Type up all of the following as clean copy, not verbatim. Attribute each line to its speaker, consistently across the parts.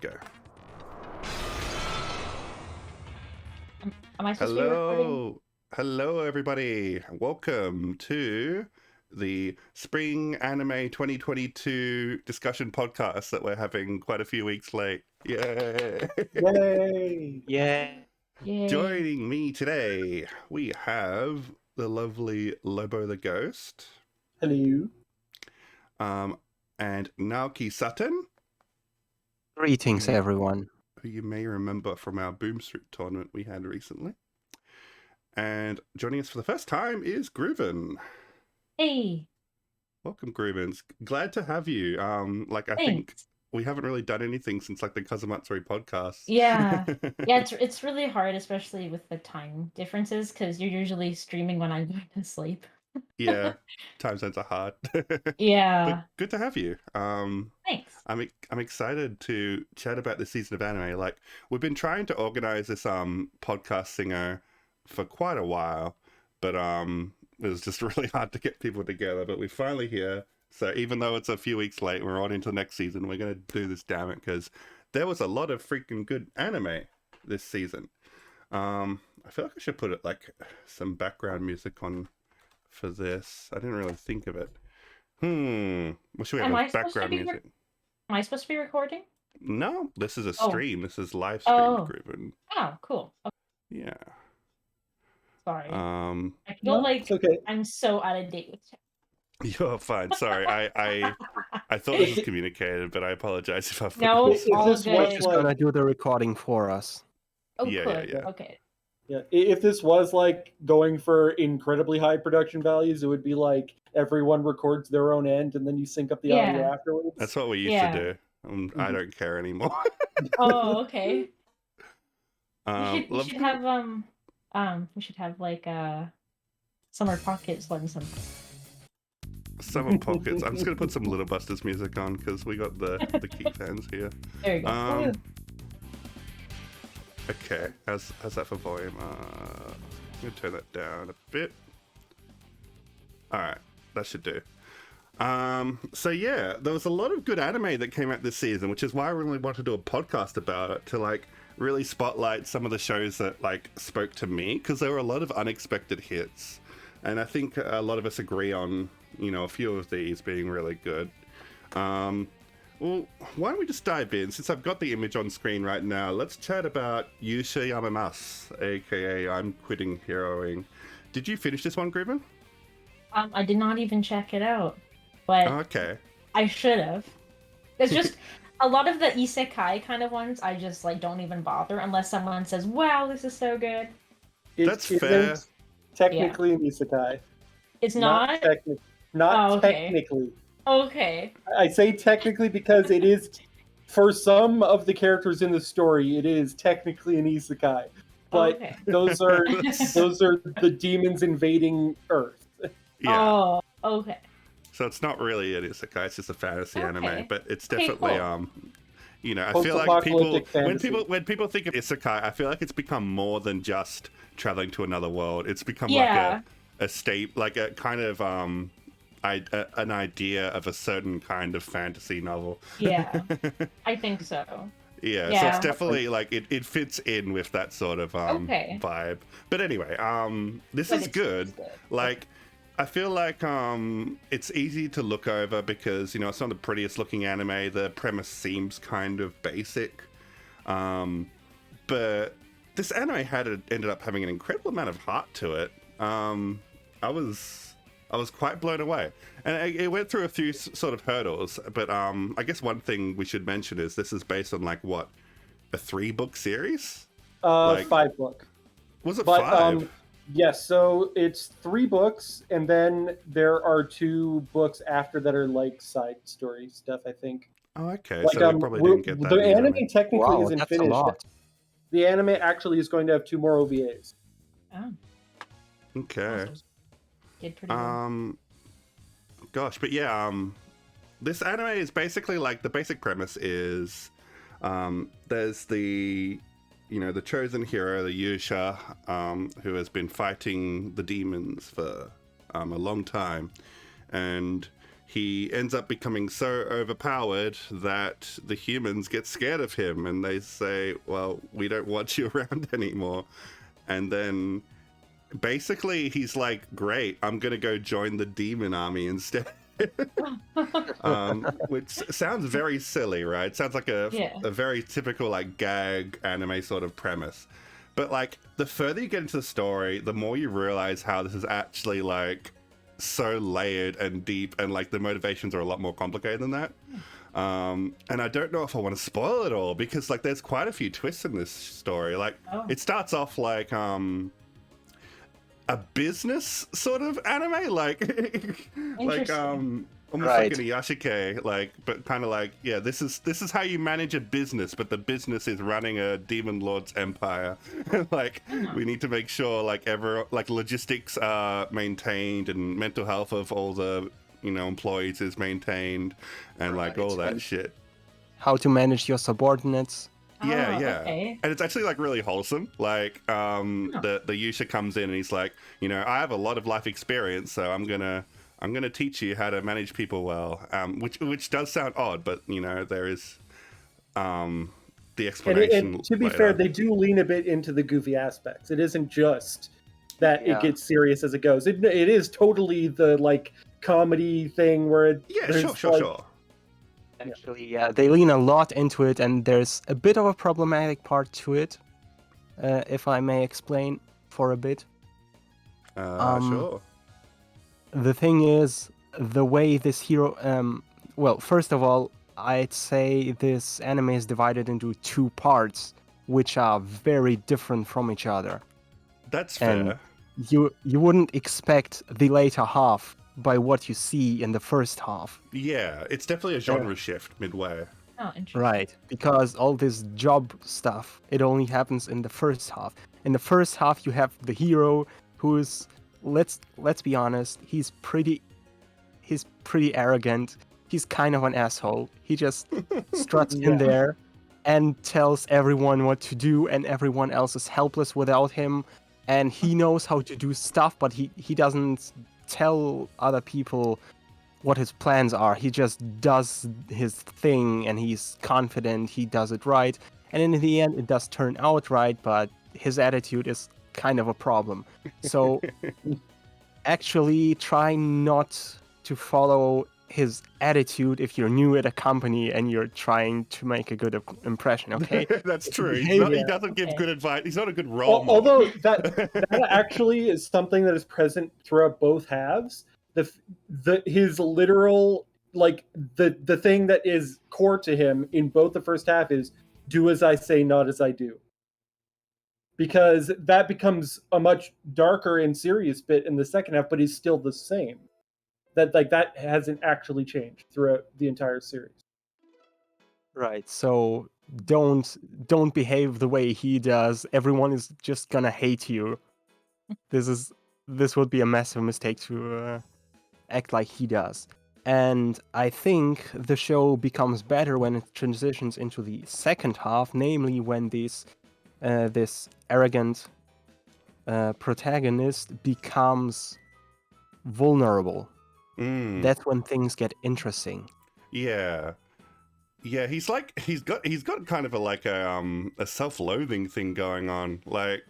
Speaker 1: go.
Speaker 2: Am I supposed to be recording?
Speaker 1: Hello, everybody. Welcome to the Spring Anime 2022 discussion podcast that we're having quite a few weeks late. Yay!
Speaker 3: Yay!
Speaker 2: Yay.
Speaker 1: Joining me today, we have the lovely Lobo the Ghost.
Speaker 3: Hello.
Speaker 1: And Naoki Sutton.
Speaker 4: Greetings, everyone.
Speaker 1: Who you may remember from our Boom Street tournament we had recently. And joining us for the first time is Grooven.
Speaker 2: Hey.
Speaker 1: Welcome, Grooven. Glad to have you. I
Speaker 2: Thanks.
Speaker 1: think we haven't really done anything since like the Kazumatsuri podcast.
Speaker 2: Yeah. Yeah, it's really hard, especially with the time differences, because you're usually streaming when I'm going to sleep.
Speaker 1: Yeah, time zones are hard.
Speaker 2: Yeah.
Speaker 1: But good to have you.
Speaker 2: Thanks.
Speaker 1: I'm excited to chat about this season of anime. Like, we've been trying to organize this podcast singer for quite a while, but it was just really hard to get people together. But we're finally here. So even though it's a few weeks late, we're on into the next season. We're gonna do this, damn it, because there was a lot of freaking good anime this season. I feel like I should put like some background music on for this. I didn't really think of it. What should we have as background music?
Speaker 2: Am I supposed to be recording?
Speaker 1: No, this is a stream. This is live
Speaker 2: Oh.
Speaker 1: streamed, Grooven.
Speaker 2: Oh, cool. Okay.
Speaker 1: Yeah.
Speaker 2: Sorry.
Speaker 1: I
Speaker 2: feel like
Speaker 3: it's okay.
Speaker 2: I'm so out of date with tech.
Speaker 1: You're fine. Sorry, I thought this was communicated, but I apologize if I've.
Speaker 2: No,
Speaker 3: If
Speaker 2: all
Speaker 3: this
Speaker 2: good.
Speaker 3: was
Speaker 4: Just gonna do the recording for us.
Speaker 2: Oh,
Speaker 1: Yeah,
Speaker 2: good.
Speaker 1: yeah.
Speaker 2: Okay.
Speaker 3: Yeah, if this was like going for incredibly high production values, it would be like everyone records their own end and then you sync up the audio
Speaker 2: Yeah.
Speaker 3: afterwards.
Speaker 1: That's what we used
Speaker 2: Yeah.
Speaker 1: to do. I don't care anymore.
Speaker 2: Oh, okay. We
Speaker 1: let's
Speaker 2: should
Speaker 1: go-
Speaker 2: have like Summer Pockets one something.
Speaker 1: Summer Pockets. I'm just gonna put some Little Busters music on because we got the key fans here.
Speaker 2: There you go.
Speaker 1: Okay, how's that for volume? I'm gonna turn that down a bit. All right, that should do. So yeah, there was a lot of good anime that came out this season, which is why I really wanted to do a podcast about it, to like really spotlight some of the shows that like spoke to me, because there were a lot of unexpected hits, and I think a lot of us agree on, you know, a few of these being really good. Well, why don't we just dive in? Since I've got the image on screen right now, let's chat about Yusha Yamamas, aka I'm Quitting Heroing. Did you finish this one, Grooven?
Speaker 2: I did not even check it out, but
Speaker 1: Okay.
Speaker 2: I should have. It's just a lot of the isekai kind of ones. I just like don't even bother unless someone says, "Wow, this is so good."
Speaker 1: That's fair.
Speaker 3: Isn't technically an isekai.
Speaker 2: It's not.
Speaker 3: Not
Speaker 2: Oh, okay.
Speaker 3: technically.
Speaker 2: Okay.
Speaker 3: I say technically because it is, for some of the characters in the story, it is technically an isekai. But
Speaker 2: Okay.
Speaker 3: those are the demons invading Earth.
Speaker 1: Yeah.
Speaker 2: Oh. Okay.
Speaker 1: So it's not really an isekai, it's just a fantasy anime,
Speaker 2: Okay.
Speaker 1: but it's
Speaker 2: Okay,
Speaker 1: definitely
Speaker 2: cool.
Speaker 1: you know, I feel like people
Speaker 3: Post-apocalyptic fantasy.
Speaker 1: when people think of isekai, I feel like it's become more than just traveling to another world. It's become
Speaker 2: Yeah.
Speaker 1: like a state, like a kind of an idea of a certain kind of fantasy novel.
Speaker 2: Yeah. I think so.
Speaker 1: Yeah, so
Speaker 2: Yeah.
Speaker 1: it's definitely like it fits in with that sort of
Speaker 2: Okay.
Speaker 1: vibe. But anyway, this
Speaker 2: But
Speaker 1: is
Speaker 2: it's
Speaker 1: good. Like, I feel like it's easy to look over because, you know, it's not the prettiest looking anime. The premise seems kind of basic. But this anime ended up having an incredible amount of heart to it. I was quite blown away. And it went through a few sort of hurdles, but I guess one thing we should mention is this is based on like what, a 3-book series?
Speaker 3: 5 book.
Speaker 1: Was it
Speaker 3: But
Speaker 1: 5?
Speaker 3: yes, so it's 3 books, and then there are 2 books after that are like side story stuff, I think.
Speaker 1: Oh, okay.
Speaker 3: Like,
Speaker 1: So we probably didn't get that.
Speaker 3: the
Speaker 1: in
Speaker 3: anime technically
Speaker 4: Wow,
Speaker 3: isn't
Speaker 4: that's a
Speaker 3: finished.
Speaker 4: lot.
Speaker 3: The anime actually is going to have 2 more OVAs.
Speaker 2: Oh.
Speaker 1: Okay.
Speaker 2: Awesome. Did pretty well.
Speaker 1: Gosh, but yeah, this anime is basically like the basic premise is there's the, you know, the chosen hero, the Yusha, who has been fighting the demons for a long time, and he ends up becoming so overpowered that the humans get scared of him and they say, well, we don't want you around anymore. And then basically he's like, great, I'm gonna go join the demon army instead. Which sounds very silly, right? Sounds like a very typical like gag anime sort of premise. But like the further you get into the story, the more you realize how this is actually like so layered and deep, and like the motivations are a lot more complicated than that. And I don't know if I want to spoil it all, because like there's quite a few twists in this story. Like it starts off like a business sort of anime, like like almost like an Iyashike, like, but kind of like, yeah, this is how you manage a business, but the business is running a demon lord's empire. Like we need to make sure like logistics are maintained and mental health of all the employees is maintained, and like all that shit.
Speaker 4: How to manage your subordinates.
Speaker 1: Yeah.
Speaker 2: Okay.
Speaker 1: And it's actually like really wholesome. Like the Yusha comes in and he's like, I have a lot of life experience, so I'm gonna teach you how to manage people well. Which does sound odd, but there is the explanation.
Speaker 3: And to be fair, they do lean a bit into the goofy aspects. It isn't just that it gets serious as it goes. It is totally the like comedy thing where
Speaker 1: sure.
Speaker 4: Actually, yeah, they lean a lot into it, and there's a bit of a problematic part to it, if I may explain for a bit.
Speaker 1: Sure.
Speaker 4: The thing is, the way this hero... well, first of all, I'd say this anime is divided into two parts, which are very different from each other.
Speaker 1: That's fair.
Speaker 4: And you wouldn't expect the later half by what you see in the first half.
Speaker 1: Yeah, it's definitely a genre shift midway.
Speaker 2: Oh, interesting.
Speaker 4: Right, because all this job stuff, it only happens in the first half. In the first half, you have the hero who's, let's be honest, he's pretty arrogant. He's kind of an asshole. He just struts in there and tells everyone what to do, and everyone else is helpless without him. And he knows how to do stuff, but he doesn't tell other people what his plans are. He just does his thing, and he's confident he does it right. And in the end, it does turn out right, but his attitude is kind of a problem. So actually try not to follow his attitude if you're new at a company and you're trying to make a good impression, okay?
Speaker 1: That's true. He doesn't give good advice. He's not a good role model.
Speaker 3: Although that actually is something that is present throughout both halves. His literal, like, the thing that is core to him in both the first half is do as I say, not as I do. Because that becomes a much darker and serious bit in the second half, but he's still the same. That hasn't actually changed throughout the entire series.
Speaker 4: Right. So don't behave the way he does. Everyone is just gonna hate you. This would be a massive mistake to act like he does. And I think the show becomes better when it transitions into the second half, namely when this arrogant protagonist becomes vulnerable. That's when things get interesting.
Speaker 1: Yeah, he's got kind of a self-loathing thing going on. Like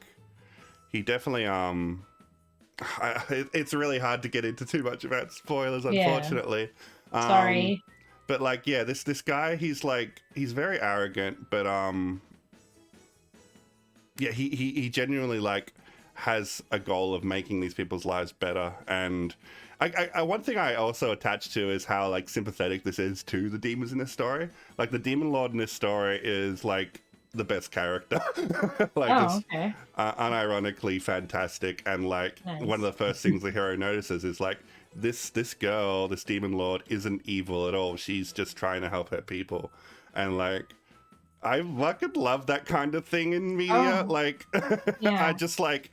Speaker 1: he definitely it's really hard to get into too much about spoilers, unfortunately.
Speaker 2: Sorry.
Speaker 1: But like, yeah, this guy, he's very arrogant, but yeah, he genuinely like has a goal of making these people's lives better. And I one thing I also attach to is how like sympathetic this is to the demons in this story. Like the demon lord in this story is like the best character. Like unironically fantastic. And like one of the first things the hero notices is like this girl, this demon lord, isn't evil at all. She's just trying to help her people. And like I fucking love that kind of thing in media. Like I just like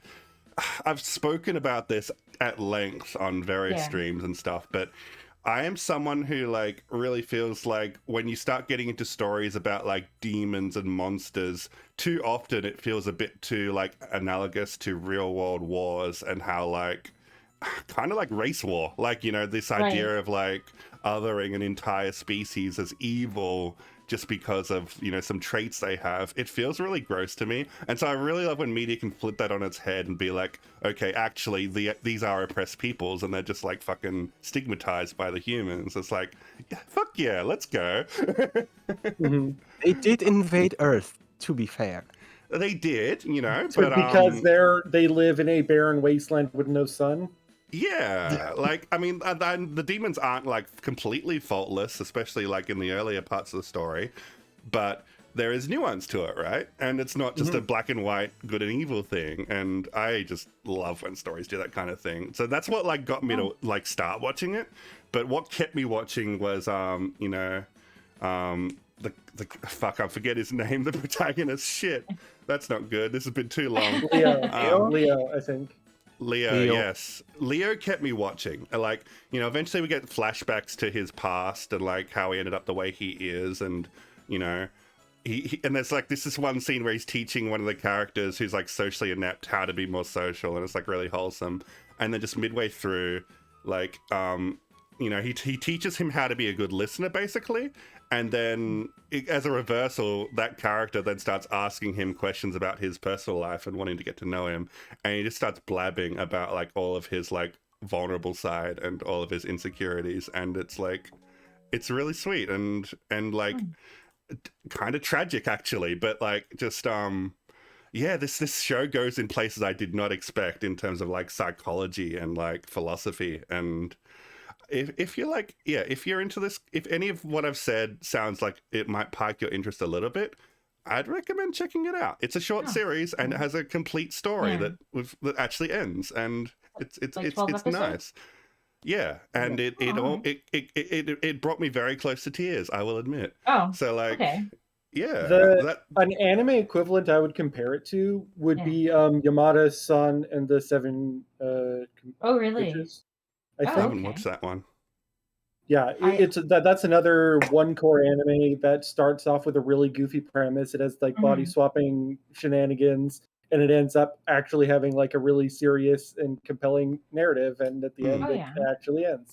Speaker 1: I've spoken about this at length on various streams and stuff, but I am someone who like really feels like when you start getting into stories about like demons and monsters, too often it feels a bit too like analogous to real world wars and how like kind of like race war, like, you know, this idea
Speaker 2: Right.
Speaker 1: of like othering an entire species as evil just because of, you know, some traits they have. It feels really gross to me, and so I really love when media can flip that on its head and be like, okay, actually these are oppressed peoples and they're just like fucking stigmatized by the humans. It's like, fuck yeah, let's go.
Speaker 3: Mhm.
Speaker 4: They did invade Earth, to be fair.
Speaker 1: They did, you know, but
Speaker 3: Because they live in a barren wasteland with no sun.
Speaker 1: yeah, like, I mean, the demons aren't like completely faultless, especially like in the earlier parts of the story, but there is nuance to it, right? And it's not just a black and white good and evil thing. And I just love when stories do that kind of thing. So that's what like got me to like start watching it. But what kept me watching was you know, the fuck, I forget his name, the protagonist. Shit, that's not good. This has been too long.
Speaker 3: Leo, I think.
Speaker 1: Leo, yes. Leo kept me watching. Like, you know, eventually we get flashbacks to his past and like how he ended up the way he is, and you know, he and there's like this is one scene where he's teaching one of the characters who's like socially inept how to be more social, and it's like really wholesome. And then just midway through, like, you know, he teaches him how to be a good listener, basically. And then, as a reversal, that character then starts asking him questions about his personal life and wanting to get to know him. And he just starts blabbing about, like, all of his, like, vulnerable side and all of his insecurities. And it's, like, it's really sweet and like, kind of tragic, actually. But, like, just, yeah, this show goes in places I did not expect in terms of, like, psychology and, like, philosophy. And if you're like, yeah, if you're into this, if any of what I've said sounds like it might pique your interest a little bit, I'd recommend checking it out. It's a short series and it has a complete story that actually ends, and
Speaker 2: Like 12
Speaker 1: it's
Speaker 2: episodes?
Speaker 1: nice. Yeah, and it brought me very close to tears, I will admit.
Speaker 2: Oh,
Speaker 1: So like,
Speaker 2: okay.
Speaker 1: yeah,
Speaker 3: An anime equivalent I would compare it to would be Yamada's Son and the Seven
Speaker 2: Oh, really?
Speaker 3: Witches. I
Speaker 1: I
Speaker 3: think.
Speaker 1: haven't watched that one.
Speaker 3: Yeah, it's that's another one core anime that starts off with a really goofy premise. It has like body swapping shenanigans, and it ends up actually having like a really serious and compelling narrative. And at the end,
Speaker 2: Oh,
Speaker 3: it
Speaker 2: yeah.
Speaker 3: actually ends.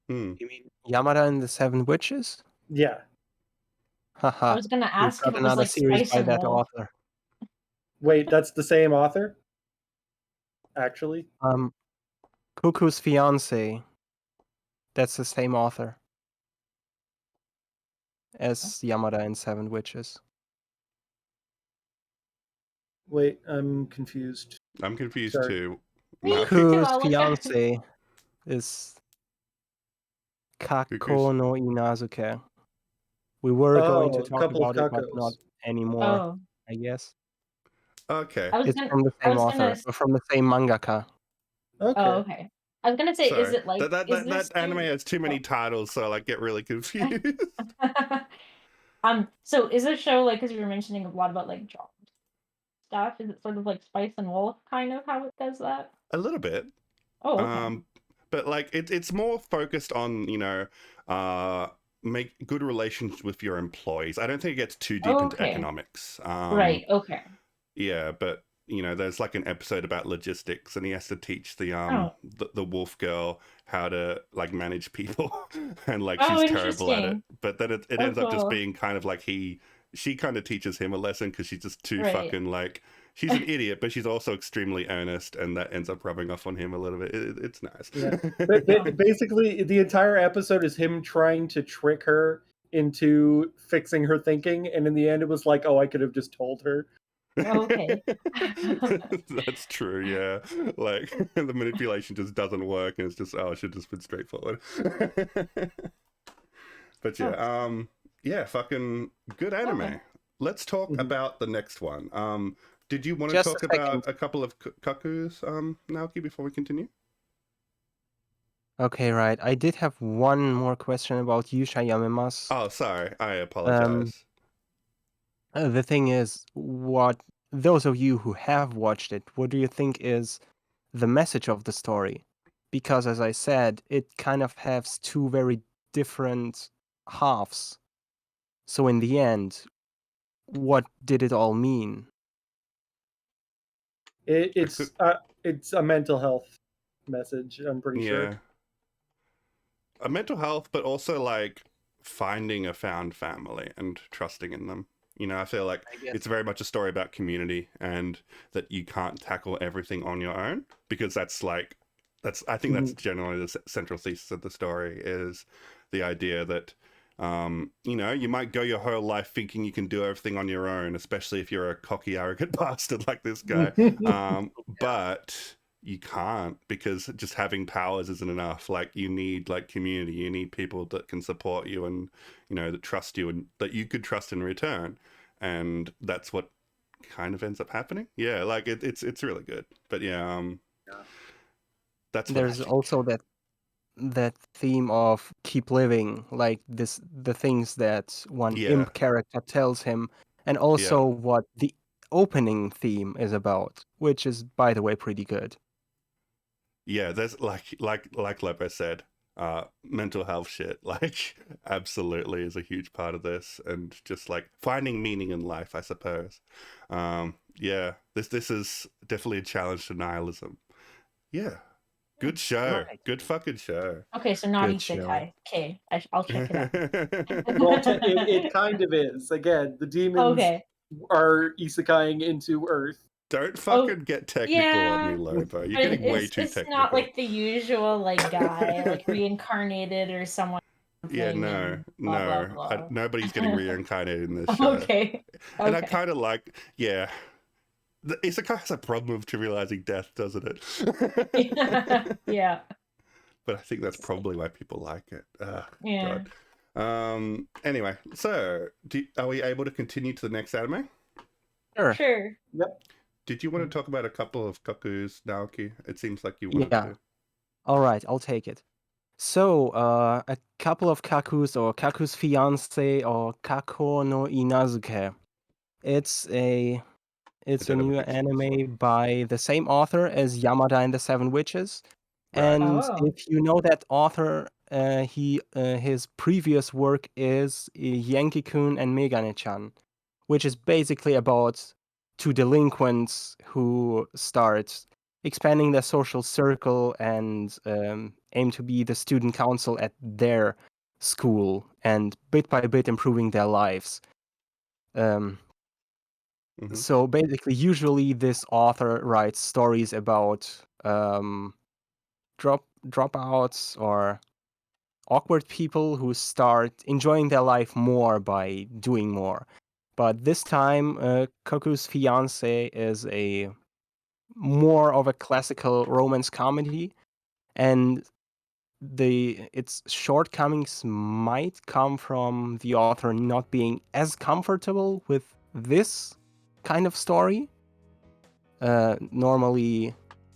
Speaker 1: Hmm.
Speaker 4: You mean Yamada and the Seven Witches?
Speaker 3: Yeah.
Speaker 2: I
Speaker 4: Haha.
Speaker 2: was gonna
Speaker 4: We've
Speaker 2: ask if
Speaker 4: got
Speaker 2: it was
Speaker 4: another
Speaker 2: like
Speaker 4: series
Speaker 2: Spice
Speaker 4: by
Speaker 2: and
Speaker 4: that
Speaker 2: Wolf.
Speaker 4: author.
Speaker 3: Wait, that's the same author? Actually?
Speaker 4: Cuckoo's Fiancé. That's the same author as Yamada and Seven Witches.
Speaker 3: Wait, I'm confused.
Speaker 1: I'm confused
Speaker 3: Sorry.
Speaker 1: too.
Speaker 2: Me
Speaker 1: No.
Speaker 2: too,
Speaker 4: Cuckoo's
Speaker 2: I'll look at it.
Speaker 4: Fiancé is Kako no Inazuke. We were going to
Speaker 3: Oh, a
Speaker 4: talk
Speaker 3: couple of
Speaker 4: about it, but not
Speaker 3: Kakos.
Speaker 4: anymore,
Speaker 2: Oh,
Speaker 4: I guess.
Speaker 1: Okay.
Speaker 2: I was
Speaker 4: It's
Speaker 2: gonna,
Speaker 4: from the
Speaker 2: I
Speaker 4: same
Speaker 2: was gonna.
Speaker 4: author, or from the same mangaka.
Speaker 2: Oh,
Speaker 3: Okay.
Speaker 2: okay. I was gonna say, is
Speaker 1: Sorry,
Speaker 2: it like, is this
Speaker 1: that anime has too many
Speaker 2: oh.
Speaker 1: titles, so I like get really confused.
Speaker 2: So is this show like, because you were mentioning a lot about like job stuff? Is it sort of like Spice and Wolf, kind of how it does that?
Speaker 1: A little bit,
Speaker 2: Oh, okay.
Speaker 1: but like it's more focused on, you know, make good relations with your employees. I don't think it gets too deep into
Speaker 2: Okay.
Speaker 1: economics.
Speaker 2: Right. Okay.
Speaker 1: Yeah, but you know, there's like an episode about logistics, and he has to teach
Speaker 2: Oh.
Speaker 1: the wolf girl how to like manage people, and like
Speaker 2: Oh,
Speaker 1: she's terrible at it.
Speaker 2: interesting.
Speaker 1: But then it
Speaker 2: Oh,
Speaker 1: ends up just
Speaker 2: cool.
Speaker 1: being kind of like she kind of teaches him a lesson because she's just too
Speaker 2: Right.
Speaker 1: fucking like she's an idiot, but she's also extremely earnest, and that ends up rubbing off on him a little bit. It's nice.
Speaker 3: Yeah.
Speaker 2: Oh.
Speaker 3: Basically, the entire episode is him trying to trick her into fixing her thinking, and in the end, it was like, oh, I could have just told her.
Speaker 2: Okay.
Speaker 1: That's true, yeah. Like the manipulation just doesn't work, and it's just it should just been straightforward. But yeah, yeah, fucking good anime.
Speaker 2: Okay.
Speaker 1: Let's talk
Speaker 3: Mhm.
Speaker 1: about the next one. Did you want to
Speaker 4: Just a
Speaker 1: talk about
Speaker 4: second.
Speaker 1: a couple of kakus, Naoki, before we continue?
Speaker 4: Okay, right. I did have one more question about Yusha Yamema's.
Speaker 1: Oh, sorry, I apologize.
Speaker 4: The thing is, what those of you who have watched it, what do you think is the message of the story? Because as I said, it kind of has two very different halves. So in the end, what did it all mean?
Speaker 3: It's a mental health message. I'm pretty
Speaker 1: Yeah.
Speaker 3: sure.
Speaker 1: A mental health, but also like finding a found family and trusting in them. You know, I feel like
Speaker 4: I guess.
Speaker 1: it's very much a story about community and that you can't tackle everything on your own because that's like I think that's generally the central thesis of the story is the idea that you know, you might go your whole life thinking you can do everything on your own, especially if you're a cocky, arrogant bastard like this guy. But you can't because just having powers isn't enough. Like you need like community, you need people that can support you and you know that trust you and that you could trust in return, and that's what kind of ends up happening. Yeah, like it's really good. But yeah, that's what I
Speaker 4: There's
Speaker 1: think.
Speaker 4: also that theme of keep living, like the things that one
Speaker 1: Yeah,
Speaker 4: imp character tells him, and
Speaker 1: yeah,
Speaker 4: also what the opening theme is about, which is, by the way, pretty good.
Speaker 1: yeah. There's like Lobo said, mental health shit like absolutely is a huge part of this, and just like finding meaning in life, I suppose. Yeah, this is definitely a challenge to nihilism. Yeah, good show,
Speaker 4: Right.
Speaker 1: good fucking show.
Speaker 2: Okay, so not
Speaker 4: Good show.
Speaker 2: isekai. Okay, I'll check it out.
Speaker 3: Well, it kind of is. Again, the demons
Speaker 2: Okay.
Speaker 3: are isekaiing into Earth.
Speaker 1: Don't
Speaker 2: Oh,
Speaker 1: fucking get technical on me,
Speaker 2: yeah.
Speaker 1: Lobo. You're
Speaker 2: But
Speaker 1: getting way too
Speaker 2: it's not
Speaker 1: technical.
Speaker 2: like the usual like guy like reincarnated or someone
Speaker 1: Yeah,
Speaker 2: something
Speaker 1: no,
Speaker 2: and blah blah
Speaker 1: no.
Speaker 2: blah.
Speaker 1: Nobody's getting reincarnated in this show.
Speaker 2: Okay.
Speaker 1: And I
Speaker 2: Okay.
Speaker 1: kind of like, yeah. The Isekai has a problem with trivializing death, doesn't it?
Speaker 2: Yeah.
Speaker 1: But I think that's probably why people like it.
Speaker 2: Yeah.
Speaker 1: God. Anyway, so are we able to continue to the next anime?
Speaker 4: Sure.
Speaker 2: Sure.
Speaker 3: Yep.
Speaker 1: Did you want to talk about a couple of kakus, Naoki? It seems like you wanted
Speaker 4: Yeah.
Speaker 1: to.
Speaker 4: All right, I'll take it. So, a couple of Kakus, or Kaku's fiance, or Kako no Inazuke. It's a
Speaker 1: I don't have a
Speaker 4: new
Speaker 1: picture of this one.
Speaker 4: anime by the same author as Yamada and the Seven Witches.
Speaker 1: Right.
Speaker 4: And
Speaker 2: Oh.
Speaker 4: if you know that author, his previous work is Yankee-kun and Megane-chan, which is basically about two delinquents who start expanding their social circle and aim to be the student council at their school and bit by bit improving their lives. Um,
Speaker 1: Mm-hmm.
Speaker 4: so basically, usually this author writes stories about dropouts or awkward people who start enjoying their life more by doing more. But this time, Koku's fiance is a more of a classical romance comedy, and its shortcomings might come from the author not being as comfortable with this kind of story. Normally,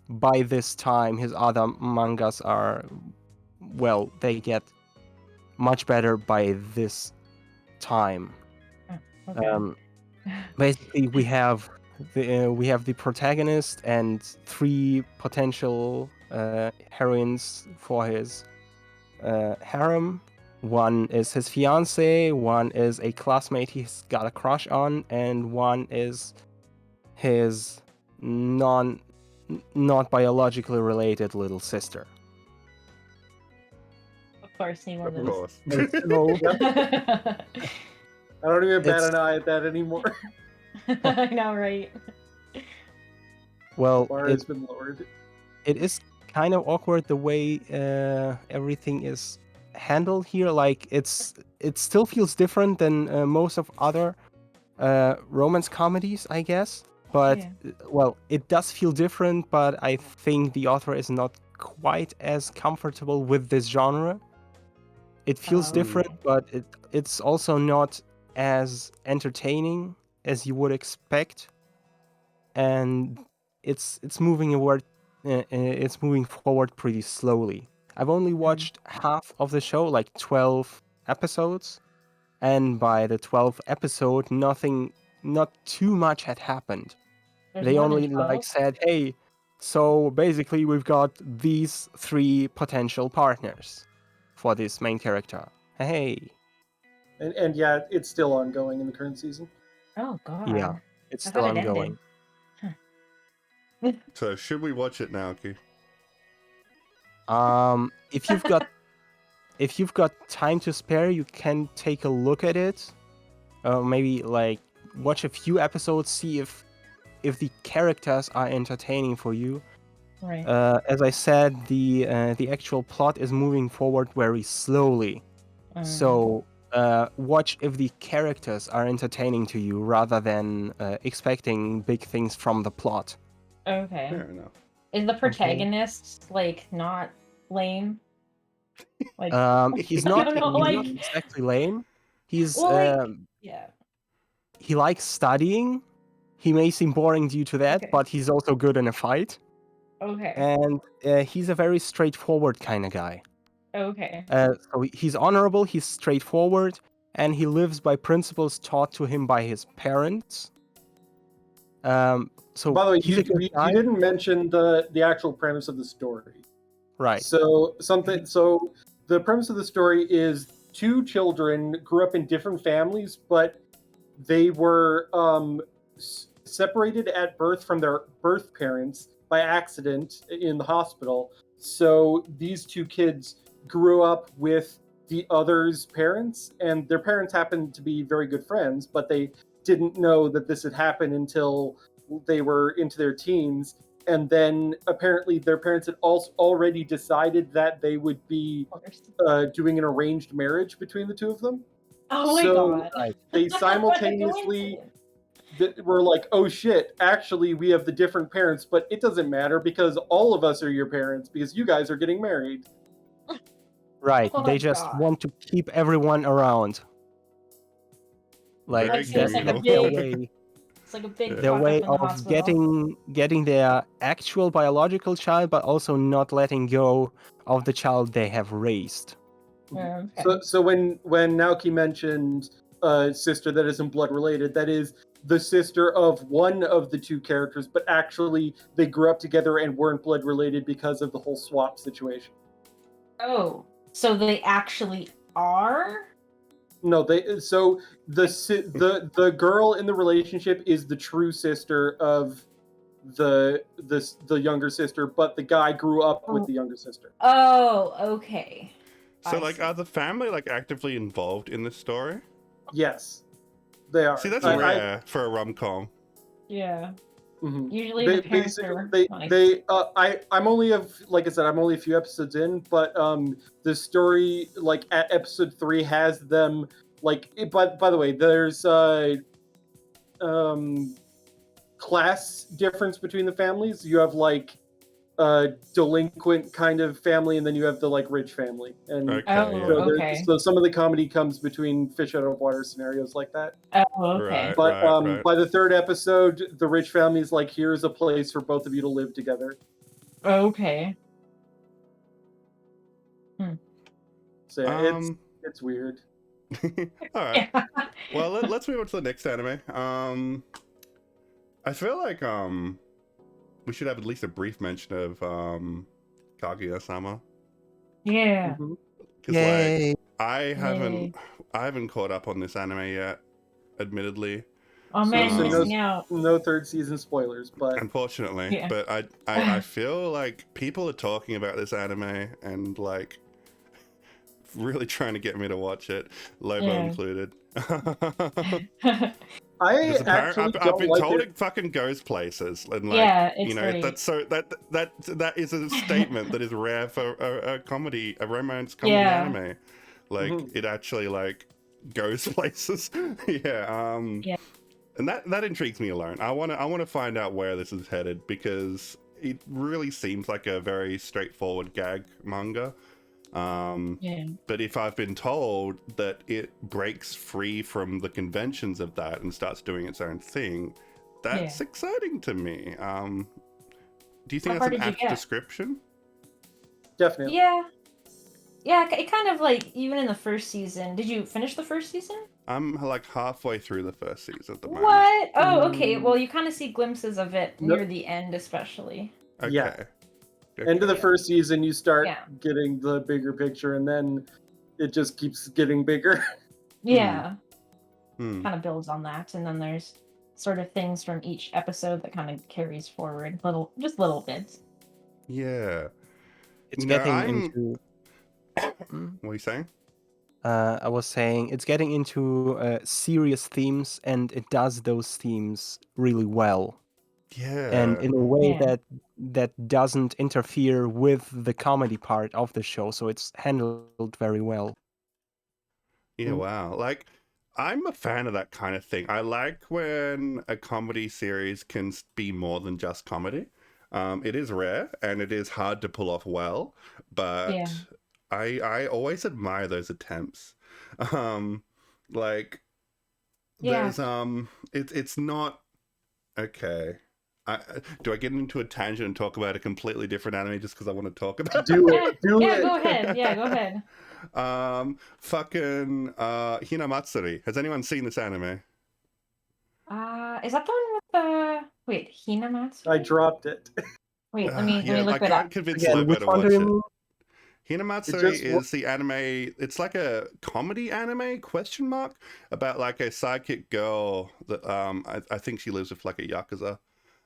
Speaker 4: by this time, his other mangas are, well, they get much better by this time.
Speaker 2: Okay.
Speaker 4: Basically, we have the protagonist and three potential heroines for his harem. One is his fiance, one is a classmate he's got a crush on, and one is his not biologically related little sister.
Speaker 2: Of course, he
Speaker 1: Of
Speaker 2: wasn't.
Speaker 1: course.
Speaker 4: And so
Speaker 3: I don't even bat
Speaker 4: It's-
Speaker 3: an eye at that anymore.
Speaker 2: I know, right?
Speaker 4: well,
Speaker 3: Bar has been lowered.
Speaker 4: it is kind of awkward the way everything is handled here. Like it still feels different than most of other romance comedies, I guess. But
Speaker 2: Yeah.
Speaker 4: well, it does feel different. But I think the author is not quite as comfortable with this genre. It feels
Speaker 2: Oh,
Speaker 4: different,
Speaker 2: okay.
Speaker 4: but it's also not as entertaining as you would expect, and it's moving forward pretty slowly. I've only watched half of the show, like 12 episodes, and by the 12th episode, not too much had happened.
Speaker 2: There's
Speaker 4: They
Speaker 2: more
Speaker 4: only
Speaker 2: than 12.
Speaker 4: said, "Hey, so basically we've got these three potential partners for this main character." Hey,
Speaker 3: And yeah, it's still ongoing in the current season.
Speaker 2: Oh God.
Speaker 4: yeah, it's
Speaker 2: I
Speaker 4: still
Speaker 2: thought it
Speaker 4: ongoing.
Speaker 2: ended.
Speaker 1: So should we watch it, Naoki?
Speaker 4: If you've got time to spare, you can take a look at it. Maybe like watch a few episodes, see if the characters are entertaining for you.
Speaker 2: Right.
Speaker 4: As I said, the actual plot is moving forward very slowly. So watch if the characters are entertaining to you rather than expecting big things from the plot.
Speaker 2: Okay.
Speaker 1: Fair enough.
Speaker 2: Is the protagonist like not lame? Like
Speaker 4: He's
Speaker 2: I
Speaker 4: not
Speaker 2: don't know, like
Speaker 4: exactly lame. He's
Speaker 2: well, like yeah.
Speaker 4: he likes studying. He may seem boring due to that,
Speaker 2: Okay.
Speaker 4: but he's also good in a fight.
Speaker 2: Okay.
Speaker 4: And he's a very straightforward kind of guy.
Speaker 2: Okay.
Speaker 4: So he's honorable, he's straightforward, and he lives by principles taught to him by his parents. So
Speaker 3: By the way,
Speaker 4: he's a good guy.
Speaker 3: you didn't mention the actual premise of the story.
Speaker 4: Right.
Speaker 3: So the premise of the story is two children grew up in different families, but they were separated at birth from their birth parents by accident in the hospital. So these two kids grew up with the other's parents, and their parents happened to be very good friends, but they didn't know that this had happened until they were into their teens. And then apparently their parents had also already decided that they would be doing an arranged marriage between the two of them.
Speaker 2: Oh my
Speaker 3: So
Speaker 2: god.
Speaker 3: they
Speaker 2: What a
Speaker 3: simultaneously
Speaker 2: coincidence.
Speaker 3: were like, oh shit, actually we have the different parents, but it doesn't matter because all of us are your parents because you guys are getting married.
Speaker 4: Right.
Speaker 2: Oh
Speaker 4: They
Speaker 2: my
Speaker 4: just
Speaker 2: God.
Speaker 4: want to keep everyone around. Like
Speaker 1: Very
Speaker 2: That seems like a
Speaker 1: communal.
Speaker 4: their
Speaker 2: big-
Speaker 4: way,
Speaker 2: It's like a big
Speaker 4: their
Speaker 2: fuck
Speaker 4: way
Speaker 2: up in the
Speaker 4: of
Speaker 2: hospital.
Speaker 4: getting their actual biological child, but also not letting go of the child they have raised.
Speaker 2: Okay.
Speaker 3: So when Naoki mentioned a sister that isn't blood related, that is the sister of one of the two characters, but actually they grew up together and weren't blood related because of the whole swap situation.
Speaker 2: Oh, so they actually are?
Speaker 3: No, the girl in the relationship is the true sister of the younger sister, but the guy grew up with the younger sister.
Speaker 2: Oh, okay.
Speaker 1: So,
Speaker 2: I
Speaker 1: like,
Speaker 2: see.
Speaker 1: are the family like actively involved in this story?
Speaker 3: Yes, they are.
Speaker 1: See, that's
Speaker 3: I-
Speaker 1: rare for a rom-com.
Speaker 2: Yeah.
Speaker 3: Mhm.
Speaker 2: Usually the parents
Speaker 3: Basically,
Speaker 2: are
Speaker 3: they
Speaker 2: nice.
Speaker 3: I'm only like I said, I'm only a few episodes in, but the story like at episode 3 has them like by the way, there's class difference between the families. You have like a delinquent kind of family, and then you have the like rich family. And
Speaker 1: Okay,
Speaker 2: Oh,
Speaker 1: yeah.
Speaker 2: okay.
Speaker 3: so some of the comedy comes between fish out of water scenarios like that.
Speaker 2: Oh, okay.
Speaker 1: Right.
Speaker 3: But
Speaker 1: right.
Speaker 3: by the third episode, the rich family is like, here's a place for both of you to live together.
Speaker 2: Okay.
Speaker 3: So yeah,
Speaker 1: Um,
Speaker 3: it's weird.
Speaker 1: All right.
Speaker 2: Yeah.
Speaker 1: Well, let's move on to the next anime. I feel like we should have at least a brief mention of Kaguya-sama.
Speaker 2: Yeah.
Speaker 3: Mhm.
Speaker 1: Because
Speaker 4: Yay!
Speaker 1: like I haven't caught up on this anime yet, admittedly.
Speaker 2: Oh man,
Speaker 3: so
Speaker 2: you're
Speaker 3: no-
Speaker 2: missing out.
Speaker 3: No third season spoilers, but
Speaker 1: Unfortunately.
Speaker 2: Yeah.
Speaker 1: But I feel like people are talking about this anime and like really trying to get me to watch it, Lobo
Speaker 2: Yeah.
Speaker 1: included.
Speaker 3: I
Speaker 1: Because
Speaker 3: actually
Speaker 1: I've
Speaker 3: don't
Speaker 1: been
Speaker 3: like
Speaker 1: told
Speaker 3: it.
Speaker 1: it fucking goes places, and like
Speaker 2: Yeah, it's
Speaker 1: you know
Speaker 2: very-
Speaker 1: that's so that is a statement that is rare for a comedy, a romance comedy
Speaker 2: Yeah.
Speaker 1: anime. Like
Speaker 3: Mhm.
Speaker 1: it actually like goes places. Yeah.
Speaker 2: Yeah.
Speaker 1: And that intrigues me alone. I wanna find out where this is headed because it really seems like a very straightforward gag manga.
Speaker 2: Yeah.
Speaker 1: But if I've been told that it breaks free from the conventions of that and starts doing its own thing, that's exciting to me. Do you think
Speaker 2: How far
Speaker 1: that's an
Speaker 2: did you
Speaker 1: apt
Speaker 2: get?
Speaker 1: description?
Speaker 3: Definitely.
Speaker 2: Yeah. Yeah, it kind of like even in the first season. Did you finish the first season?
Speaker 1: I'm like halfway through the first season at the moment.
Speaker 2: What? Oh, okay. Well, you kind of see glimpses of it
Speaker 3: No-
Speaker 2: near the end, especially.
Speaker 1: Okay.
Speaker 3: Yeah.
Speaker 1: Okay.
Speaker 3: End of the first season, you start
Speaker 2: Yeah.
Speaker 3: getting the bigger picture, and then it just keeps getting bigger.
Speaker 2: Yeah,
Speaker 1: Hmm.
Speaker 2: kind of builds on that, and then there's sort of things from each episode that kind of carries forward, little bits.
Speaker 1: Yeah.
Speaker 4: it's
Speaker 1: No,
Speaker 4: getting
Speaker 1: I'm.
Speaker 4: into. Hmm?
Speaker 1: What are you saying?
Speaker 4: I was saying it's getting into serious themes, and it does those themes really well, and
Speaker 1: Yeah.
Speaker 4: in a way
Speaker 2: Yeah.
Speaker 4: that doesn't interfere with the comedy part of the show. So it's handled very well.
Speaker 1: Yeah,
Speaker 3: Mm.
Speaker 1: wow. Like, I'm a fan of that kind of thing. I like when a comedy series can be more than just comedy. It is rare and it is hard to pull off well,
Speaker 2: Yeah.
Speaker 1: but I always admire those attempts. Um, like,
Speaker 2: Yeah.
Speaker 1: there's it's not okay. Do I get into a tangent and talk about a completely different anime just because I want to talk about
Speaker 3: Do
Speaker 2: Yeah.
Speaker 3: it. Do
Speaker 2: Yeah.
Speaker 3: it.
Speaker 2: Go ahead. Yeah. Go ahead.
Speaker 1: fucking Hinamatsuri. Has anyone seen this anime?
Speaker 2: Is that the one with the wait Hinamatsu?
Speaker 3: I dropped it.
Speaker 2: Wait, let me
Speaker 1: Yeah, I
Speaker 2: look it up.
Speaker 1: can't convince
Speaker 4: Again,
Speaker 1: Lobo
Speaker 4: which
Speaker 1: to
Speaker 4: one do
Speaker 1: watch
Speaker 4: you
Speaker 1: it.
Speaker 4: mean?
Speaker 1: Hinamatsuri
Speaker 3: just
Speaker 1: is the anime. It's like a comedy anime question mark about like a sidekick girl that I think she lives with like a yakuza,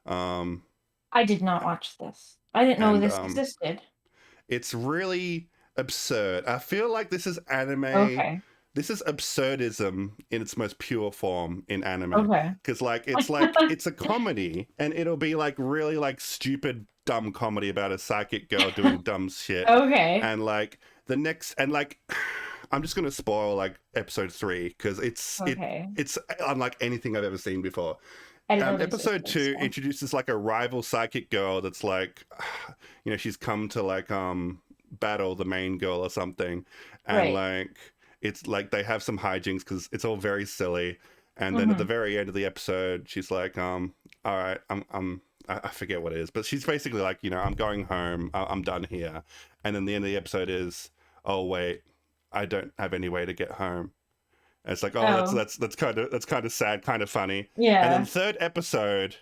Speaker 1: um,
Speaker 2: I did not watch this. I didn't know
Speaker 1: and
Speaker 2: this existed.
Speaker 1: it's really absurd. I feel like this is anime.
Speaker 2: Okay.
Speaker 1: This is absurdism in its most pure form in anime.
Speaker 2: Okay.
Speaker 1: Because it's a comedy and it'll be like really like stupid dumb comedy about a psychic girl doing dumb shit.
Speaker 2: Okay.
Speaker 1: And like the next and like I'm just gonna spoil like episode 3 because
Speaker 2: Okay.
Speaker 1: it's unlike anything I've ever seen before.
Speaker 2: I didn't know this
Speaker 1: Episode 2
Speaker 2: existed, so.
Speaker 1: introduces like a rival psychic girl that's like, you know, she's come to like battle the main girl or something, and
Speaker 2: Right.
Speaker 1: like it's like they have some hijinks because it's all very silly. And then at the very end of the episode, she's like, all right, I forget what it is, but she's basically like, you know, I'm going home, I'm done here. And then the end of the episode is, oh wait, I don't have any way to get home. And it's like, oh,
Speaker 2: Oh.
Speaker 1: that's kind of sad, kind of funny.
Speaker 2: Yeah.
Speaker 1: And then third episode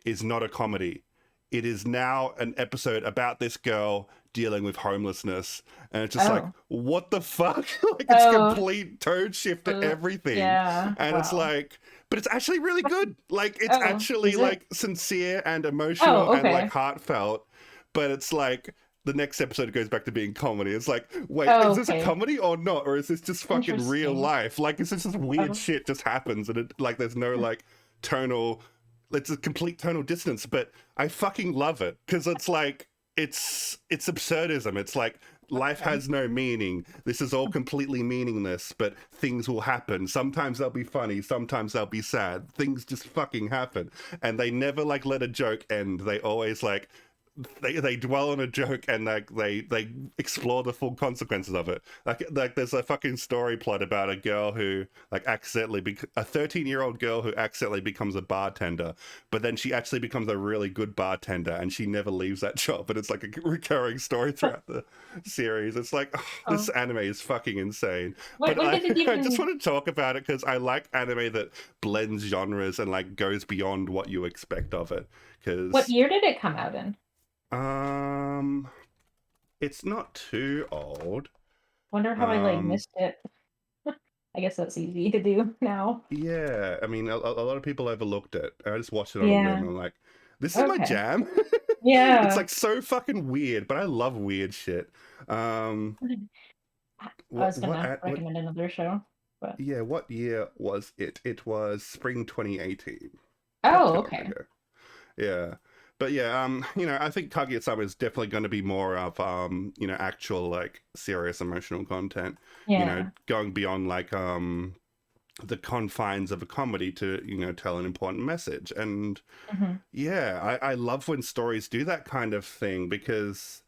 Speaker 1: is not a comedy. It is now an episode about this girl dealing with homelessness, and it's just like, what the fuck? Like it's complete tone shift to everything.
Speaker 2: Yeah.
Speaker 1: And it's like, but it's actually really good. Like it's actually
Speaker 2: is it?
Speaker 1: like sincere and emotional and
Speaker 2: okay.
Speaker 1: like heartfelt. But it's like the next episode goes back to being comedy. It's like, wait, is this a comedy or not? Or is this just fucking real
Speaker 2: Interesting.
Speaker 1: life? Like, is this just weird shit just happens and it like there's no like tonal, it's a complete tonal distance, but I fucking love it because it's like it's absurdism. It's like life has no meaning. This is all completely meaningless, but things will happen. Sometimes they'll be funny, sometimes they'll be sad. Things just fucking happen. And they never like let a joke end. They always like they dwell on a joke and like they explore the full consequences of it. Like there's a fucking story plot about a girl who like accidentally a 13-year-old girl who accidentally becomes a bartender, but then she actually becomes a really good bartender and she never leaves that job. And it's like a recurring story throughout the series. It's like this anime is fucking insane.
Speaker 2: When did it
Speaker 1: I just
Speaker 2: even-
Speaker 1: want to talk about it because I like anime that blends genres and like goes beyond what you expect of it. Because
Speaker 2: What year did it come out in?
Speaker 1: It's not too old.
Speaker 2: Wonder how I like missed it. I guess that's easy to do now.
Speaker 1: Yeah, I mean, a lot of people overlooked it. I just watched it on a whim. And I'm like, this is my jam.
Speaker 2: Yeah.
Speaker 1: It's like so fucking weird, but I love weird shit.
Speaker 2: I was gonna recommend another show, but
Speaker 1: yeah, what year was it? It was spring 2018.
Speaker 2: oh, okay.
Speaker 1: Yeah. But yeah, you know, I think Kaguya-sama is definitely going to be more of, you know, actual like serious emotional content.
Speaker 2: Yeah.
Speaker 1: You know, going beyond like the confines of a comedy to, you know, tell an important message. And yeah, I love when stories do that kind of thing because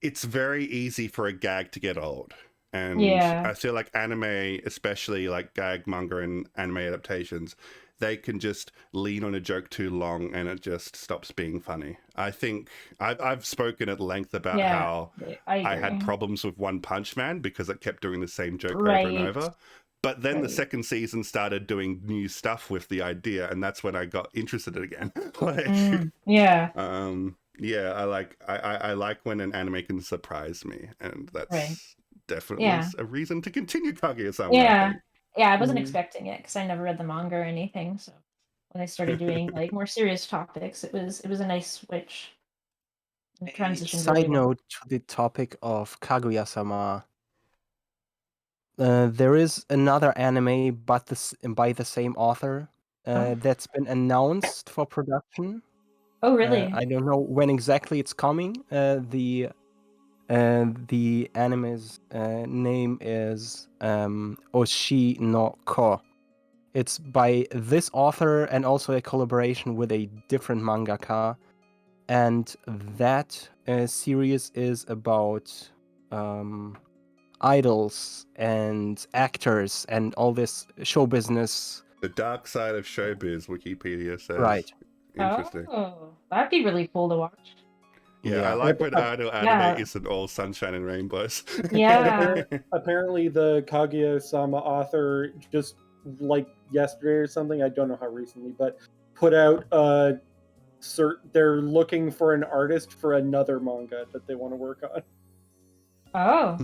Speaker 1: it's very easy for a gag to get old. And I feel like anime, especially like gag manga and anime adaptations, they can just lean on a joke too long and it just stops being funny. I think I've spoken at length about how I had problems with One Punch Man because it kept doing the same joke over and over. But then the second season started doing new stuff with the idea, and that's when I got interested again.
Speaker 2: Yeah,
Speaker 1: I like when an anime can surprise me, and that's definitely a reason to continue Kaguya-sama.
Speaker 2: I wasn't expecting it because I never read the manga or anything. So when they started doing like more serious topics, it was a nice switch.
Speaker 4: A
Speaker 2: Transitioned
Speaker 4: side
Speaker 2: really well.
Speaker 4: note to the topic of Kaguya-sama. There is another anime, but by the same author,
Speaker 2: Oh.
Speaker 4: that's been announced for production.
Speaker 2: Oh, really?
Speaker 4: I don't know when exactly it's coming. The anime's name is Oshi no Ko. It's by this author and also a collaboration with a different mangaka. And that series is about idols and actors and all this show business.
Speaker 1: The dark side of showbiz, Wikipedia says.
Speaker 4: Right.
Speaker 1: Interesting.
Speaker 2: Oh, that'd be really cool to watch.
Speaker 1: Yeah, I
Speaker 4: Yeah.
Speaker 1: like when idol anime
Speaker 2: Yeah.
Speaker 1: isn't all sunshine and rainbows.
Speaker 2: Yeah.
Speaker 3: Apparently, the Kaguya-sama author just like yesterday or something, I don't know how recently, but put out they're looking for an artist for another manga that they want to work on.
Speaker 2: Oh.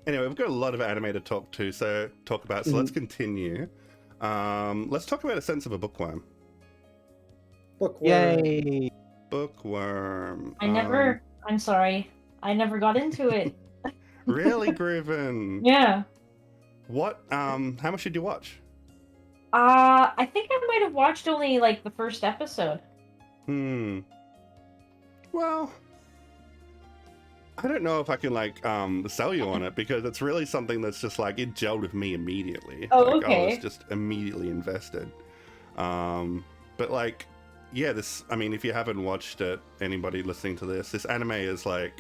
Speaker 1: Anyway, we've got a lot of anime to talk about, so let's continue. Let's talk about A Sense of a Bookworm.
Speaker 3: Bookworm.
Speaker 4: Yay!
Speaker 1: Bookworm.
Speaker 2: I'm sorry. I never got into it.
Speaker 1: Really, Grooven?
Speaker 2: Yeah.
Speaker 1: What? How much did you watch?
Speaker 2: I think I might have watched only like the first episode.
Speaker 1: Well, I don't know if I can like sell you on it because it's really something that's just like it gelled with me immediately.
Speaker 2: Oh,
Speaker 1: like,
Speaker 2: okay.
Speaker 1: I was just immediately invested. But like, yeah, I mean, if you haven't watched it, anybody listening to this anime is like,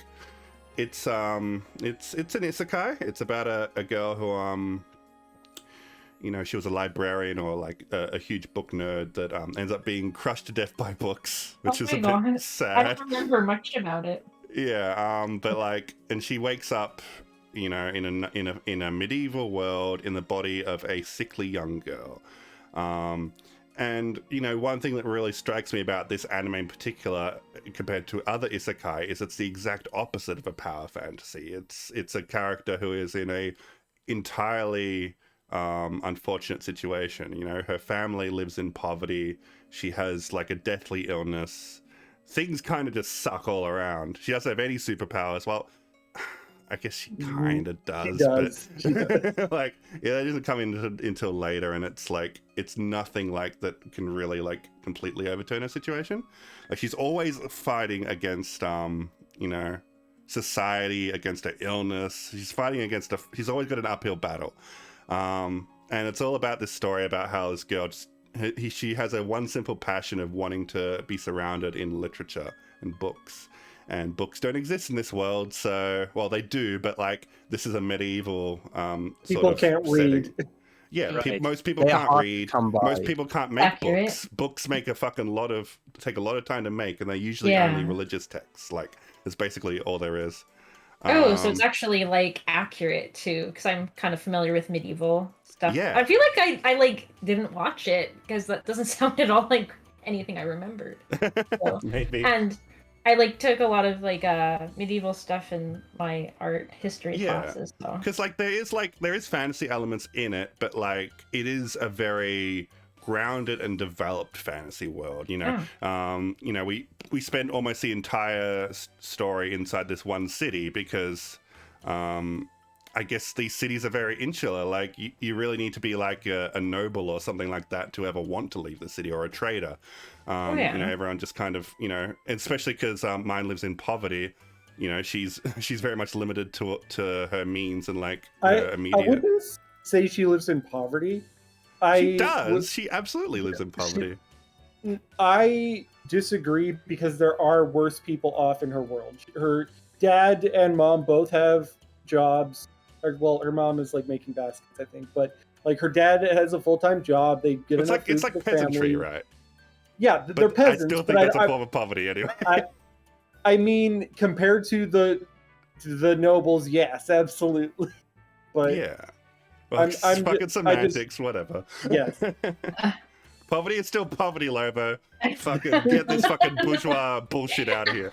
Speaker 1: it's an isekai. It's about a girl who she was a librarian or like a huge book nerd that ends up being crushed to death by books, which is a bit sad.
Speaker 2: I don't remember much about it.
Speaker 1: Yeah, but like, and she wakes up, in a medieval world in the body of a sickly young girl. And one thing that really strikes me about this anime in particular, compared to other isekai, is it's the exact opposite of a power fantasy. It's a character who is in a entirely unfortunate situation. Her family lives in poverty. She has like a deathly illness. Things kind of just suck all around. She doesn't have any superpowers. Well, I guess she kind of does.
Speaker 3: She does.
Speaker 1: But like, yeah, that doesn't come until later, and it's like it's nothing like that can really like completely overturn her situation. Like she's always fighting against society, against her illness. She's fighting against she's always got an uphill battle. And it's all about this story about how this girl she has a one simple passion of wanting to be surrounded in literature and books. And books don't exist in this world, so, well, they do, but like this is a medieval
Speaker 3: People
Speaker 1: sort of
Speaker 3: can't
Speaker 1: setting.
Speaker 3: read.
Speaker 1: Yeah,
Speaker 4: Right.
Speaker 1: most people
Speaker 4: They are
Speaker 1: can't
Speaker 4: hard to
Speaker 1: read.
Speaker 4: come by.
Speaker 1: Most people can't make
Speaker 2: Accurate.
Speaker 1: books. Books make take a lot of time to make, and they're usually
Speaker 2: Yeah.
Speaker 1: only religious texts. Like, that's basically all there is.
Speaker 2: Oh, so it's actually like accurate too, because I'm kind of familiar with medieval stuff.
Speaker 1: Yeah.
Speaker 2: I feel like I like didn't watch it because that doesn't sound at all like anything I remembered. So,
Speaker 1: Maybe.
Speaker 2: and I like took a lot of like medieval stuff in my art history classes. So
Speaker 1: Because there is fantasy elements in it, but like it is a very grounded and developed fantasy world. We spend almost the entire story inside this one city because I guess these cities are very insular. Like you really need to be like a noble or something like that to ever want to leave the city, or a trader. Everyone just kind of, especially because mine lives in poverty. She's very much limited to her means and like her immediate.
Speaker 3: I wouldn't say she lives in poverty.
Speaker 1: She does. She absolutely lives in poverty.
Speaker 3: I disagree because there are worse people off in her world. Her dad and mom both have jobs. Well, her mom is like making baskets, I think, but like her dad has a full-time job. They get enough food
Speaker 1: It's
Speaker 3: for
Speaker 1: like
Speaker 3: the
Speaker 1: peasantry,
Speaker 3: family.
Speaker 1: right?
Speaker 3: Yeah, they're
Speaker 1: But
Speaker 3: peasants.
Speaker 1: I still
Speaker 3: but
Speaker 1: think that's a form of poverty anyway.
Speaker 3: I mean, compared to the nobles, yes, absolutely. But
Speaker 1: yeah. Well,
Speaker 3: I'm
Speaker 1: fucking semantics, whatever.
Speaker 3: Yes.
Speaker 1: Poverty is still poverty, Lobo. Fucking get this fucking bourgeois bullshit out of here.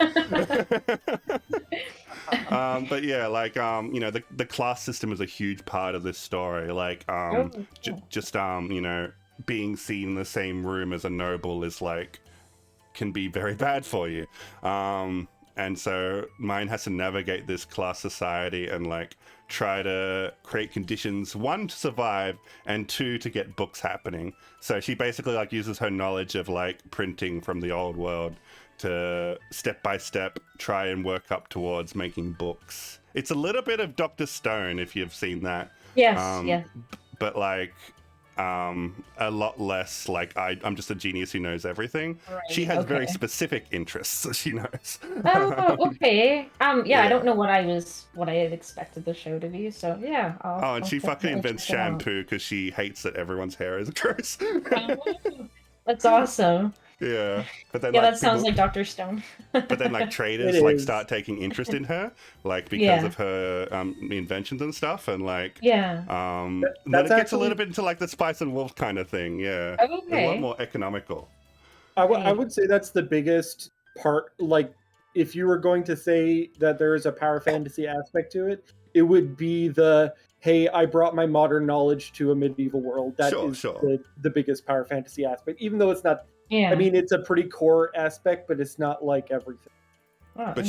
Speaker 1: But yeah, like the class system is a huge part of this story. Like just being seen in the same room as a noble is like can be very bad for you. And so mine has to navigate this class society and like try to create conditions, one, to survive, and two, to get books happening. So she basically like uses her knowledge of like printing from the old world to step by step try and work up towards making books. It's a little bit of Dr. Stone, if you've seen that.
Speaker 2: Yes, yeah.
Speaker 1: But like a lot less like I'm just a genius who knows everything.
Speaker 2: Right,
Speaker 1: She has very
Speaker 2: okay.
Speaker 1: specific interests, so she knows.
Speaker 2: Oh, okay. Yeah,
Speaker 1: Yeah.
Speaker 2: I don't know what I had expected the show to be, so yeah.
Speaker 1: Oh, and
Speaker 2: I'll
Speaker 1: she fucking
Speaker 2: definitely
Speaker 1: invents
Speaker 2: check it out.
Speaker 1: shampoo because she hates that everyone's hair is gross.
Speaker 2: Oh, that's awesome.
Speaker 1: Yeah, but then
Speaker 2: Yeah,
Speaker 1: like
Speaker 2: that sounds
Speaker 1: people-
Speaker 2: like Dr. Stone.
Speaker 1: But then like traders
Speaker 3: It
Speaker 1: like
Speaker 3: is.
Speaker 1: start taking interest in her, like because
Speaker 2: Yeah.
Speaker 1: of her inventions and stuff, and like
Speaker 2: Yeah.
Speaker 1: then
Speaker 3: That's
Speaker 1: it gets a
Speaker 3: actually-
Speaker 1: little bit into like the Spice and Wolf kind of thing. Yeah, a lot
Speaker 2: Okay.
Speaker 1: more economical.
Speaker 3: I
Speaker 2: Right.
Speaker 3: would say that's the biggest part. Like, if you were going to say that there is a power fantasy aspect to it, it would be the, hey, I brought my modern knowledge to a medieval world. That is
Speaker 1: Sure.
Speaker 3: the biggest power fantasy aspect, even though it's not,
Speaker 2: Yeah.
Speaker 3: I mean, it's a pretty core aspect, but it's not like everything.
Speaker 2: Oh,
Speaker 1: But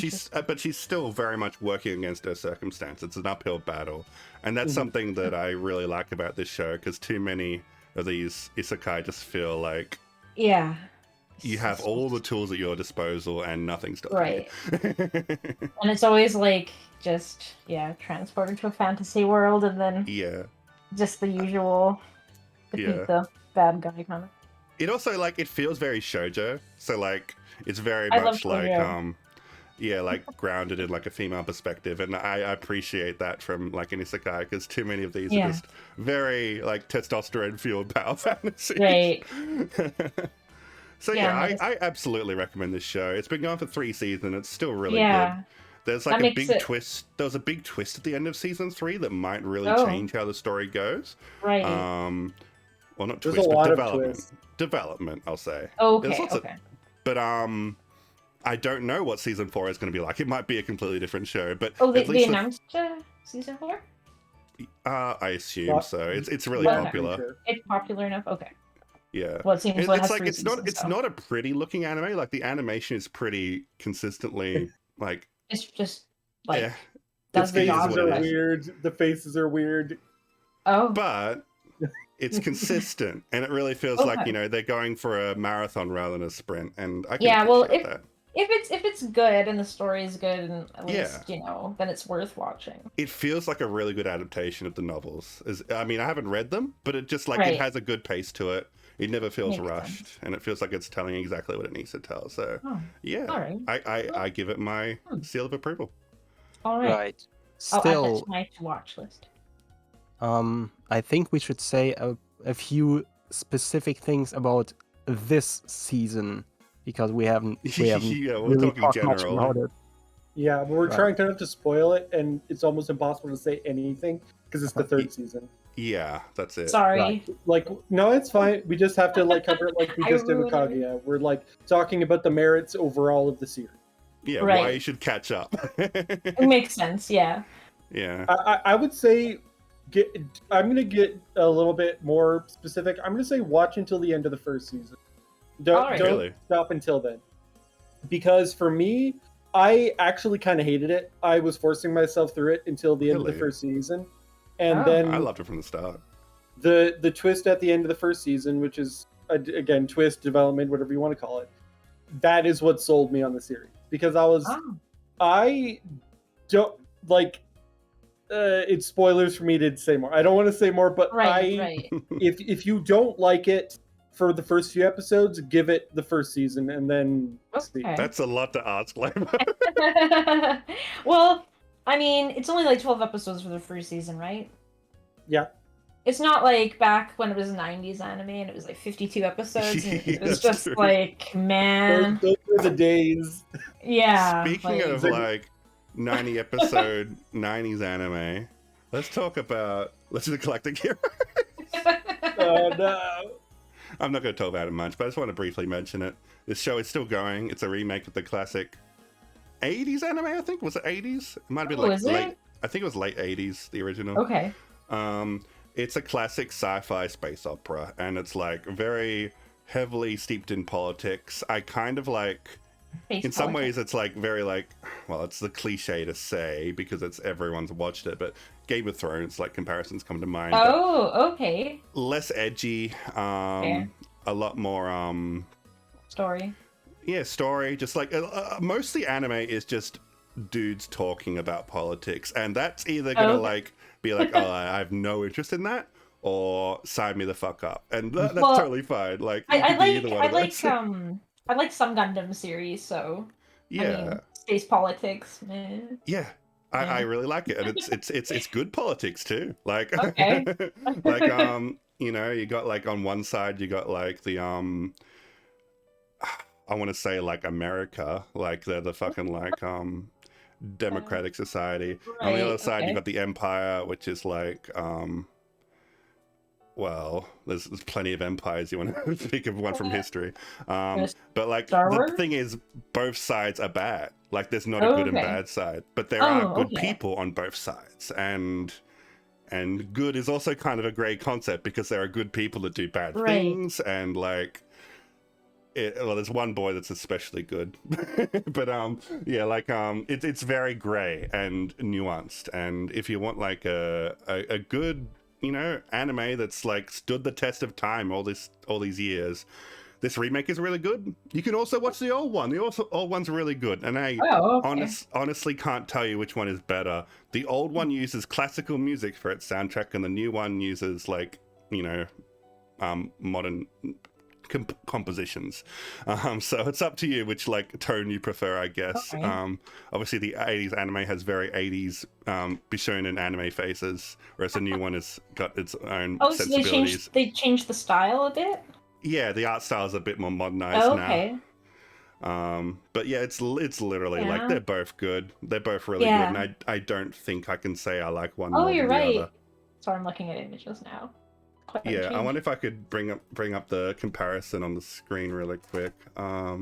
Speaker 1: she's still very much working against her circumstance. It's an uphill battle, and that's
Speaker 3: Mhm.
Speaker 1: something that I really like about this show, because too many of these isekai just feel like
Speaker 2: yeah.
Speaker 1: you have all the tools at your disposal and nothing's stopping
Speaker 2: Right.
Speaker 1: you.
Speaker 2: And it's always like just transported to a fantasy world and then
Speaker 1: Yeah.
Speaker 2: just the usual defeat
Speaker 1: Yeah.
Speaker 2: the bad guy kind of.
Speaker 1: It also like it feels very shoujo, so like it's very
Speaker 2: I love
Speaker 1: much like
Speaker 2: shoujo.
Speaker 1: like grounded in like a female perspective, and I appreciate that from like an isekai, because too many of these
Speaker 2: Yeah.
Speaker 1: are just very like testosterone fueled power fantasy.
Speaker 2: Right.
Speaker 1: So
Speaker 2: Yeah,
Speaker 1: yeah,
Speaker 2: that
Speaker 1: I absolutely recommend this show. It's been going for 3 seasons. It's still really good.
Speaker 2: Yeah.
Speaker 1: There's
Speaker 2: That
Speaker 1: like a
Speaker 2: makes
Speaker 1: big
Speaker 2: it-
Speaker 1: twist. There was a big twist at the end of season 3 that might really
Speaker 2: Oh.
Speaker 1: change how the story goes.
Speaker 2: Right.
Speaker 1: Well, not
Speaker 3: There's
Speaker 1: twist,
Speaker 3: a
Speaker 1: but
Speaker 3: lot of
Speaker 1: development.
Speaker 3: twists.
Speaker 1: Development, I'll say.
Speaker 2: okay.
Speaker 1: there's lots of-
Speaker 2: Okay.
Speaker 1: But I don't know what season 4 is going to be like. It might be a completely different show. But
Speaker 2: Oh,
Speaker 1: at
Speaker 2: they
Speaker 1: least
Speaker 2: announced season 4?
Speaker 1: I assume
Speaker 3: What?
Speaker 1: so. It's really
Speaker 2: Well,
Speaker 1: popular.
Speaker 3: Sure.
Speaker 2: It's popular enough. Okay.
Speaker 1: Yeah.
Speaker 2: Well, it seems
Speaker 1: And
Speaker 2: like it
Speaker 1: it's
Speaker 2: has
Speaker 1: like
Speaker 2: 3
Speaker 1: it's not
Speaker 2: seasons,
Speaker 1: it's
Speaker 2: so
Speaker 1: not a pretty looking anime. Like the animation is pretty consistently like
Speaker 2: It's just like
Speaker 1: yeah.
Speaker 2: does
Speaker 3: The
Speaker 1: It is
Speaker 2: the job.
Speaker 3: faces
Speaker 1: what
Speaker 3: are
Speaker 1: it is.
Speaker 3: weird. The faces are weird.
Speaker 2: Oh.
Speaker 1: But it's consistent, and it really feels like
Speaker 2: Okay.
Speaker 1: they're going for a marathon rather than a sprint, and I can
Speaker 2: Yeah, well,
Speaker 1: appreciate that.
Speaker 2: If it's good and the story is good and at
Speaker 1: Yeah.
Speaker 2: least then it's worth watching.
Speaker 1: It feels like a really good adaptation of the novels. I mean, I haven't read them, but it just like
Speaker 2: Right.
Speaker 1: it has a good pace to it. It never feels
Speaker 2: Makes
Speaker 1: rushed,
Speaker 2: sense.
Speaker 1: and it feels like it's telling exactly what it needs to tell. So
Speaker 2: Oh,
Speaker 1: yeah,
Speaker 2: all right.
Speaker 1: I give it my seal of approval.
Speaker 2: All right.
Speaker 4: Right.
Speaker 2: I'll add that
Speaker 4: Still,
Speaker 2: to my to watch list.
Speaker 4: I think we should say a few specific things about this season because we haven't
Speaker 1: Yeah, we're
Speaker 4: really
Speaker 1: talking
Speaker 4: talked much
Speaker 1: general.
Speaker 4: about it.
Speaker 3: Yeah, but we're
Speaker 4: Right.
Speaker 3: trying not to spoil it, and it's almost impossible to say anything because it's the third season.
Speaker 1: Yeah, that's it.
Speaker 2: Sorry.
Speaker 4: Right.
Speaker 3: Like, no, it's fine. We just have to like cover it like we
Speaker 2: I
Speaker 3: just did with
Speaker 2: ruined
Speaker 3: Kaguya. We're like talking about the merits overall of the series.
Speaker 1: Yeah,
Speaker 2: Right.
Speaker 1: why you should catch up.
Speaker 2: It makes sense. Yeah.
Speaker 1: Yeah.
Speaker 3: I would say I'm gonna get a little bit more specific. I'm gonna say watch until the end of the first season.
Speaker 2: Alright.
Speaker 3: Don't
Speaker 1: Really?
Speaker 3: stop until then, because for me, I actually kind of hated it. I was forcing myself through it until the end of the
Speaker 1: Really?
Speaker 3: first season, and
Speaker 2: Oh.
Speaker 3: then
Speaker 1: I loved it from the start.
Speaker 3: the twist at the end of the first season, which is again twist development, whatever you want to call it. That is what sold me on the series because
Speaker 2: Oh.
Speaker 3: I don't like. It's spoilers for me to say more. I don't want to say more, but
Speaker 2: Right. Right.
Speaker 3: if you don't like it for the first few episodes, give it the first season and then see.
Speaker 2: Okay.
Speaker 1: That's a lot to ask, Lobo.
Speaker 2: Well, I mean, it's only like 12 episodes for the first season, right?
Speaker 3: Yeah.
Speaker 2: It's not like back when it was 90s anime and it was like 52 episodes. And it was
Speaker 1: That's
Speaker 2: just
Speaker 1: true.
Speaker 2: like, man.
Speaker 3: Those were the days.
Speaker 2: Yeah.
Speaker 1: Speaking of like 90 episode 90s anime, let's talk about Legend of Galactic Hero.
Speaker 3: Oh no.
Speaker 1: I'm not going to talk about it much, but I just want to briefly mention it. This show is still going. It's a remake of the classic 80s anime, I think. Was it 80s? It might have been
Speaker 2: Oh,
Speaker 1: like
Speaker 2: is it?
Speaker 1: late. I think it was late 80s, the original.
Speaker 2: Okay.
Speaker 1: It's a classic sci-fi space opera, and it's like very heavily steeped in politics. I kind of like,
Speaker 2: Space
Speaker 1: in some
Speaker 2: politics.
Speaker 1: ways, it's like very like, well, it's the cliche to say because it's everyone's watched it, but Game of Thrones, like comparisons come to mind. But
Speaker 2: Oh, okay.
Speaker 1: less edgy,
Speaker 2: Fair.
Speaker 1: a lot more,
Speaker 2: Story.
Speaker 1: yeah, story. Just like mostly anime is just dudes talking about politics, and that's either gonna
Speaker 2: Okay.
Speaker 1: like be like, oh, I have no interest in that, or sign me the fuck up, and that's
Speaker 2: Well,
Speaker 1: totally fine. Like, you
Speaker 2: I
Speaker 1: could be either one
Speaker 2: I
Speaker 1: of
Speaker 2: like
Speaker 1: those.
Speaker 2: I like some Gundam series, so I
Speaker 1: Yeah,
Speaker 2: mean space politics. Eh.
Speaker 1: yeah. I
Speaker 2: Yeah.
Speaker 1: really like it, and it's good politics too. Like,
Speaker 2: Okay.
Speaker 1: like you know, you got like on one side you got like the I want to say like America, like they're the fucking like democratic society. On the other
Speaker 2: Right.
Speaker 1: side you
Speaker 2: Okay.
Speaker 1: got the empire, which is like well, there's plenty of empires. You want to think of one from history,
Speaker 2: Yes.
Speaker 1: but like
Speaker 2: Star
Speaker 1: the
Speaker 2: Wars?
Speaker 1: thing is, both sides are bad. Like there's not a
Speaker 2: Oh,
Speaker 1: good and
Speaker 2: okay.
Speaker 1: bad side, but there are
Speaker 2: Oh,
Speaker 1: good
Speaker 2: okay.
Speaker 1: people on both sides, and good is also kind of a great concept because there are good people that do bad
Speaker 2: Right.
Speaker 1: things, and like well, there's one boy that's especially good, but yeah, like it's very gray and nuanced, and if you want like a good, you know, anime that's like stood the test of time all these years, this remake is really good. You can also watch the old one. The old one's really good, and I
Speaker 2: Oh, okay.
Speaker 1: honestly can't tell you which one is better. The old one uses classical music for its soundtrack, and the new one uses like, you know, modern compositions. So it's up to you which like tone you prefer, I guess.
Speaker 2: Okay.
Speaker 1: Obviously the 80s anime has very 80s Bishonen anime faces, whereas the new one has got its own
Speaker 2: Oh, so
Speaker 1: sensibilities.
Speaker 2: they changed the style a bit?
Speaker 1: Yeah, the art style is a bit more modernized
Speaker 2: Oh,
Speaker 1: now.
Speaker 2: okay.
Speaker 1: But yeah, it's literally like
Speaker 2: Yeah.
Speaker 1: they're both good. They're both really good,
Speaker 2: Yeah.
Speaker 1: and I don't think I can say I like one
Speaker 2: Oh,
Speaker 1: more
Speaker 2: you're
Speaker 1: than the
Speaker 2: right.
Speaker 1: other.
Speaker 2: Sorry, I'm looking at images now. Quite a
Speaker 1: Yeah, I
Speaker 2: change.
Speaker 1: wonder if I could bring up the comparison on the screen really quick. I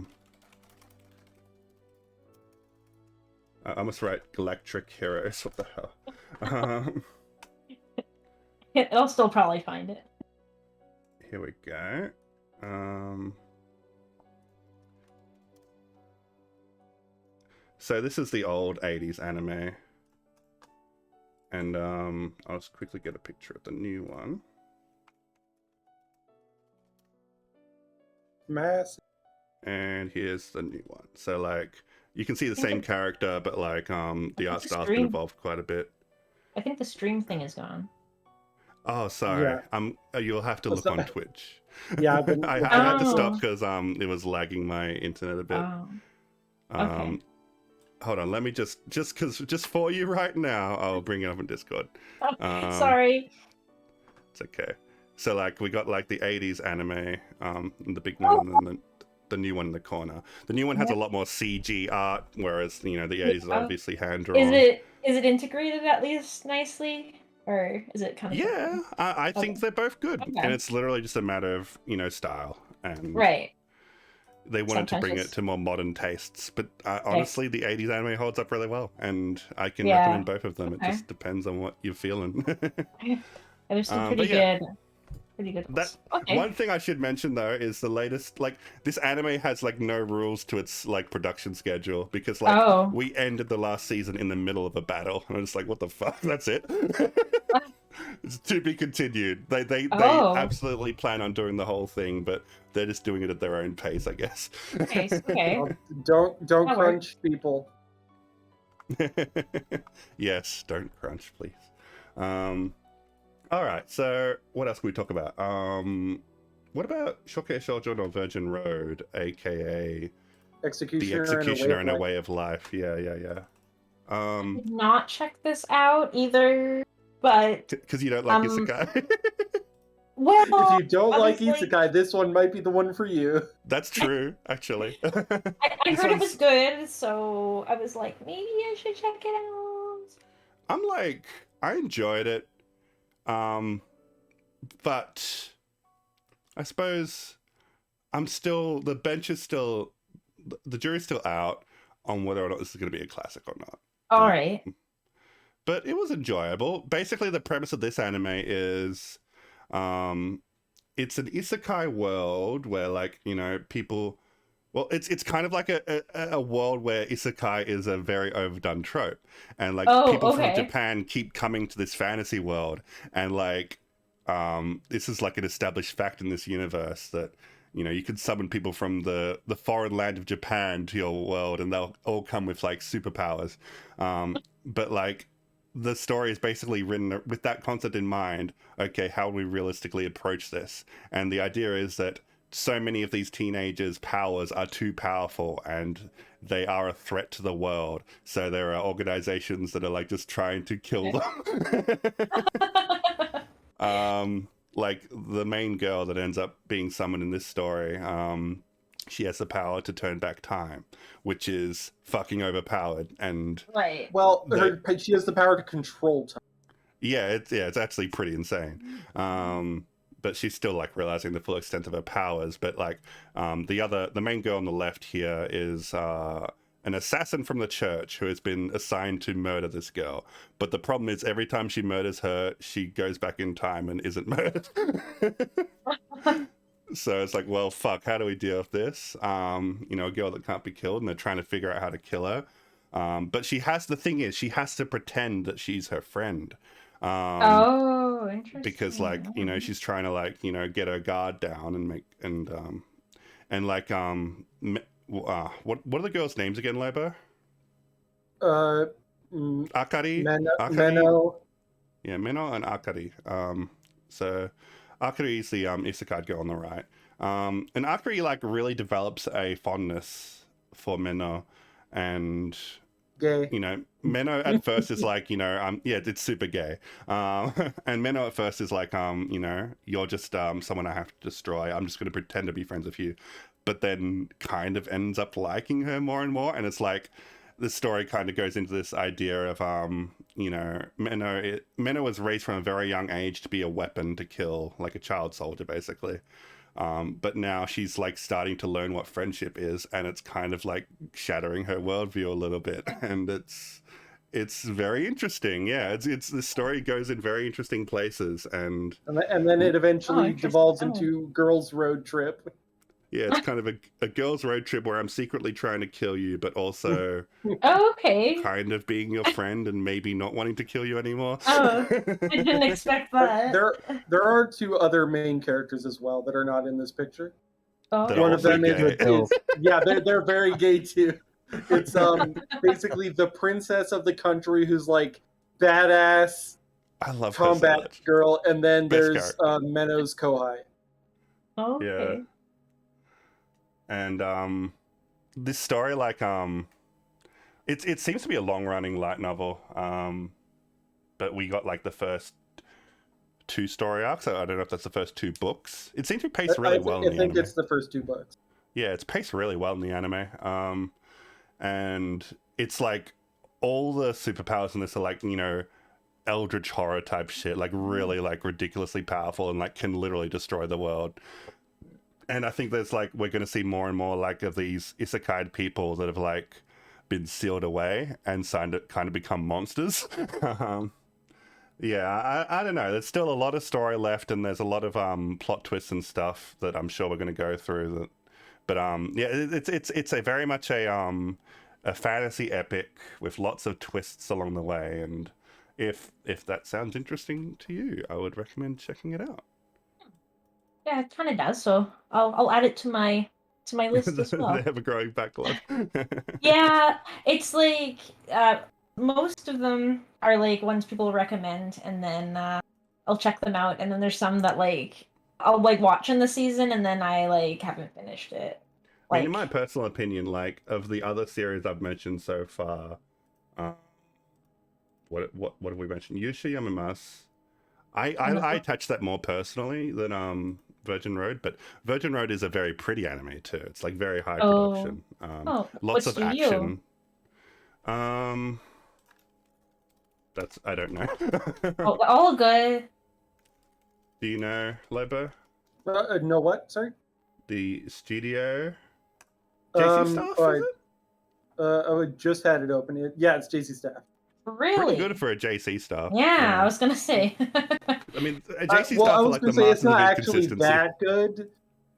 Speaker 1: must write Electric Heroes. What the hell?
Speaker 2: I'll still probably find it.
Speaker 1: Here we go. So this is the old 80s anime. And I'll just quickly get a picture of the new one.
Speaker 3: Mass.
Speaker 1: And here's the new one. So like you can see the same character, but like the art
Speaker 2: the
Speaker 1: style's been
Speaker 2: screen-
Speaker 1: evolved quite a bit.
Speaker 2: I think the stream thing is gone.
Speaker 1: Oh, sorry. You'll have to
Speaker 3: What's
Speaker 1: look on
Speaker 3: that?
Speaker 1: Twitch.
Speaker 3: Yeah, I've been
Speaker 1: I had to
Speaker 2: Oh.
Speaker 1: stop because it was lagging my internet a bit.
Speaker 2: Oh, okay.
Speaker 1: Hold on, let me just for you right now, I'll bring it up in Discord.
Speaker 2: Sorry.
Speaker 1: It's okay. So like we got like the 80s anime, the big one, and then the new one in the corner. The new one has a lot more CG art, whereas you know the 80s is obviously hand drawn.
Speaker 2: Is it integrated at least nicely, or is it kind of
Speaker 1: Yeah, I think they're both good,
Speaker 2: Okay.
Speaker 1: and it's literally just a matter of, you know, style, and
Speaker 2: right?
Speaker 1: they wanted to
Speaker 2: Sometimes
Speaker 1: bring
Speaker 2: just-
Speaker 1: it to more modern tastes. But honestly, the 80s anime holds up really well, and I can
Speaker 2: Yeah.
Speaker 1: recommend both of them.
Speaker 2: Okay.
Speaker 1: It just depends on what you're feeling.
Speaker 2: They're still
Speaker 1: but
Speaker 2: pretty
Speaker 1: yeah.
Speaker 2: good. Pretty good.
Speaker 1: That
Speaker 2: Okay.
Speaker 1: one thing I should mention though is the latest, like this anime has like no rules to its like production schedule, because like
Speaker 2: Oh.
Speaker 1: we ended the last season in the middle of a battle, and I'm just like, what the fuck? That's it. It's to be continued. They
Speaker 2: Oh.
Speaker 1: absolutely plan on doing the whole thing, but they're just doing it at their own pace, I guess.
Speaker 2: Nice. Okay.
Speaker 3: Don't
Speaker 2: That
Speaker 3: crunch people.
Speaker 1: Yes, don't crunch, please. All right, so what else can we talk about? What about Shoke Shoujo no Virgin Road, aka The
Speaker 3: Executioner,
Speaker 1: Executioner and a
Speaker 3: Way
Speaker 1: Way of Life? Yeah.
Speaker 2: Did not check this out either, but
Speaker 1: Because you don't like
Speaker 2: Um,
Speaker 1: Isekai.
Speaker 2: well,
Speaker 3: If you don't like
Speaker 2: obviously-
Speaker 3: Isekai, this one might be the one for you.
Speaker 1: That's true, actually.
Speaker 2: I
Speaker 1: This
Speaker 2: heard it was
Speaker 1: one's-
Speaker 2: good, so I was like, maybe I should check it out.
Speaker 1: I'm like, I enjoyed it. But I suppose the bench is still, the jury's still out on whether or not this is going to be a classic or not.
Speaker 2: All right.
Speaker 1: But it was enjoyable. Basically, the premise of this anime is it's an isekai world where, like, you know, people. Well, it's kind of like a world where isekai is a very overdone trope, and like
Speaker 2: Oh,
Speaker 1: people from
Speaker 2: okay.
Speaker 1: Japan keep coming to this fantasy world, and like this is like an established fact in this universe that, you know, you could summon people from the foreign land of Japan to your world, and they'll all come with like superpowers. But like the story is basically written with that concept in mind. Okay, how do we realistically approach this? And the idea is that so many of these teenagers' powers are too powerful and they are a threat to the world. So there are organizations that are like just trying to kill them. Like the main girl that ends up being summoned in this story, she has the power to turn back time, which is fucking overpowered. And
Speaker 2: Right.
Speaker 3: Well, she has the power to control time.
Speaker 1: yeah, it's actually pretty insane. But she's still like realizing the full extent of her powers. But like the main girl on the left here is an assassin from the church who has been assigned to murder this girl. But the problem is every time she murders her, she goes back in time and isn't murdered. So it's like, well, fuck, how do we deal with this? You know, a girl that can't be killed, and they're trying to figure out how to kill her. But the thing is, she has to pretend that she's her friend.
Speaker 2: Oh, interesting.
Speaker 1: Because like, you know, she's trying to like, you know, get her guard down and like what are the girls' names again, Lobo? Akari?
Speaker 3: Menno.
Speaker 1: Yeah, Menno and Akari. So Akari is the isekai girl on the right. And Akari like really develops a fondness for Menno, and
Speaker 3: Gay.
Speaker 1: you know, Menno at first is like, you know, yeah, it's super gay. And Menno at first is like, you know, you're just someone I have to destroy. I'm just going to pretend to be friends with you. But then kind of ends up liking her more and more. And it's like, the story kind of goes into this idea of, you know, Menno was raised from a very young age to be a weapon to kill, like a child soldier, basically. But now she's like starting to learn what friendship is, and it's kind of like shattering her worldview a little bit, and it's very interesting. Yeah, it's the story goes in very interesting places, and
Speaker 3: then it eventually devolves
Speaker 2: interesting.
Speaker 3: into girls' road trip.
Speaker 1: yeah, it's kind of a girl's road trip where I'm secretly trying to kill you, but also
Speaker 2: Oh, okay.
Speaker 1: kind of being your friend and maybe not wanting to kill you anymore.
Speaker 2: Oh, I didn't expect that.
Speaker 3: There are two other main characters as well that are not in this picture.
Speaker 2: Oh.
Speaker 1: That are
Speaker 3: One of
Speaker 1: also
Speaker 3: them
Speaker 1: gay.
Speaker 3: is yeah, they're very gay too. It's basically the princess of the country who's like badass
Speaker 1: I love her so
Speaker 3: combat
Speaker 1: much.
Speaker 3: girl, and then
Speaker 1: Best
Speaker 3: there's Menno's Kohai.
Speaker 2: Oh, okay.
Speaker 1: Yeah. And this story, like, it seems to be a long-running light novel, but we got like the first 2 story arcs. I don't know if that's the first 2 books. It seems to be paced really well in the anime.
Speaker 3: I think it's the first 2 books.
Speaker 1: Yeah, it's paced really well in the anime. And it's like all the superpowers in this are like, you know, eldritch horror type shit, like really like ridiculously powerful and like can literally destroy the world. And I think there's like, we're going to see more and more like of these isekai people that have like been sealed away and kind of become monsters. Yeah, I don't know. There's still a lot of story left, and there's a lot of plot twists and stuff that I'm sure we're going to go through. But yeah, it's a very much a fantasy epic with lots of twists along the way. And if that sounds interesting to you, I would recommend checking it out.
Speaker 2: Yeah, it kind of does. So I'll add it to my list as well.
Speaker 1: They have a growing backlog.
Speaker 2: Yeah, it's like most of them are like ones people recommend, and then I'll check them out. And then there's some that like I'll like watch in the season, and then I like haven't finished it.
Speaker 1: I mean,
Speaker 2: Like,
Speaker 1: in my personal opinion, like of the other series I've mentioned so far, what have we mentioned? Yushi Yamamas. I attach that more personally than Virgin Road, but Virgin Road is a very pretty anime too. It's like very high production. Lots of action. That's I don't know.
Speaker 2: all good.
Speaker 1: Do you know, Lobo?
Speaker 3: No, what? Sorry.
Speaker 1: The studio. JC Staff, is it?
Speaker 3: I just had it open. Yeah, it's JC Staff.
Speaker 2: Really?
Speaker 1: Pretty good for a JC star.
Speaker 2: Yeah, I was gonna say.
Speaker 1: I mean, a JC
Speaker 3: well,
Speaker 1: star
Speaker 3: I
Speaker 1: for
Speaker 3: was
Speaker 1: like
Speaker 3: gonna
Speaker 1: the
Speaker 3: say it's
Speaker 1: masters of
Speaker 3: not actually
Speaker 1: inconsistency.
Speaker 3: that good.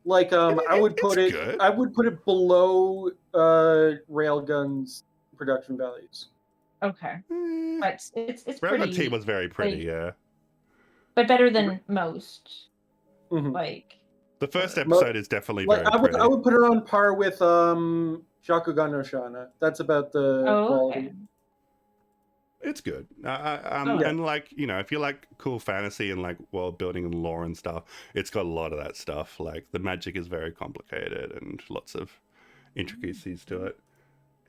Speaker 3: Like, I would put
Speaker 1: it's
Speaker 3: it.
Speaker 1: good.
Speaker 3: I would put it below Railgun's production values.
Speaker 2: Okay,
Speaker 1: Eh,
Speaker 2: but it's
Speaker 1: Railgun
Speaker 2: pretty.
Speaker 1: Team was very pretty,
Speaker 2: like,
Speaker 1: yeah.
Speaker 2: but better than most.
Speaker 3: Mhm.
Speaker 2: Like
Speaker 1: The first episode is definitely
Speaker 3: Like,
Speaker 1: very
Speaker 3: I would
Speaker 1: pretty.
Speaker 3: put it on par with Shakugan no Shana. That's about the
Speaker 2: oh,
Speaker 3: quality.
Speaker 2: okay.
Speaker 1: It's good.
Speaker 2: Oh.
Speaker 1: And like, you know, if you like cool fantasy and like world building and lore and stuff, it's got a lot of that stuff. Like the magic is very complicated and lots of intricacies to it.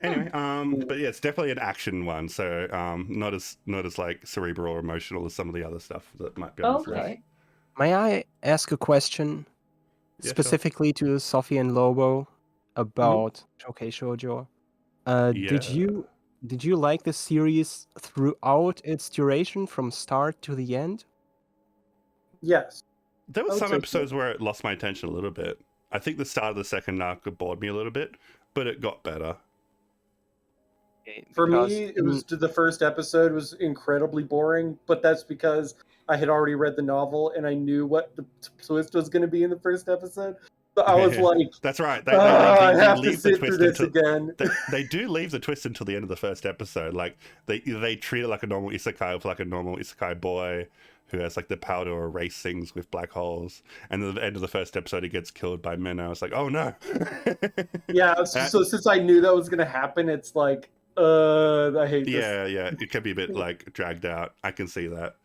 Speaker 1: Anyway, but yeah, it's definitely an action one, so not as like cerebral or emotional as some of the other stuff that might be on this list.
Speaker 2: Okay.
Speaker 4: May I ask a question
Speaker 1: Yeah, sure.
Speaker 4: specifically to Sophie and Lobo about Shokei Shoujo? Did you like the series throughout its duration from start to the end?
Speaker 3: Yes.
Speaker 1: There were
Speaker 3: I would
Speaker 1: some
Speaker 3: say so.
Speaker 1: episodes where it lost my attention a little bit. I think the start of the second arc bored me a little bit, but it got better.
Speaker 3: For me, it was the first episode was incredibly boring, but that's because I had already read the novel and I knew what the twist was going to be in the first episode. So I was like,
Speaker 1: That's right.
Speaker 3: I
Speaker 1: They
Speaker 3: have to
Speaker 1: leave the
Speaker 3: sit through
Speaker 1: twist
Speaker 3: this
Speaker 1: until
Speaker 3: again.
Speaker 1: they do leave the twist until the end of the first episode. Like they treat it like a normal isekai with like a normal isekai boy who has like the power to erase things with black holes. And at the end of the first episode, he gets killed by men. I was like, oh no.
Speaker 3: Yeah. So since I knew that was going to happen, it's like, I hate this.
Speaker 1: Yeah. It can be a bit like dragged out. I can see that.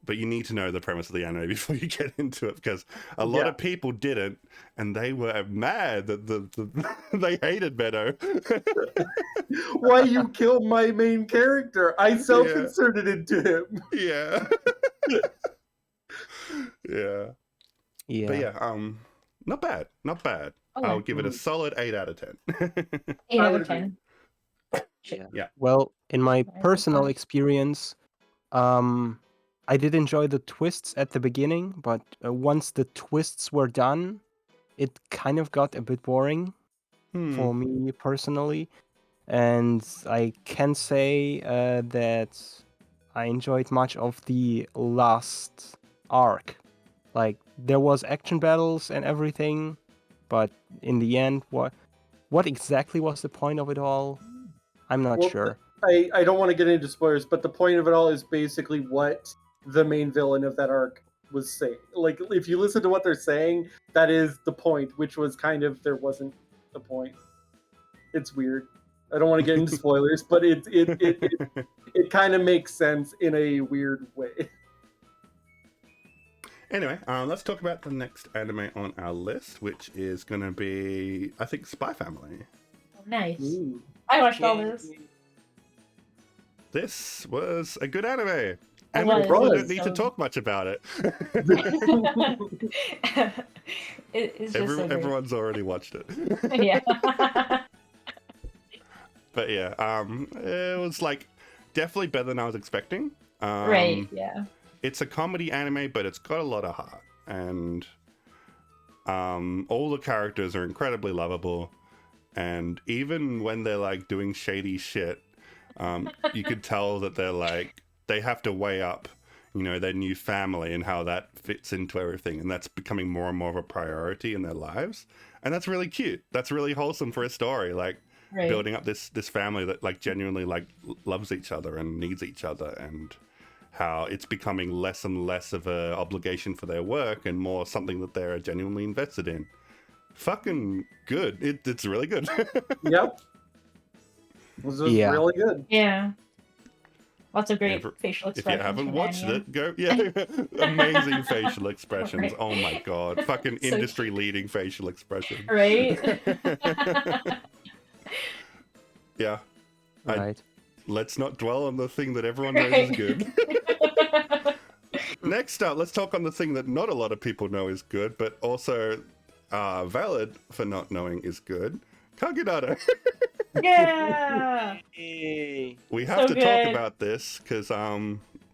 Speaker 1: But you need to know the premise of the anime before you get into it, because a lot of people didn't, and they were mad that they hated Meadow.
Speaker 3: Why you killed my main character? I self-inserted into him.
Speaker 1: Yeah. Yeah. But yeah, not bad.
Speaker 2: Okay.
Speaker 1: I'll give it a solid 8 out of 10.
Speaker 2: 8
Speaker 3: I
Speaker 2: out
Speaker 3: would
Speaker 2: of 10.
Speaker 1: Yeah.
Speaker 4: Well, in my
Speaker 2: Very
Speaker 4: personal
Speaker 2: fun.
Speaker 4: experience, I did enjoy the twists at the beginning, but once the twists were done, it kind of got a bit boring for me personally. And I can say that I enjoyed much of the last arc. Like, there was action battles and everything, but in the end, what exactly was the point of it all? I'm not sure.
Speaker 3: I don't want to get into spoilers, but the point of it all is basically what the main villain of that arc was saying. Like, if you listen to what they're saying, that is the point, which was kind of there wasn't a point. It's weird. I don't want to get into spoilers, but it kind of makes sense in a weird way.
Speaker 1: Anyway, let's talk about the next anime on our list, which is going to be, I think, Spy Family.
Speaker 2: Nice.
Speaker 3: Ooh.
Speaker 2: I watched all this.
Speaker 1: This was a good anime. And
Speaker 2: was.
Speaker 1: we probably
Speaker 3: It
Speaker 1: don't
Speaker 3: was,
Speaker 1: need to talk much about it.
Speaker 2: It's just so great.
Speaker 1: Everyone's already watched it.
Speaker 2: Yeah.
Speaker 1: But yeah, it was like definitely better than I was expecting.
Speaker 2: Right, yeah.
Speaker 1: It's a comedy anime, but it's got a lot of heart, and all the characters are incredibly lovable. And even when they're like doing shady shit, you could tell that they're like they have to weigh up, you know, their new family and how that fits into everything, and that's becoming more and more of a priority in their lives. And that's really cute. That's really wholesome for a story, like building up this family that like genuinely like loves each other and needs each other, and how it's becoming less and less of a obligation for their work and more something that they're genuinely invested in. Fucking good. It's really good.
Speaker 3: Yep. It was really good.
Speaker 2: Yeah. Lots of great facial
Speaker 1: If
Speaker 2: expressions.
Speaker 1: you haven't
Speaker 2: from
Speaker 1: watched
Speaker 2: Anya.
Speaker 1: it, go. Yeah, amazing facial expressions.
Speaker 2: Right.
Speaker 1: Oh my god, fucking
Speaker 2: So
Speaker 1: industry-leading facial expressions.
Speaker 2: Right?
Speaker 1: Yeah.
Speaker 4: Right.
Speaker 1: Let's not dwell on the thing that everyone knows is good. Next up, let's talk on the thing that not a lot of people know is good, but also valid for not knowing is good. Kaginata.
Speaker 2: Yeah.
Speaker 1: We have to talk about this because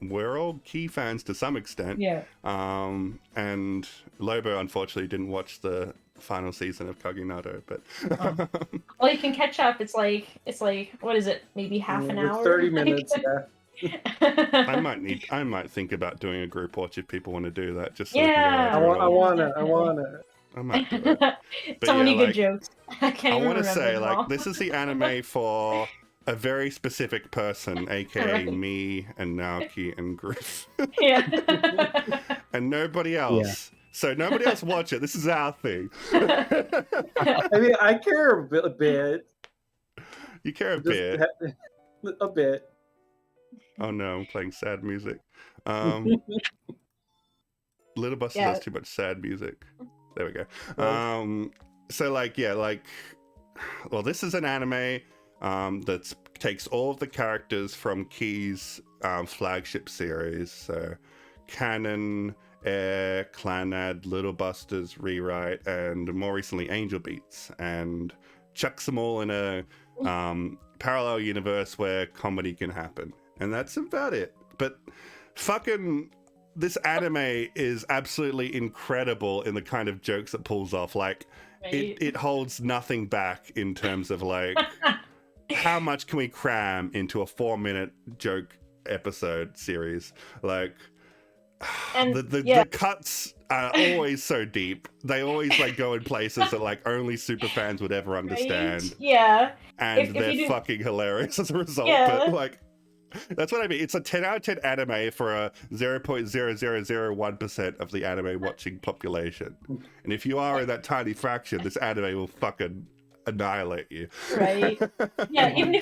Speaker 1: we're all key fans to some extent.
Speaker 2: Yeah.
Speaker 1: And Lobo unfortunately didn't watch the final season of Kaginato, but
Speaker 2: Well, you can catch up. It's like what is it? Maybe half an hour.
Speaker 3: 30 minutes. Yeah.
Speaker 1: I might think about doing a group watch if people want to do that. Just so we can go
Speaker 2: Yeah.
Speaker 1: over it
Speaker 3: I
Speaker 1: all.
Speaker 3: wanna.
Speaker 1: I might do it. But
Speaker 2: So many
Speaker 1: yeah,
Speaker 2: good jokes. I can't
Speaker 1: I
Speaker 2: even
Speaker 1: want to
Speaker 2: remember
Speaker 1: say,
Speaker 2: them
Speaker 1: like,
Speaker 2: all.
Speaker 1: this is the anime for a very specific person, aka
Speaker 2: Right.
Speaker 1: me and Naoki and Griff,
Speaker 2: Yeah.
Speaker 1: and nobody else. So nobody else watch it. This is our thing.
Speaker 3: I mean, I care a bit.
Speaker 1: You care a
Speaker 3: Just
Speaker 1: bit.
Speaker 3: a bit.
Speaker 1: Oh no, I'm playing sad music. Little Buster
Speaker 2: Yeah.
Speaker 1: does too much sad music. There we go.
Speaker 3: Right.
Speaker 1: So like, yeah, like, well, this is an anime that takes all of the characters from Key's flagship series. So Canon, Air, Clanad, Little Busters, Rewrite, and more recently Angel Beats, and chucks them all in a parallel universe where comedy can happen. And that's about it. But fucking this anime is absolutely incredible in the kind of jokes it pulls off. Like,
Speaker 2: Right.
Speaker 1: it holds nothing back in terms of like how much can we cram into a 4-minute joke episode series. Like,
Speaker 2: And
Speaker 1: the cuts are always so deep. They always like go in places that like only super fans would ever understand.
Speaker 2: Right? Yeah.
Speaker 1: And
Speaker 2: If
Speaker 1: they're
Speaker 2: you do-
Speaker 1: fucking hilarious as a result.
Speaker 2: Yeah.
Speaker 1: But like, that's what I mean. It's a 10 out of 10 anime for a 0.0001% of the anime watching population. And if you are in that tiny fraction, this anime will fucking annihilate you.
Speaker 2: Right. Yeah. Even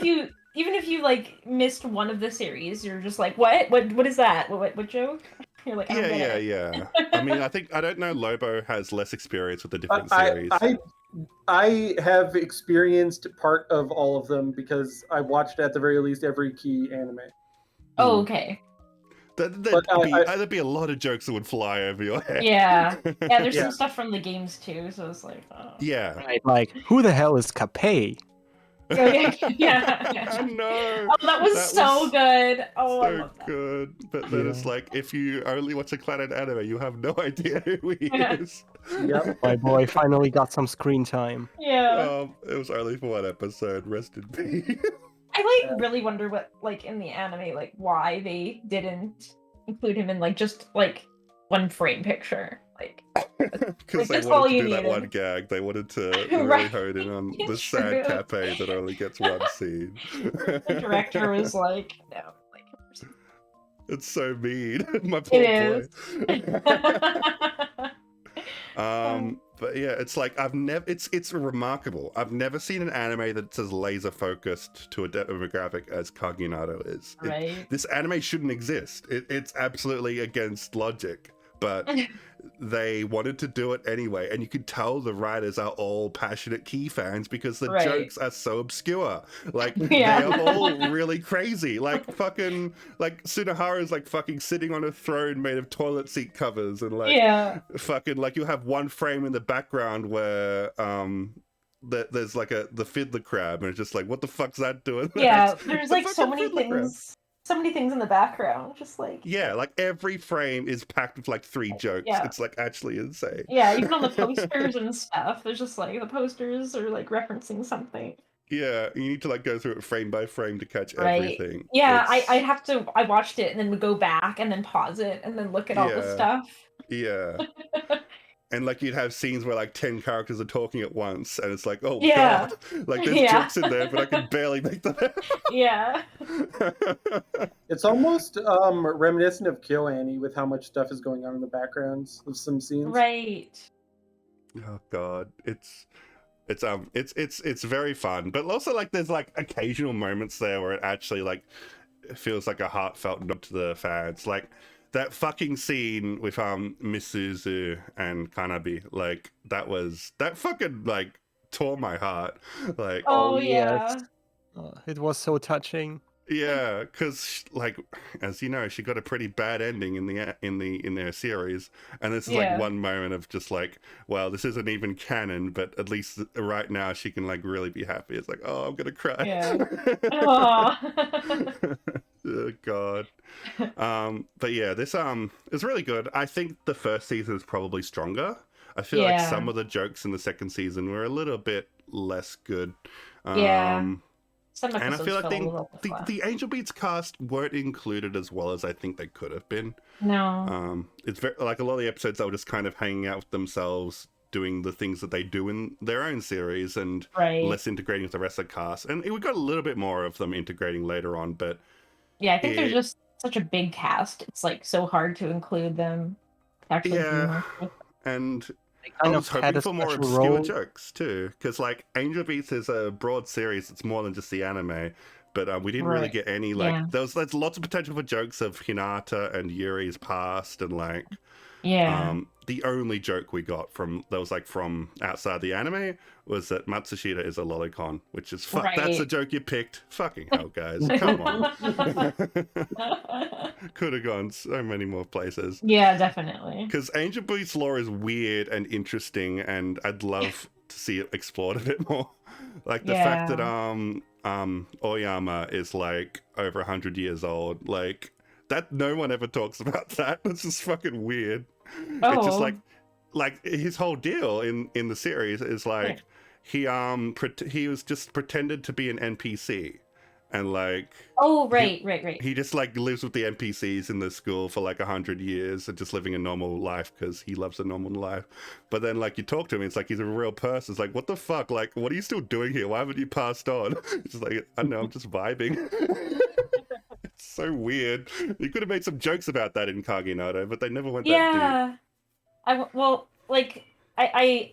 Speaker 2: if you like missed one of the series, you're just like, what is that? What joke? You're like, I don't get it.
Speaker 1: Yeah. I mean, I don't know. Lobo has less experience with the different series.
Speaker 3: I have experienced part of all of them because I watched at the very least every Key anime.
Speaker 2: Oh, okay.
Speaker 1: There'd be a lot of jokes that would fly over your head.
Speaker 2: Yeah. Yeah, there's
Speaker 3: Yeah.
Speaker 2: some stuff from the games too, so it's like, oh.
Speaker 1: Yeah.
Speaker 4: Right, like, who the hell is Capet?
Speaker 2: Oh, yeah.
Speaker 1: No.
Speaker 2: Oh, that was so good. Oh, I
Speaker 1: So
Speaker 2: love that.
Speaker 1: good. But then it's like, if you only watch a Clannad anime, you have no idea who he
Speaker 2: Yeah.
Speaker 1: is.
Speaker 3: Yep.
Speaker 4: My boy finally got some screen time.
Speaker 2: Yeah.
Speaker 1: It was only for one episode. Rest in peace.
Speaker 2: I like really wonder what like in the anime like why they didn't include him in like just like one frame picture. Like
Speaker 1: Because they
Speaker 2: that's all
Speaker 1: wanted to
Speaker 2: you
Speaker 1: do that
Speaker 2: needed.
Speaker 1: one gag. They wanted to really
Speaker 2: Right.
Speaker 1: hone in on the
Speaker 2: It's
Speaker 1: sad
Speaker 2: true.
Speaker 1: cafe that only gets one scene.
Speaker 2: The director was like, no, like
Speaker 1: It's so mean. My poor
Speaker 2: It
Speaker 1: boy. But yeah, it's like it's remarkable. I've never seen an anime that's as laser focused to a demographic as Kaginato is.
Speaker 2: right.
Speaker 1: This anime shouldn't exist. It's absolutely against logic, but they wanted to do it anyway, and you could tell the writers are all passionate Key fans because the
Speaker 2: Right.
Speaker 1: jokes are so obscure. Like
Speaker 2: Yeah.
Speaker 1: they are all really crazy. Like fucking like Sunohara's like fucking sitting on a throne made of toilet seat covers, and like
Speaker 2: Yeah.
Speaker 1: fucking like you have one frame in the background where there's like the fiddler crab, and it's just like, what the fuck's that doing?
Speaker 2: Yeah.
Speaker 1: It's
Speaker 2: There's
Speaker 1: the
Speaker 2: like so
Speaker 1: fucking
Speaker 2: many
Speaker 1: fiddler crab.
Speaker 2: things. So many things in the background, just like
Speaker 1: Yeah, like every frame is packed with like 3 jokes.
Speaker 2: Yeah.
Speaker 1: It's like actually insane.
Speaker 2: yeah, even on the posters and stuff. There's just like the posters are like referencing something.
Speaker 1: Yeah, you need to like go through it frame by frame to catch
Speaker 2: Right.
Speaker 1: everything.
Speaker 2: Yeah,
Speaker 1: It's-
Speaker 2: I have to. I watched it and then would go back and then pause it and then look at all the
Speaker 1: Yeah.
Speaker 2: stuff.
Speaker 1: Yeah. And like you'd have scenes where like 10 characters are talking at once, and it's like, oh
Speaker 2: Yeah.
Speaker 1: god, like there's
Speaker 2: Yeah.
Speaker 1: jokes in there, but I can barely make them
Speaker 2: Yeah.
Speaker 1: out.
Speaker 3: It's almost reminiscent of Kill Annie with how much stuff is going on in the backgrounds of some scenes.
Speaker 2: Right.
Speaker 1: Oh god, it's very fun, but also like there's like occasional moments there where it actually like feels like a heartfelt nod to the fans, like that fucking scene with Misuzu and Kanabi. Like that fucking like tore my heart. Like
Speaker 2: Oh,
Speaker 4: Oh,
Speaker 2: yeah.
Speaker 4: yes. It was so touching.
Speaker 1: yeah, because like as you know, she got a pretty bad ending in their series, and this is
Speaker 2: Yeah.
Speaker 1: like one moment of just like, well, this isn't even canon, but at least right now she can like really be happy. It's like, oh, I'm gonna cry.
Speaker 2: Yeah. Aw.
Speaker 1: Oh god. But yeah, this is really good. I think the first season is probably stronger. I feel like
Speaker 2: Yeah.
Speaker 1: some of the jokes in the second season were a little bit less good.
Speaker 2: Yeah. Some
Speaker 1: And I
Speaker 2: episodes
Speaker 1: feel like
Speaker 2: fell a little bit flat.
Speaker 1: the Angel Beats cast weren't included as well as I think they could have been.
Speaker 2: No.
Speaker 1: It's very, like a lot of the episodes they were just kind of hanging out with themselves, doing the things that they do in their own series, and
Speaker 2: Right.
Speaker 1: less integrating with the rest of the cast. And we got a little bit more of them integrating later on, but
Speaker 2: Yeah, I think there's just such a big cast. It's like so hard to include them. Actually, do more stuff.
Speaker 1: And
Speaker 4: They
Speaker 1: I
Speaker 4: kind
Speaker 1: was
Speaker 4: of had
Speaker 1: hoping
Speaker 4: a
Speaker 1: for more
Speaker 4: special
Speaker 1: obscure
Speaker 4: role.
Speaker 1: jokes too, because like Angel Beats is a broad series. It's more than just the anime, but we didn't really
Speaker 2: Right.
Speaker 1: get any like.
Speaker 2: Yeah.
Speaker 1: There's lots of potential for jokes of Hinata and Yuri's past, and like
Speaker 2: Yeah.
Speaker 1: the only joke we got from outside the anime was that Matsushita is a lolicon, which is fuck. That's a
Speaker 2: Right.
Speaker 1: joke you picked. Fucking hell, guys, come on. Could have gone so many more places.
Speaker 2: Yeah, definitely.
Speaker 1: Because Angel Beats lore is weird and interesting, and I'd love to see it explored a bit more. Like the fact that Oyama is like over 100 years old, like that. No one ever talks about that. It's just fucking weird. It's just like his whole deal in the series is like he was just pretended to be an NPC, and like
Speaker 2: right.
Speaker 1: he just like lives with the NPCs in the school for like 100 years and just living a normal life because he loves a normal life. But then like you talk to him, it's like he's a real person. It's like, what the fuck? Like, what are you still doing here? Why haven't you passed on? It's just like, I don't know, I'm just vibing. It's so weird. You could have made some jokes about that in Kaginato, but they never went that deep.
Speaker 2: Yeah.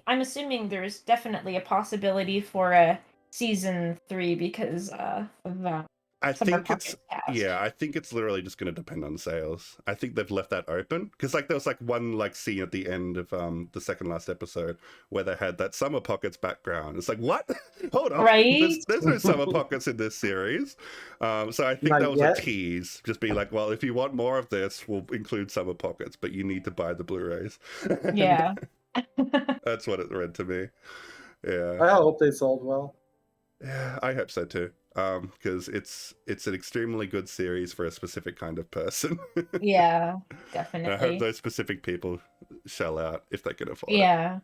Speaker 2: I'm assuming there's definitely a possibility for a season 3 because of that.
Speaker 1: I
Speaker 2: Summer
Speaker 1: think it's
Speaker 2: Pocket cast.
Speaker 1: yeah. I think it's literally just going to depend on sales. I think they've left that open because like there was like one like scene at the end of the second last episode where they had that Summer Pockets background. It's like what? Hold on,
Speaker 2: Right?
Speaker 1: There's no Summer Pockets in this series. So I think
Speaker 3: Not
Speaker 1: that was
Speaker 3: yet.
Speaker 1: a tease, just being like, well, if you want more of this, we'll include Summer Pockets, but you need to buy the Blu-rays.
Speaker 2: Yeah.
Speaker 1: That's what it read to me. Yeah.
Speaker 3: I hope they sold well.
Speaker 1: Yeah, I hope so too. Because it's an extremely good series for a specific kind of person.
Speaker 2: Yeah,
Speaker 1: And I
Speaker 2: definitely.
Speaker 1: hope those specific people shell out if they can afford it.
Speaker 2: Yeah.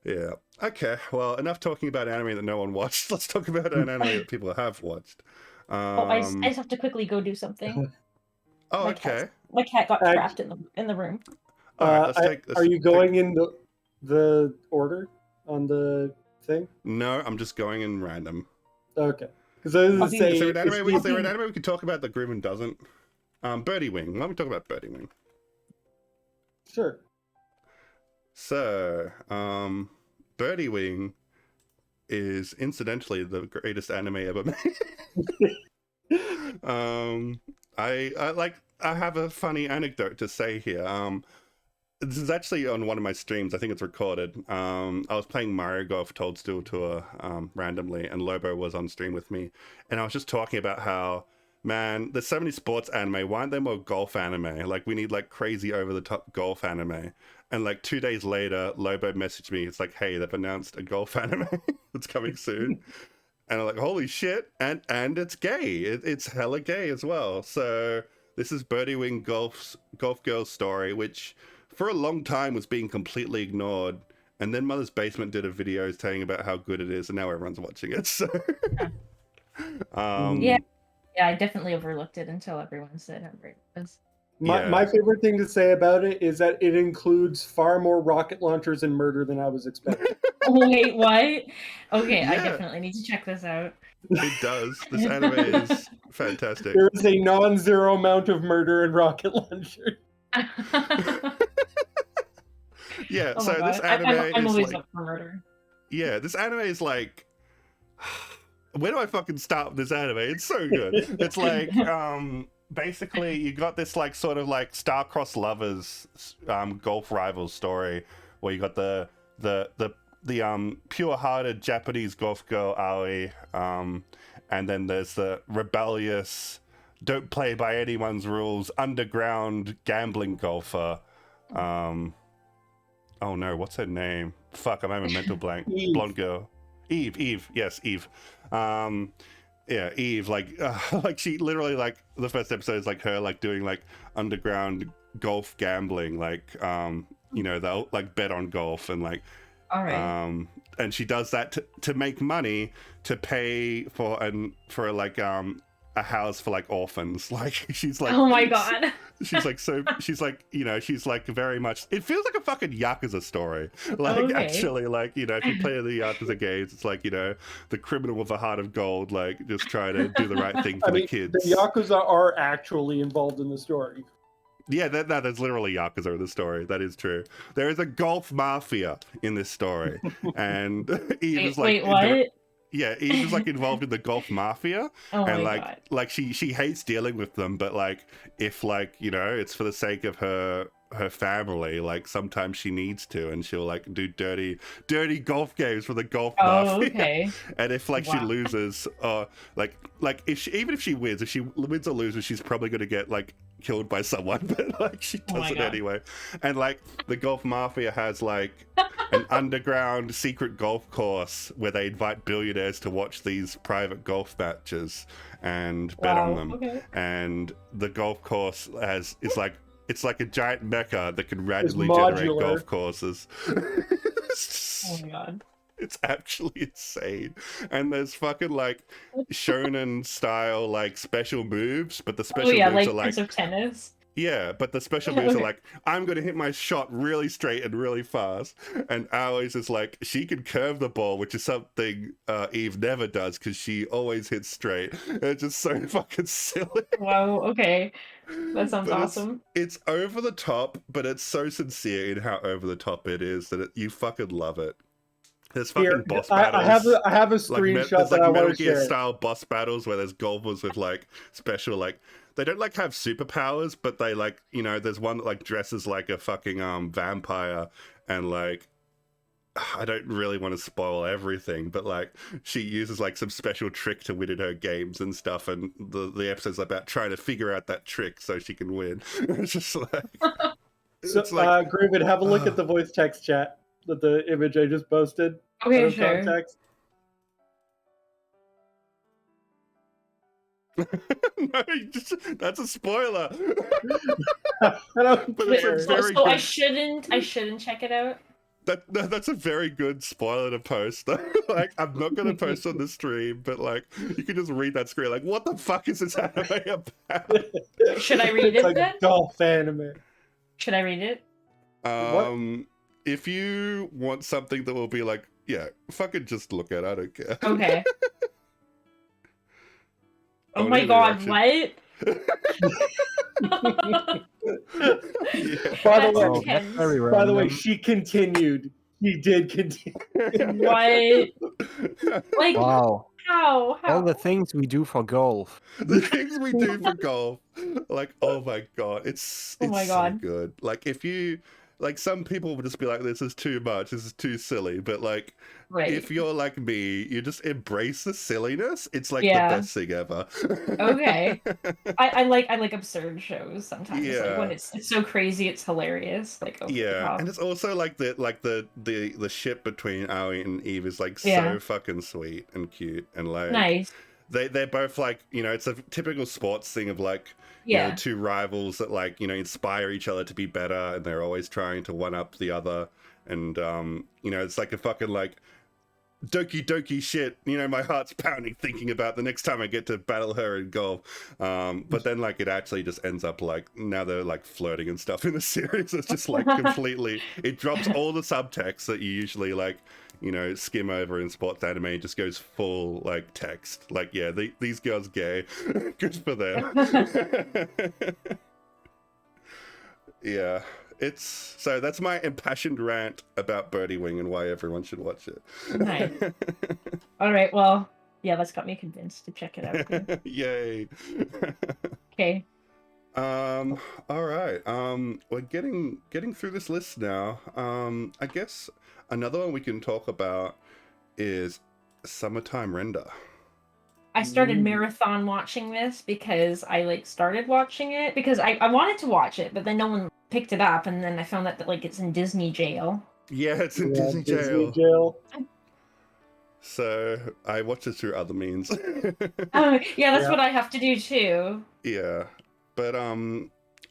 Speaker 1: Yeah. Okay. Well, enough talking about anime that no one watched. Let's talk about an anime that people have watched.
Speaker 2: I just have to quickly go do something.
Speaker 1: Oh,
Speaker 2: My
Speaker 1: okay.
Speaker 2: My cat got
Speaker 3: Act-
Speaker 2: trapped in the room.
Speaker 1: All right. Let's take.
Speaker 3: Are you going in the order on the thing?
Speaker 1: No, I'm just going in random.
Speaker 3: Okay. Because I was going to say,
Speaker 1: Is there an anime?
Speaker 3: if you-
Speaker 1: Is there an anime we could talk about that grooven doesn't? Birdie Wing. Why don't we talk about Birdie Wing?
Speaker 3: Sure.
Speaker 1: So, Birdie Wing is incidentally the greatest anime ever made. I have a funny anecdote to say here. This is actually on one of my streams. I think it's recorded. I was playing Mario Golf Toadstool Tour randomly, and Lobo was on stream with me, and I was just talking about how, man, there's so many sports anime. Why aren't there more golf anime? Like, we need like crazy over the top golf anime. And like 2 days later, Lobo messaged me. It's like, hey, they've announced a golf anime that's coming soon. And I'm like, holy shit! And it's gay. It's hella gay as well. So this is Birdie Wing Golf Girl's story, which for a long time was being completely ignored. And then Mother's Basement did a video saying about how good it is, and now everyone's watching it. So
Speaker 2: Yeah, I definitely overlooked it until everyone said how great it was.
Speaker 3: My favorite thing to say about it is that it includes far more rocket launchers and murder than I was expecting.
Speaker 2: Wait, what? Okay, I
Speaker 1: Yeah.
Speaker 2: definitely need to check this out.
Speaker 1: It does. This anime is fantastic.
Speaker 3: There is a non-zero amount of murder and rocket launcher.
Speaker 1: Yeah,
Speaker 2: Oh
Speaker 1: so
Speaker 2: my God.
Speaker 1: this anime
Speaker 2: I'm
Speaker 1: is
Speaker 2: always
Speaker 1: like,
Speaker 2: up for murder.
Speaker 1: yeah, this anime is like, where do I fucking start with this anime? It's so good. It's like, basically you got this like sort of like star-crossed lovers golf rivals story where you got the pure-hearted Japanese golf girl Aoi, and then there's the rebellious, don't play by anyone's rules underground gambling golfer. Oh no, what's her name? Fuck, I'm having a mental blank.
Speaker 3: Eve.
Speaker 1: Blonde girl. Eve. Yes, Eve. Yeah, Eve, like she literally, like, the first episode is like her like doing like underground golf gambling, like you know, they'll like bet on golf and like
Speaker 2: All right.
Speaker 1: and she does that to make money to pay for like a house for like orphans. Like she's like,
Speaker 2: Oh my god.
Speaker 1: she's like, so she's like, you know, she's like very much, it feels like a fucking Yakuza story. Like
Speaker 2: Okay.
Speaker 1: actually, like, you know, if you play the Yakuza games, it's like, you know, the criminal with a heart of gold, like just trying to do the right thing for the kids.
Speaker 3: The Yakuza are actually involved in the story.
Speaker 1: Yeah, there's literally Yakuza in the story. That is true. There is a golf mafia in this story. And Eve is like,
Speaker 2: wait, what?
Speaker 1: yeah, Eve is like involved in the golf mafia.
Speaker 2: Oh
Speaker 1: And
Speaker 2: my
Speaker 1: like
Speaker 2: god.
Speaker 1: like she hates dealing with them, but like if like, you know, it's for the sake of her family, like sometimes she needs to, and she'll like do dirty golf games for the golf
Speaker 2: Oh,
Speaker 1: mafia.
Speaker 2: okay.
Speaker 1: And if like she
Speaker 2: Wow.
Speaker 1: loses, like even if she wins or loses, she's probably gonna get like killed by someone, but like she
Speaker 2: Oh my
Speaker 1: does it
Speaker 2: God.
Speaker 1: anyway. And like the golf mafia has like an underground secret golf course where they invite billionaires to watch these private golf matches and bet on
Speaker 2: Wow,
Speaker 1: them.
Speaker 2: okay.
Speaker 1: And the golf course is like, it's like a giant mecca that can randomly
Speaker 3: modular.
Speaker 1: generate golf courses.
Speaker 2: Oh my god.
Speaker 1: It's actually insane. And there's fucking like shonen style like special moves, but the special
Speaker 2: Oh yeah,
Speaker 1: moves
Speaker 2: like
Speaker 1: are like,
Speaker 2: Prince of Tennis.
Speaker 1: yeah, but the special moves are
Speaker 2: Okay.
Speaker 1: like, I'm gonna hit my shot really straight and really fast. And Aoi's is like, she can curve the ball, which is something Eve never does because she always hits straight. And it's just so fucking silly.
Speaker 2: Wow, okay. That sounds
Speaker 1: But
Speaker 2: awesome.
Speaker 1: It's over the top, but it's so sincere in how over the top it is that you fucking love it. There's fucking
Speaker 3: Here,
Speaker 1: boss
Speaker 3: I
Speaker 1: battles.
Speaker 3: have a
Speaker 1: Like
Speaker 3: screenshot
Speaker 1: there's
Speaker 3: that
Speaker 1: like
Speaker 3: I
Speaker 1: Metal
Speaker 3: want to
Speaker 1: Gear
Speaker 3: share.
Speaker 1: style boss battles where there's golfers with like special like, they don't like have superpowers, but they like, you know, there's one that like dresses like a fucking vampire, and like, I don't really want to spoil everything, but like she uses like some special trick to win in her games and stuff, and the episode's about trying to figure out that trick so she can win. It's just like,
Speaker 3: So,
Speaker 1: it's like,
Speaker 3: Grooven, have a look at the voice text chat, the image I just posted. out
Speaker 2: Okay,
Speaker 3: of
Speaker 2: sure.
Speaker 3: context.
Speaker 1: no, that's a spoiler.
Speaker 3: I don't
Speaker 1: But it's
Speaker 3: care.
Speaker 1: a very
Speaker 2: So I
Speaker 1: good-
Speaker 2: shouldn't check it out.
Speaker 1: That's a very good spoiler to post. Like, I'm not gonna post on the stream, but like, you can just read that screen. Like, what the fuck is this anime about?
Speaker 2: Should I read
Speaker 3: It's
Speaker 2: it
Speaker 3: like
Speaker 2: then?
Speaker 3: golf anime.
Speaker 2: Should I read it?
Speaker 1: If you want something that will be like, yeah, fucking just look at it, I don't care.
Speaker 2: Okay. Oh
Speaker 1: Only
Speaker 2: my god,
Speaker 1: reaction.
Speaker 2: what?
Speaker 1: Yeah.
Speaker 3: By the
Speaker 2: That's
Speaker 3: way,
Speaker 4: Oh, that's
Speaker 2: intense.
Speaker 4: very
Speaker 3: By the way,
Speaker 4: random.
Speaker 3: she continued. He did continue.
Speaker 2: What? Like,
Speaker 4: Wow.
Speaker 2: how?
Speaker 4: All the things we do for golf.
Speaker 1: The things we do for golf, like, oh my god, it's
Speaker 2: Oh my
Speaker 1: so
Speaker 2: God.
Speaker 1: good. Like, if you, like, some people would just be like, this is too much, this is too silly, but like,
Speaker 2: Right.
Speaker 1: if you're like me, you just embrace the silliness. It's like
Speaker 2: Yeah.
Speaker 1: the best thing ever.
Speaker 2: Okay. I like absurd shows sometimes. Like
Speaker 1: Yeah.
Speaker 2: when it's so crazy, it's hilarious. Like over the
Speaker 1: Yeah,
Speaker 2: top.
Speaker 1: and it's also like the ship between Aoi and Eve is like
Speaker 2: Yeah.
Speaker 1: so fucking sweet and cute, and like
Speaker 2: Nice.
Speaker 1: they're both like, you know, it's a typical sports thing of like, you know,
Speaker 2: Yeah.
Speaker 1: two rivals that like, you know, inspire each other to be better, and they're always trying to one up the other, and you know, it's like a fucking like doki doki shit, you know, my heart's pounding thinking about the next time I get to battle her in golf. But then like it actually just ends up like, now they're like flirting and stuff in the series. It's just like completely, it drops all the subtext that you usually like, you know, skim over in sports anime, and just goes full like text. Like, yeah, these girls gay. Good for them. Yeah. So that's my impassioned rant about Birdie Wing and why everyone should watch it.
Speaker 2: Nice. All right. Well, yeah, that's got me convinced to check it out. too.
Speaker 1: Yay.
Speaker 2: Okay.
Speaker 1: All right. We're getting through this list now. I guess another one we can talk about is Summertime Render.
Speaker 2: I started marathon watching this because I like started watching it because I wanted to watch it, but then no one picked it up, and then I found out that like it's in Disney jail.
Speaker 1: Yeah, it's in
Speaker 3: Yeah,
Speaker 1: Disney
Speaker 3: Disney
Speaker 1: jail.
Speaker 3: jail.
Speaker 1: So I watched it through other means.
Speaker 2: Oh, yeah, that's
Speaker 3: Yeah.
Speaker 2: what I have to do too.
Speaker 1: Yeah, but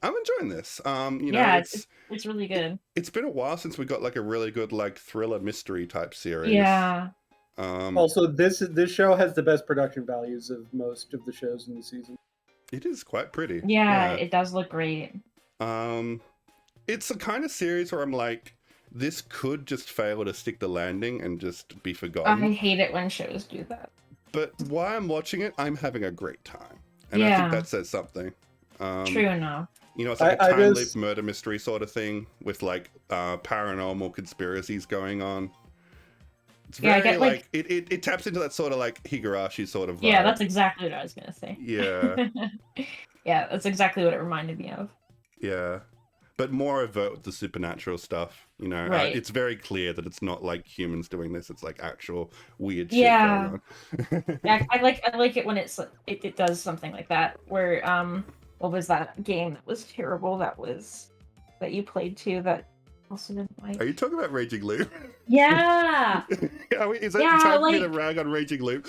Speaker 1: I'm enjoying this. You know,
Speaker 2: Yeah, it's really good.
Speaker 1: it's been a while since we got like a really good like thriller mystery type series.
Speaker 2: Yeah.
Speaker 3: Also, this show has the best production values of most of the shows in the season.
Speaker 1: It is quite pretty.
Speaker 2: Yeah, it does look great.
Speaker 1: It's the kind of series where I'm like, this could just fail to stick the landing and just be forgotten.
Speaker 2: I hate it when shows do that.
Speaker 1: But while I'm watching it, I'm having a great time. And I think that says something.
Speaker 2: True enough.
Speaker 1: You know, it's like a time loop murder mystery sort of thing with like paranormal conspiracies going on. It's very it taps into that sort of like Higurashi sort of vibe.
Speaker 2: Yeah, that's exactly what I was gonna say.
Speaker 1: Yeah.
Speaker 2: Yeah, that's exactly what it reminded me of.
Speaker 1: Yeah. But more overt with the supernatural stuff, you know.
Speaker 2: Right.
Speaker 1: It's very clear that it's not like humans doing this. It's like actual weird shit going on.
Speaker 2: Yeah, I like it when it does something like that. Where what was that game that was terrible? That you played too. That also didn't like.
Speaker 1: Are you talking about Raging Loop?
Speaker 2: Yeah.
Speaker 1: Is that time for me to rag on Raging Loop?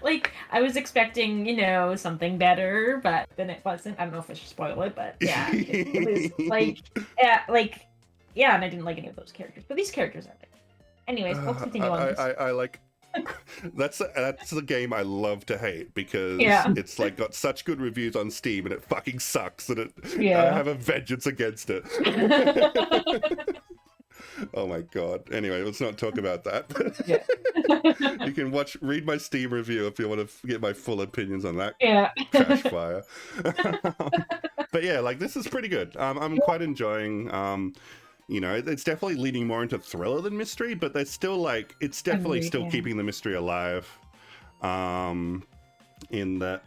Speaker 2: Like, I was expecting, you know, something better, but then it wasn't. I don't know if I should spoil it, but yeah, it was and I didn't like any of those characters, but these characters are like. Anyways, we'll continue on this.
Speaker 1: I like. That's the game I love to hate because it's like got such good reviews on Steam and it fucking sucks and I have a vengeance against it. Oh my god. Anyway, let's not talk about that. You can read my Steam review if you want to get my full opinions on that trash fire. But yeah, like this is pretty good. I'm quite enjoying you know, it's definitely leaning more into thriller than mystery, but there's still like it's definitely still keeping the mystery alive. In that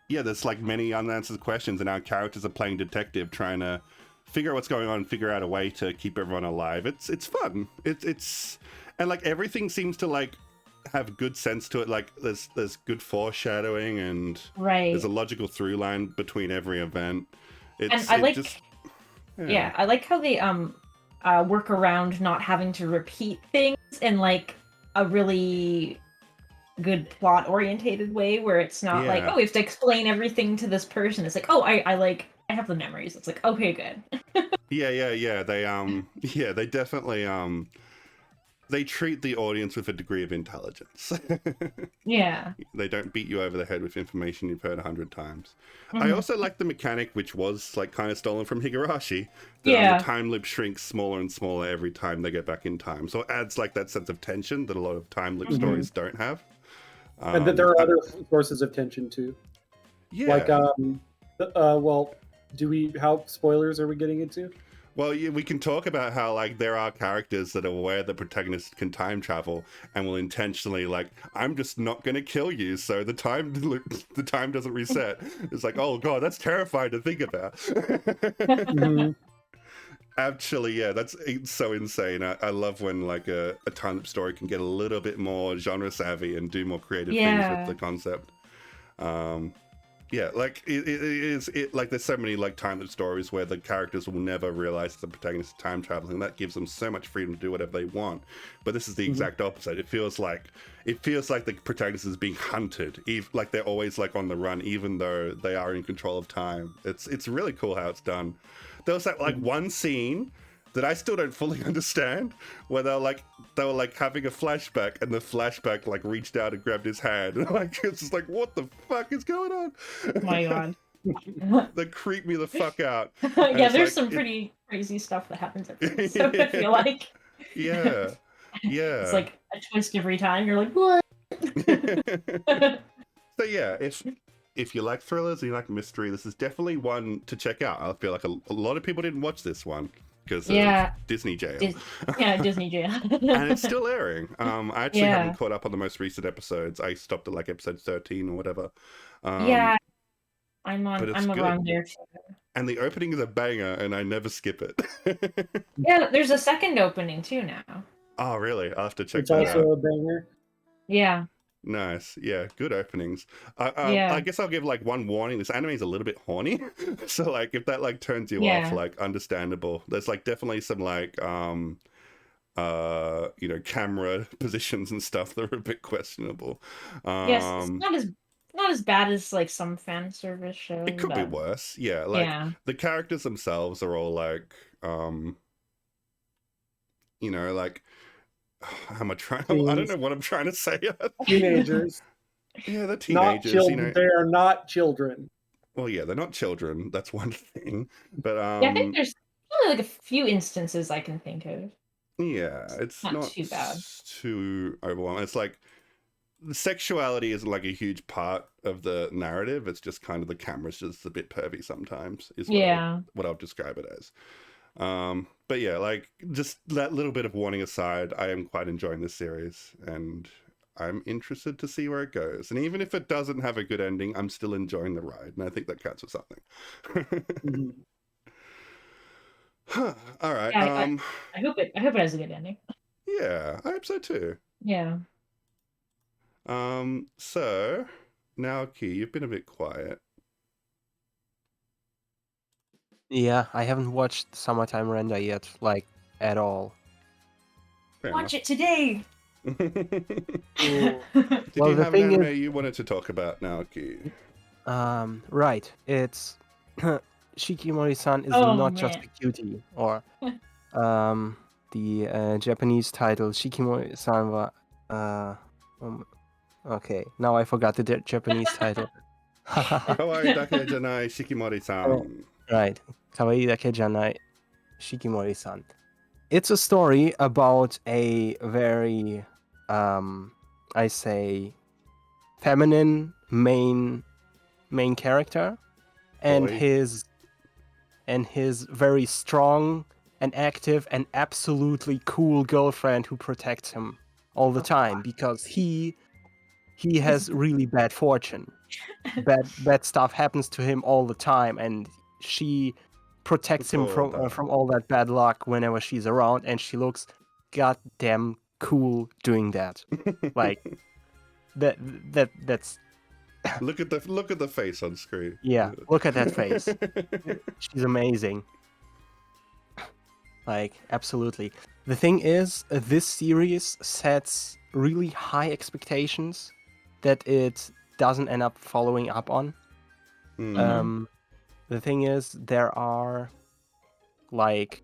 Speaker 1: there's like many unanswered questions and our characters are playing detective trying to figure out what's going on and figure out a way to keep everyone alive. It's fun. It's and like everything seems to like have good sense to it. Like there's good foreshadowing and there's a logical through line between every event. I like how they work around not having to repeat things in like a really good plot orientated way where it's not like, oh, we have to explain everything to this person. It's like, oh, I have the memories. It's like, okay, good. They definitely they treat the audience with a degree of intelligence. They don't beat you over the head with information you've heard 100 times. I also like the mechanic, which was like kind of stolen from Higurashi. The time loop shrinks smaller and smaller every time they get back in time. So it adds like that sense of tension that a lot of time loop stories don't have.
Speaker 3: And that there are other sources of tension too. Like, how spoilers are we getting into?
Speaker 1: Well, we can talk about how like there are characters that are aware the protagonist can time travel and will intentionally like, I'm just not going to kill you, so the time doesn't reset. It's like, oh god, that's terrifying to think about. Actually, that's so insane. I love when like a time loop story can get a little bit more genre savvy and do more creative things with the concept. Like it is like there's so many like time loop stories where the characters will never realize the protagonist is time traveling, and that gives them so much freedom to do whatever they want. But this is the exact opposite. It feels like the protagonist is being hunted, like they're always like on the run, even though they are in control of time. It's really cool how it's done. There was that like one scene that I still don't fully understand, where they were like having a flashback, and the flashback like reached out and grabbed his hand, and like it's just like, what the fuck is going on?
Speaker 2: Oh my god.
Speaker 1: That creeped me the fuck out.
Speaker 2: There's like, some pretty crazy stuff that happens at the episode, I feel like. It's like a twist every time. You're like, what?
Speaker 1: So yeah, if you like thrillers and you like mystery, this is definitely one to check out. I feel like a lot of people didn't watch this one because of Disney jail.
Speaker 2: Disney jail.
Speaker 1: And it's still airing. I actually haven't caught up on the most recent episodes. I stopped at like episode 13 or whatever.
Speaker 2: I'm around there too.
Speaker 1: And the opening is a banger, and I never skip it.
Speaker 2: There's a second opening too now.
Speaker 1: Oh, really? I'll have to check that out.
Speaker 3: It's also a banger.
Speaker 2: Yeah.
Speaker 1: Nice. Yeah, good openings. I guess I'll give like one warning. This anime is a little bit horny. So like if that like turns you off, like understandable. There's like definitely some like camera positions and stuff that are a bit questionable.
Speaker 2: Yes, it's not as not as bad as like some fan service shows.
Speaker 1: It could be
Speaker 2: but
Speaker 1: worse. Yeah, like
Speaker 2: yeah,
Speaker 1: the characters themselves are all like, like how am I trying? I don't know what I'm trying to say.
Speaker 3: Teenagers,
Speaker 1: Yeah, they're
Speaker 3: not
Speaker 1: teenagers.
Speaker 3: children. They are not children.
Speaker 1: Well, yeah, they're not children. That's one thing. But
Speaker 2: yeah. I think there's only like a few instances I can think of.
Speaker 1: yeah, it's
Speaker 2: Not
Speaker 1: not
Speaker 2: too bad.
Speaker 1: too overwhelming. It's like the sexuality isn't like a huge part of the narrative. It's just kind of the camera's just a bit pervy sometimes. Is what I'll describe it as. But yeah, like just that little bit of warning aside, I am quite enjoying this series, and I'm interested to see where it goes. And even if it doesn't have a good ending, I'm still enjoying the ride, and I think that counts for something. All right.
Speaker 2: Yeah, I hope it has a good ending.
Speaker 1: Yeah, I hope so too.
Speaker 2: Yeah.
Speaker 1: So now, Key, you've been a bit quiet.
Speaker 4: Yeah, I haven't watched Summertime Render yet, like at all.
Speaker 1: Fair
Speaker 2: Watch it today.
Speaker 1: Did
Speaker 4: Well,
Speaker 1: you
Speaker 4: the
Speaker 1: have an
Speaker 4: thing
Speaker 1: anime
Speaker 4: is-
Speaker 1: you wanted to talk about now, Key?
Speaker 4: Right. It's Shikimori-san is
Speaker 2: Oh,
Speaker 4: not just
Speaker 2: man.
Speaker 4: a cutie, or the Japanese title Shikimori-san wa okay, now I forgot the Japanese title.
Speaker 1: Kawaii dake janai Shikimori-san.
Speaker 4: Right. Kawaii dake janai Shikimori-san. It's a story about a very I say feminine main character and
Speaker 1: Boy.
Speaker 4: his very strong and active and absolutely cool girlfriend who protects him all the time because he has really bad fortune. Bad stuff happens to him all the time, and she protects him from all that bad luck whenever she's around, and she looks goddamn cool doing that. Like that's
Speaker 1: Look at the face on screen.
Speaker 4: yeah, look at that face. She's amazing. Like, absolutely. The thing is, this series sets really high expectations that it doesn't end up following up on. The thing is, there are like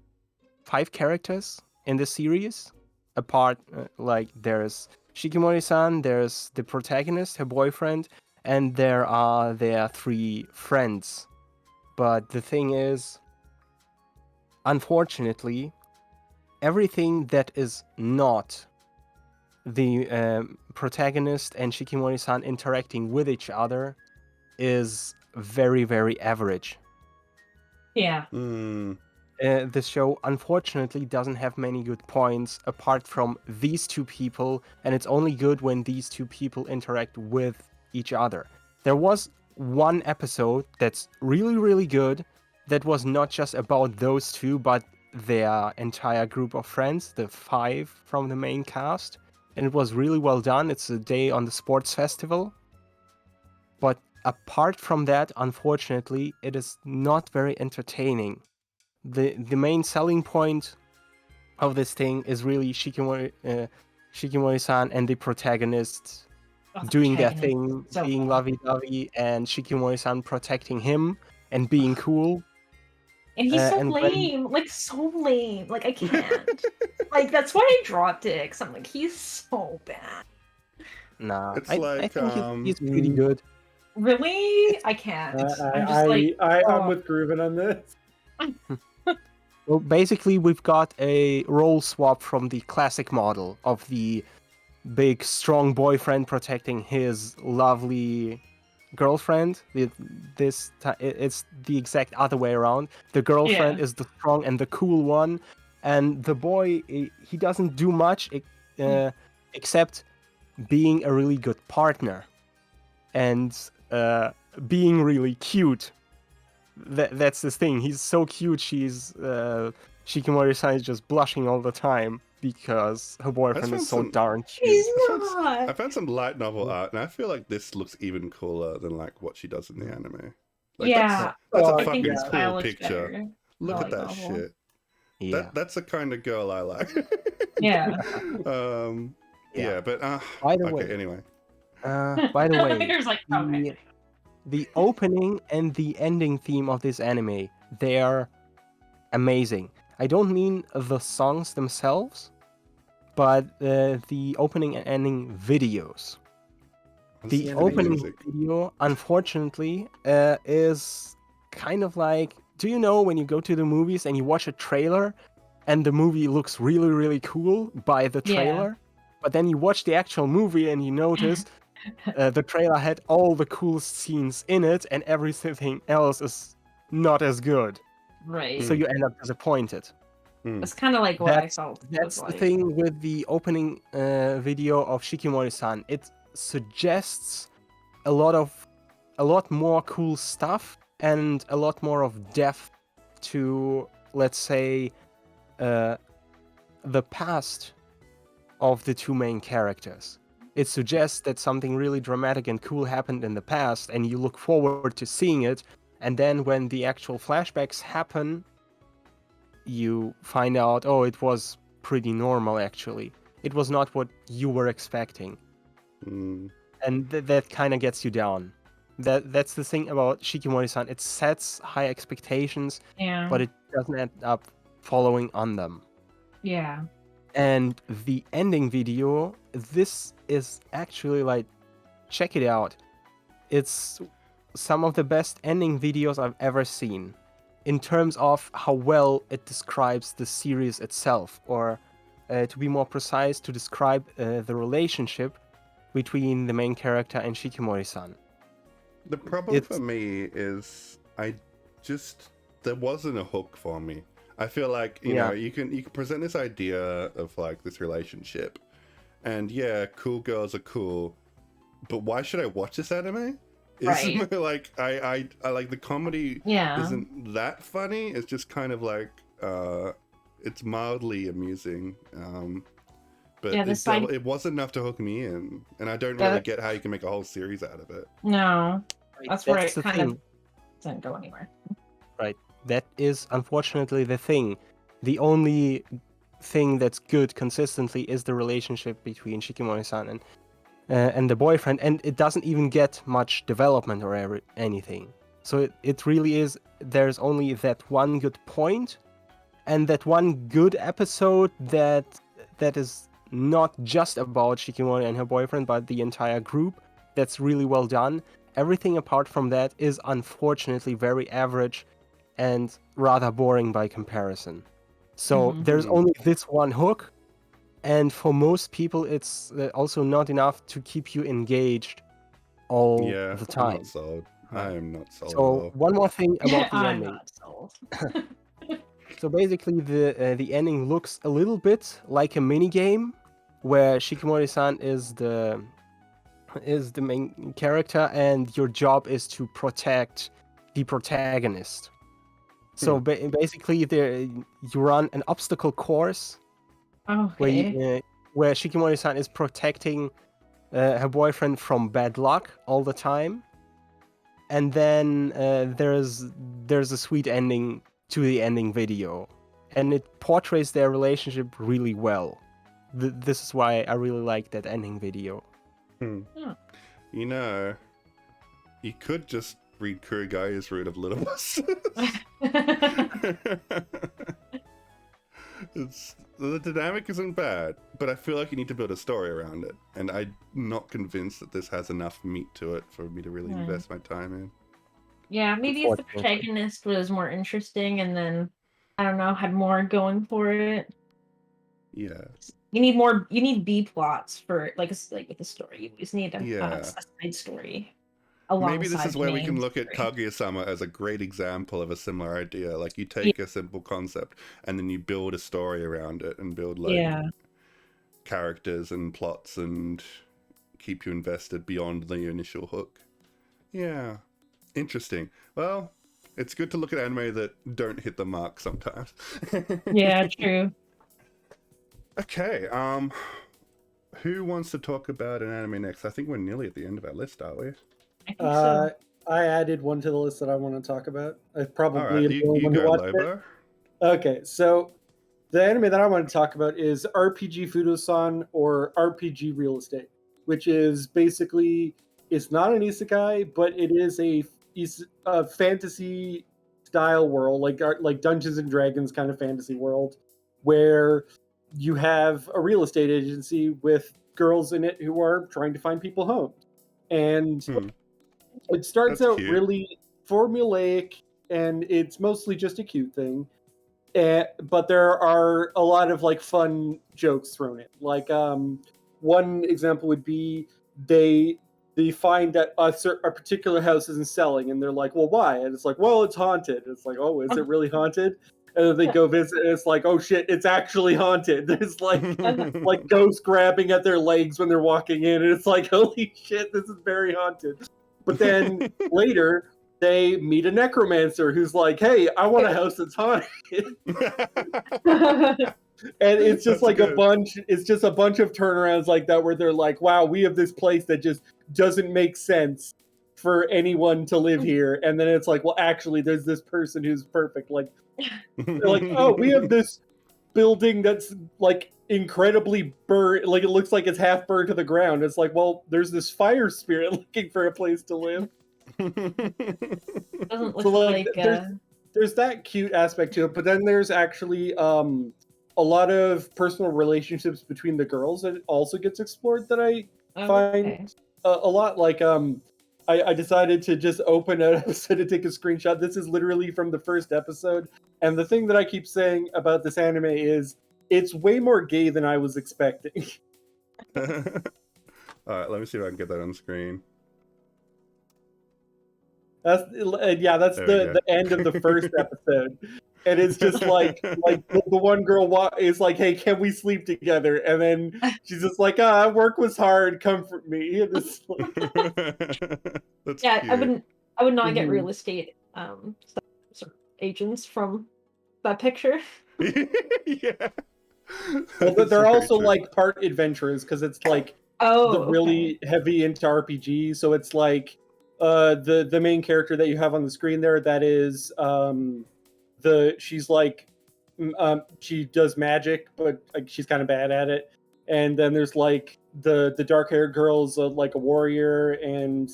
Speaker 4: 5 characters in the series. Apart, like, there's Shikimori-san, there's the protagonist, her boyfriend, and there are their 3 friends. But the thing is, unfortunately, everything that is not the protagonist and Shikimori-san interacting with each other is very, very average.
Speaker 2: Yeah.
Speaker 4: The show unfortunately doesn't have many good points apart from these 2 people, and it's only good when these 2 people interact with each other. There was one episode that's really, really good that was not just about those 2, but their entire group of friends, the 5 from the main cast, and it was really well done. It's a day on the sports festival. But apart from that, unfortunately, it is not very entertaining. The main selling point of this thing is really Shikimori-san and the protagonist doing their thing,
Speaker 2: So
Speaker 4: being
Speaker 2: fun.
Speaker 4: lovey-dovey, and Shikimori-san protecting him and being cool.
Speaker 2: And he's so
Speaker 4: and when-
Speaker 2: lame, like so lame. Like I can't. Like that's why I dropped it. Cause I'm like, he's so bad.
Speaker 4: Nah,
Speaker 1: It's
Speaker 4: I
Speaker 1: like,
Speaker 4: think he's pretty good.
Speaker 2: Really? I can't. I'm just like,
Speaker 3: I'm with Grooven on this.
Speaker 4: Well, basically, we've got a role swap from the classic model of the big, strong boyfriend protecting his lovely girlfriend. It's the exact other way around. The girlfriend is the strong and the cool one, and the boy, he doesn't do much except being a really good partner and being really cute. That's the thing. He's so cute. Shikimori-san is just blushing all the time because her boyfriend is so darn cute.
Speaker 2: he's
Speaker 1: I
Speaker 2: not.
Speaker 1: found some light novel art, and I feel like this looks even cooler than like what she does in the anime. Like,
Speaker 2: Yeah.
Speaker 1: that's
Speaker 3: I
Speaker 1: a
Speaker 3: think
Speaker 1: fucking
Speaker 2: his style
Speaker 1: cool
Speaker 2: looks
Speaker 1: picture.
Speaker 2: better.
Speaker 1: Look
Speaker 2: I
Speaker 1: at that
Speaker 2: like novel.
Speaker 1: shit.
Speaker 4: Yeah.
Speaker 1: That's the kind of girl I like.
Speaker 2: Yeah.
Speaker 1: Yeah, but
Speaker 4: By the
Speaker 1: okay.
Speaker 4: way,
Speaker 1: Anyway,
Speaker 4: By the way,
Speaker 2: Peter's like, okay.
Speaker 4: the opening and the ending theme of this anime, they are amazing. I don't mean the songs themselves, but the opening and ending videos. The
Speaker 1: That's
Speaker 4: opening
Speaker 1: music.
Speaker 4: video, unfortunately, is kind of like, do you know when you go to the movies and you watch a trailer and the movie looks really, really cool by the
Speaker 2: Yeah.
Speaker 4: trailer, but then you watch the actual movie and you notice the trailer had all the cool scenes in it and everything else is not as good.
Speaker 2: Right.
Speaker 4: So you end up disappointed.
Speaker 2: It's kind of like what I felt. It
Speaker 4: That's
Speaker 2: was
Speaker 4: the
Speaker 2: like.
Speaker 4: thing with the opening video of Shikimori-san. It suggests a lot more cool stuff and a lot more of depth to, let's say, the past of the two main characters. It suggests that something really dramatic and cool happened in the past, and you look forward to seeing it. And then when the actual flashbacks happen, you find out, oh, it was pretty normal actually. It was not what you were expecting.
Speaker 1: Mm.
Speaker 4: And that kind of gets you down. That's the thing about Shikimori-san. It sets high expectations,
Speaker 2: Yeah.
Speaker 4: but it doesn't end up following on them.
Speaker 2: Yeah.
Speaker 4: And the ending video, this is actually like, check it out. It's some of the best ending videos I've ever seen in terms of how well it describes the series itself, or to be more precise, to describe the relationship between the main character and Shikimori-san.
Speaker 1: The problem for me is there wasn't a hook for me. I feel like you know you can present this idea of like this relationship, and yeah, cool girls are cool, but why should I watch this anime?
Speaker 2: Right.
Speaker 1: Like I like the comedy isn't that funny. It's just kind of like it's mildly amusing. But
Speaker 2: Yeah,
Speaker 1: it wasn't enough to hook me in, and I don't really get how you can make a whole series out of it.
Speaker 2: No, that's where it
Speaker 4: the
Speaker 2: kind
Speaker 4: thing.
Speaker 2: of doesn't go anywhere.
Speaker 4: Right. That is unfortunately the thing. The only thing that's good consistently is the relationship between Shikimori-san and the boyfriend, and it doesn't even get much development or anything. So it really is, there's only that one good point, and that one good episode that is not just about Shikimori and her boyfriend, but the entire group. That's really well done. Everything apart from that is unfortunately very average and rather boring by comparison. So there's only this one hook, and for most people it's also not enough to keep you engaged all the time.
Speaker 1: I'm not sold. I am not sold.
Speaker 4: So one more thing about the
Speaker 2: I'm
Speaker 4: ending.
Speaker 2: not sold.
Speaker 4: So basically the ending looks a little bit like a mini game where Shikimori-san is the main character, and your job is to protect the protagonist. So basically, you run an obstacle course where Shikimori-san is protecting her boyfriend from bad luck all the time, and then there's a sweet ending to the ending video, and it portrays their relationship really well. This is why I really like that ending video.
Speaker 1: You know, you could just read Kurigai's Root of Little Bus. The dynamic isn't bad, but I feel like you need to build a story around it, and I'm not convinced that this has enough meat to it for me to really invest my time in.
Speaker 2: Yeah, maybe if the protagonist was more interesting and then, I don't know, had more going for it.
Speaker 1: Yeah.
Speaker 2: You need B plots for like with the story. You just need a side story.
Speaker 1: Maybe this is where we can look at Kaguya-sama as a great example of a similar idea. Like you take a simple concept and then you build a story around it and build characters and plots and keep you invested beyond the initial hook. Yeah. Interesting. Well, it's good to look at anime that don't hit the mark sometimes.
Speaker 2: Yeah, true.
Speaker 1: Okay, who wants to talk about an anime next? I think we're nearly at the end of our list, aren't we?
Speaker 2: I think so.
Speaker 3: I added one to the list that I want to talk about. I probably
Speaker 1: All right, you go, Lobo.
Speaker 3: Okay, so the anime that I want to talk about is RPG Fudo-san, or RPG Real Estate, which is basically, it's not an isekai, but it is a fantasy style world, like Dungeons and Dragons kind of fantasy world, where you have a real estate agency with girls in it who are trying to find people homes. And it starts
Speaker 1: That's
Speaker 3: out
Speaker 1: cute.
Speaker 3: really formulaic, and it's mostly just a cute thing. But there are a lot of like fun jokes thrown in. Like one example would be they find that a particular house isn't selling, and they're like, "Well, why?" And it's like, "Well, it's haunted." It's like, "Oh, is it really haunted?" And then they go visit, and it's like, "Oh shit, it's actually haunted." There's like ghosts grabbing at their legs when they're walking in, and it's like, "Holy shit, this is very haunted." But then later, they meet a necromancer who's like, "Hey, I want a house that's haunted." And it's just
Speaker 1: That's
Speaker 3: like
Speaker 1: good.
Speaker 3: it's just a bunch of turnarounds like that where they're like, "Wow, we have this place that just doesn't make sense for anyone to live here." And then it's like, "Well, actually, there's this person who's perfect." Like, they're like, "Oh, we have this building that's like incredibly burnt, like it looks like it's half burned to the ground." It's like, "Well, there's this fire spirit looking for a place to live."
Speaker 2: Doesn't look
Speaker 3: So like,
Speaker 2: like
Speaker 3: there's that cute aspect to it, but then there's actually a lot of personal relationships between the girls that also gets explored that I find a lot. Like I decided to just open an episode and take a screenshot. This is literally from the first episode, and the thing that I keep saying about this anime is it's way more gay than I was expecting.
Speaker 1: All right, let me see if I can get that on screen.
Speaker 3: That's the end of the first episode, and it's just like the one girl is like, "Hey, can we sleep together?" And then she's just like, "Work was hard, comfort me." And it's like,
Speaker 1: That's
Speaker 2: yeah,
Speaker 1: cute.
Speaker 2: I would not get real estate sort of agents from that picture.
Speaker 1: Yeah.
Speaker 3: well, but
Speaker 1: That's
Speaker 3: they're
Speaker 1: very
Speaker 3: also
Speaker 1: true.
Speaker 3: like part adventurers because it's like
Speaker 2: Oh,
Speaker 3: really heavy into RPG. So it's like the main character that you have on the screen there, that is she's like she does magic, but like she's kind of bad at it. And then there's like the dark-haired girl's like a warrior, and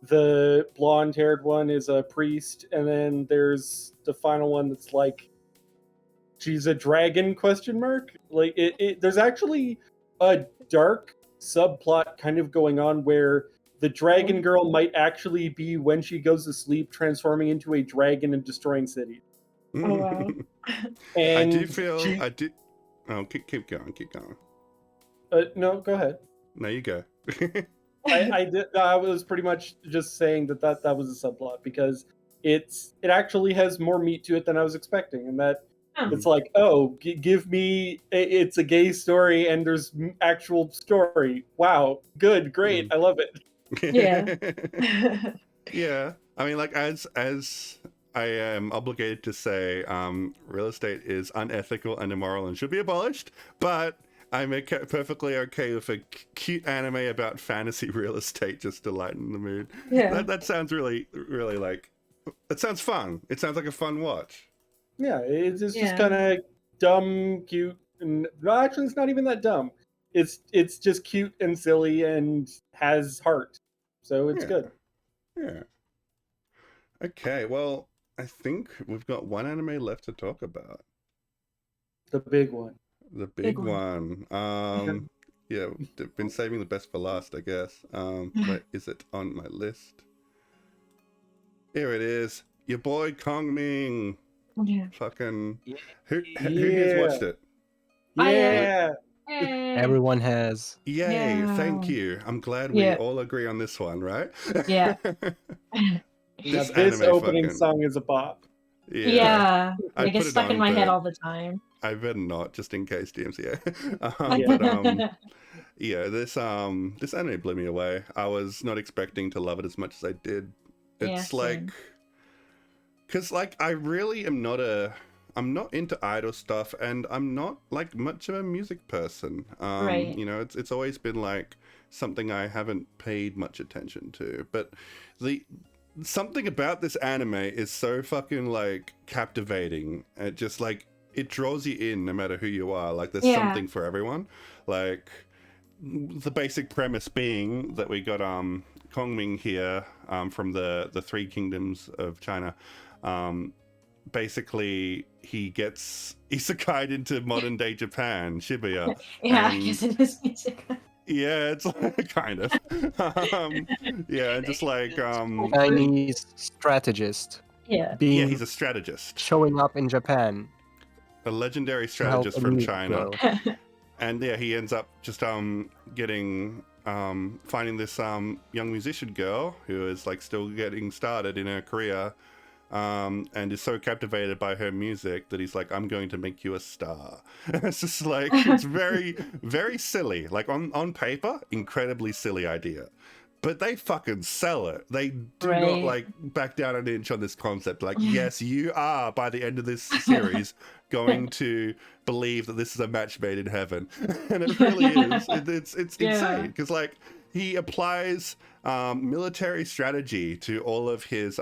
Speaker 3: the blonde-haired one is a priest, and then there's the final one that's like she's a dragon ? Like there's actually a dark subplot kind of going on where the dragon girl might actually be, when she goes to sleep, transforming into a dragon and destroying cities.
Speaker 2: Oh wow.
Speaker 3: And
Speaker 1: I do feel I do. Oh, keep going.
Speaker 3: no, go ahead.
Speaker 1: No, you go.
Speaker 3: I was pretty much just saying that was a subplot because it actually has more meat to it than I was expecting, and that it's like, oh, give me it's a gay story and there's actual story. Wow, good, great, I love it.
Speaker 2: Yeah.
Speaker 1: Yeah. I mean, like, as I am obligated to say, real estate is unethical and immoral and should be abolished, but I'm perfectly okay with a cute anime about fantasy real estate just to lighten the mood.
Speaker 2: Yeah.
Speaker 1: That sounds really, really like, it sounds fun. It sounds like a fun watch.
Speaker 3: Yeah, it's just kind of dumb, cute, and well, actually, it's not even that dumb. It's just cute and silly and has heart, so it's good.
Speaker 1: Yeah. Okay, well, I think we've got one anime left to talk about.
Speaker 3: The big one.
Speaker 1: The big one. Yeah, they've been saving the best for last, I guess. Where is it on my list? Here it is. Your boy Kong Ming.
Speaker 2: Yeah.
Speaker 1: Fucking who has watched it?
Speaker 3: Yeah.
Speaker 4: Everyone has.
Speaker 1: Yay!
Speaker 2: Yeah.
Speaker 1: Thank you. I'm glad we all agree on this one, right?
Speaker 2: Yeah.
Speaker 3: This opening song is a bop.
Speaker 2: Yeah.
Speaker 1: I
Speaker 2: It gets
Speaker 1: put it
Speaker 2: stuck in
Speaker 1: on,
Speaker 2: my head
Speaker 1: but
Speaker 2: all the time.
Speaker 1: I better not, just in case DMCA. Yeah, this anime blew me away. I was not expecting to love it as much as I did. It's like, because like I really am I'm not into idol stuff, and I'm not like much of a music person.
Speaker 2: Right.
Speaker 1: You know, it's always been like something I haven't paid much attention to. But something about this anime is so fucking like captivating. It just like it draws you in no matter who you are. Like there's something for everyone. Like the basic premise being that we got Kongming here from the Three Kingdoms of China. Basically, he gets isekai'd into modern day Japan, Shibuya.
Speaker 2: Yeah, I
Speaker 1: and-
Speaker 2: guess it is music.
Speaker 1: Yeah, it's kind of. Yeah, and just like
Speaker 4: Chinese strategist
Speaker 2: Yeah.
Speaker 4: being
Speaker 1: yeah, he's a strategist,
Speaker 4: showing up in Japan
Speaker 1: a legendary
Speaker 4: to help
Speaker 1: strategist
Speaker 4: a
Speaker 1: from
Speaker 4: music
Speaker 1: China.
Speaker 4: girl.
Speaker 1: And yeah, he ends up just getting finding this young musician girl who is like still getting started in her career, and is so captivated by her music that he's like, I'm going to make you a star. It's just like, it's very, very silly. Like on paper, incredibly silly idea. But they fucking sell it. They do not
Speaker 2: Right.
Speaker 1: like back down an inch on this concept. Like, yes, you are by the end of this series going to believe that this is a match made in heaven, and it really is. It's
Speaker 2: Yeah.
Speaker 1: insane because like he applies military strategy to all of his